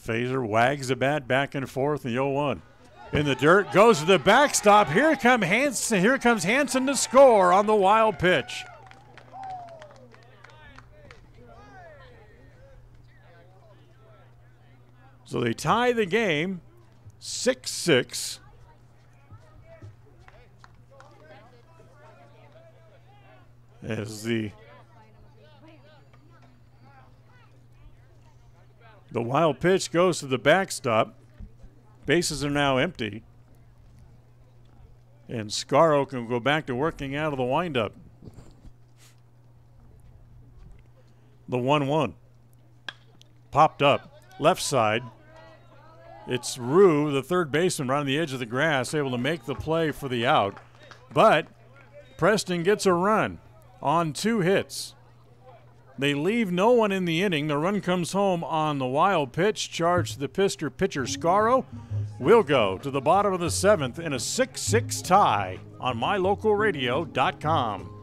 Fazer wags the bat back and forth in the 0-1. In the dirt, goes to the backstop. Here comes Hansen to score on the wild pitch. So they tie the game 6-6. As the wild pitch goes to the backstop. Bases are now empty. And Scaro can go back to working out of the windup. The 1-1. Popped up. Left side. It's Rue, the third baseman, right on the edge of the grass, able to make the play for the out. But Preston gets a run on 2 hits. They leave no one in the inning. The run comes home on the wild pitch. Charge the pitcher Scaro. We'll go to the bottom of the 7th in a 6-6 tie on mylocalradio.com.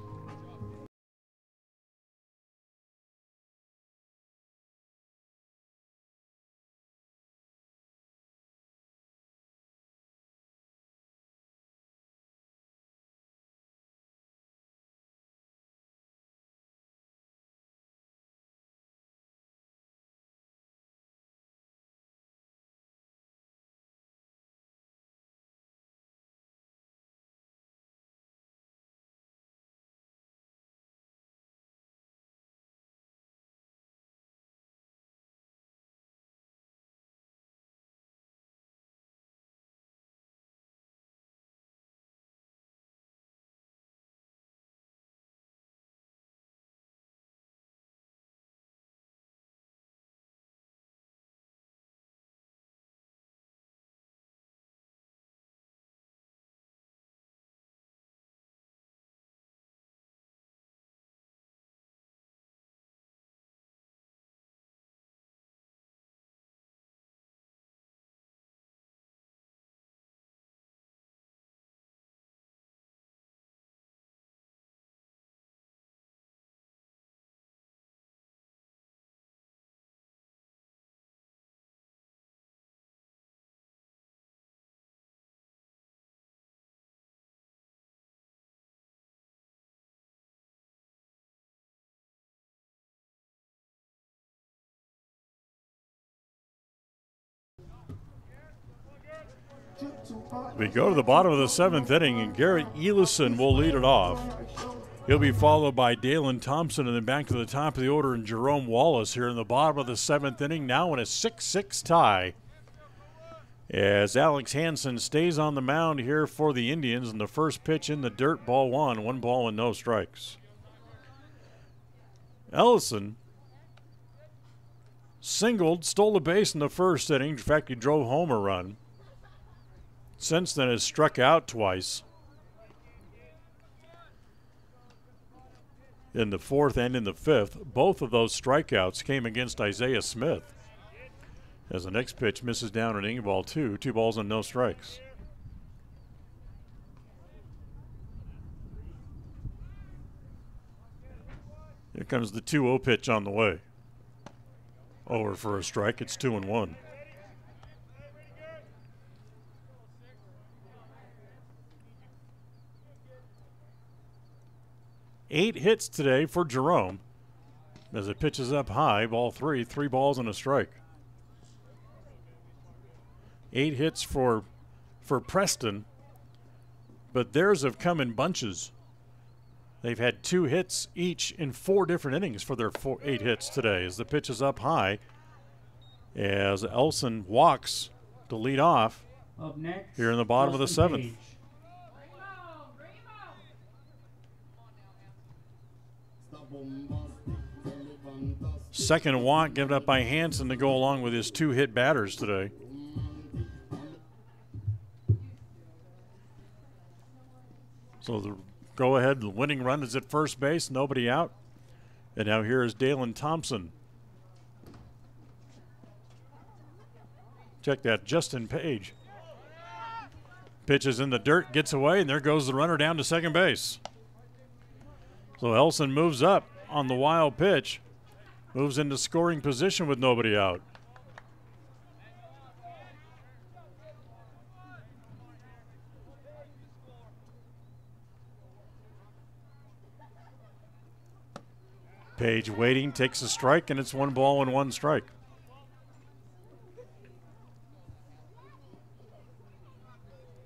We go to the bottom of the 7th inning, and Garrett Elison will lead it off. He'll be followed by Dalen Thompson, and then back to the top of the order, and Jerome Wallace here in the bottom of the 7th inning, now in a 6-6 tie. As Alex Hansen stays on the mound here for the Indians, and the first pitch in the dirt, ball 1, 1 ball and no strikes. Ellison singled, stole a base in the first inning. In fact, he drove home a run. Since then has struck out twice. In the 4th and in the 5th, both of those strikeouts came against Isaiah Smith. As the next pitch misses down an inning ball 2, 2 balls and no strikes. Here comes the 2-0 pitch on the way. Over for a strike. It's 2-1. Eight hits today for Jerome as it pitches up high. Ball 3, 3 balls and a strike. 8 hits for Preston, but theirs have come in bunches. They've had 2 hits each in 4 different innings for their 8 hits today as the pitch is up high. As Elson walks to lead off Up next, here in the bottom of the 7th. Page. Second walk given up by Hansen to go along with his 2 hit batters today. So the go-ahead winning run is at first base, nobody out. And now here is Dalen Thompson. Check that, Justin Page. Pitches in the dirt, gets away, and there goes the runner down to second base. So Elson moves up on the wild pitch, moves into scoring position with nobody out. Page waiting, takes a strike, and it's 1 ball and 1 strike.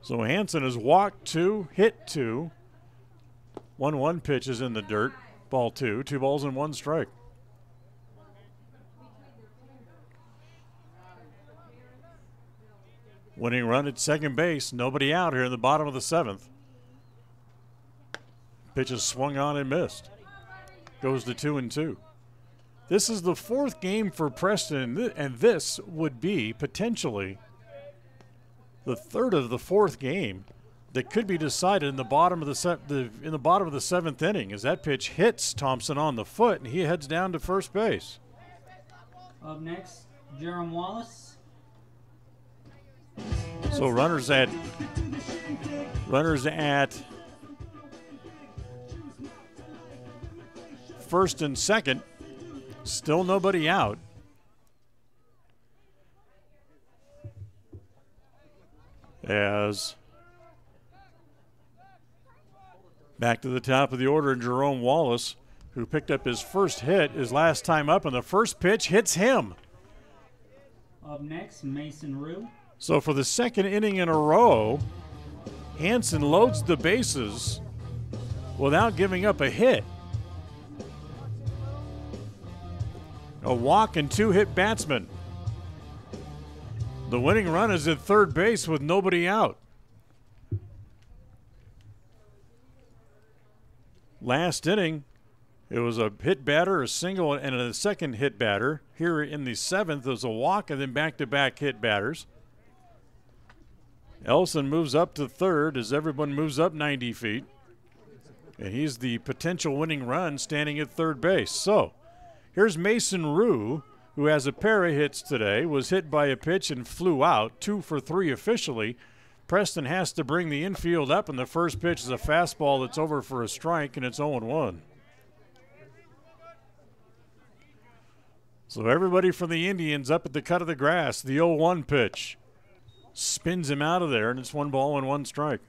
So Hansen has walked 2, hit 2. 1-1 pitch is in the dirt. Ball 2, 2 balls and 1 strike. Winning run at second base, nobody out here in the bottom of the 7th. Pitch is swung on and missed. Goes to 2-2. This is the 4th game for Preston, and this would be potentially the 3rd of the 4th game that could be decided in the bottom of the 7th inning, as that pitch hits Thompson on the foot and he heads down to first base. Up next, Jerome Wallace. So runners at first and second, still nobody out. As back to the top of the order, Jerome Wallace, who picked up his first hit his last time up, and the first pitch hits him. Up next, Mason Rue. So for the 2nd inning in a row, Hansen loads the bases without giving up a hit. A walk and 2 hit batsmen. The winning run is at third base with nobody out. Last inning, it was a hit batter, a single, and a second hit batter. Here in the 7th, there's a walk and then back-to-back hit batters. Elson moves up to third as everyone moves up 90 feet. And he's the potential winning run standing at third base. So here's Mason Rue, who has a pair of hits today, was hit by a pitch and flew out, 2 for 3 officially. Preston has to bring the infield up, and the first pitch is a fastball that's over for a strike, and it's 0-1. So everybody from the Indians up at the cut of the grass. The 0-1 pitch spins him out of there, and it's 1 ball and 1 strike.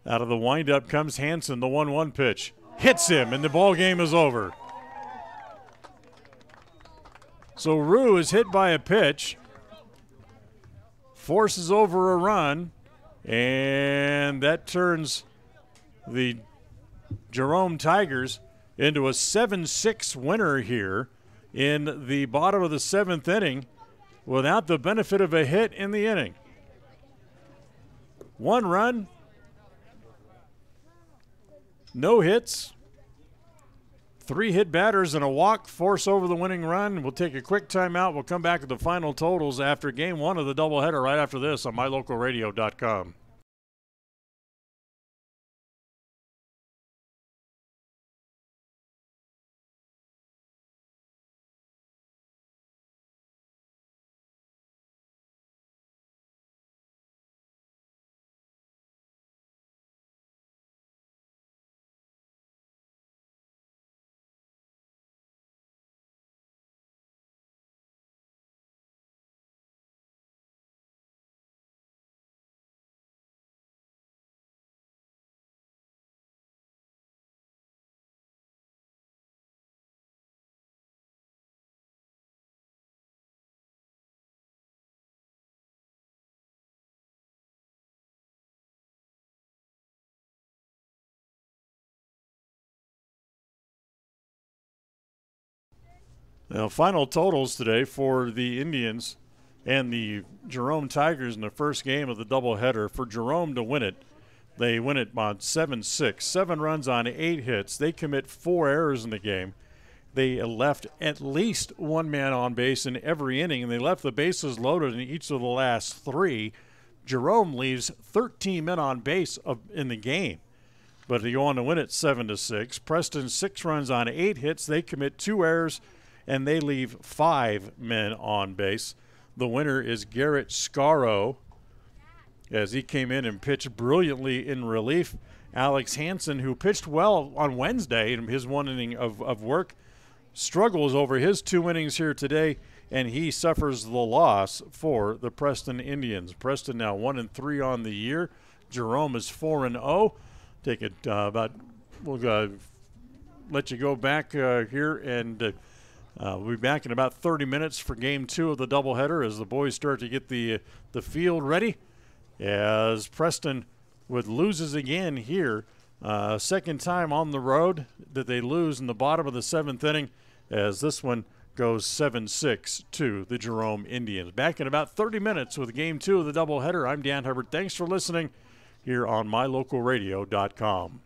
Out of the windup comes Hansen, the 1-1 pitch. Hits him, and the ball game is over. So Rue is hit by a pitch, forces over a run, and that turns the Jerome Tigers into a 7-6 winner here in the bottom of the 7th inning without the benefit of a hit in the inning. 1 run, no hits, 3 hit batters and a walk force over the winning run. We'll take a quick timeout. We'll come back with the final totals after game 1 of the doubleheader right after this on mylocalradio.com. Now, final totals today for the Indians and the Jerome Tigers in the first game of the doubleheader. For Jerome to win it, they win it on 7-6, 7 runs on 8 hits. They commit 4 errors in the game. They left at least one man on base in every inning, and they left the bases loaded in each of the last 3. Jerome leaves 13 men on base in the game, but they go on to win it 7-6. Preston 6 runs on 8 hits. They commit 2 errors, and they leave 5 men on base. The winner is Garrett Scarro, as he came in and pitched brilliantly in relief. Alex Hansen, who pitched well on Wednesday in his 1 inning of work, struggles over his 2 innings here today, and he suffers the loss for the Preston Indians. Preston now 1-3 on the year. Jerome is 4-0. Take it we'll let you go back here, and we'll be back in about 30 minutes for Game 2 of the doubleheader as the boys start to get the field ready. As Preston loses again here, second time on the road that they lose in the bottom of the 7th inning, as this one goes 7-6 to the Jerome Indians. Back in about 30 minutes with Game 2 of the doubleheader. I'm Dan Hubbard. Thanks for listening here on MyLocalRadio.com.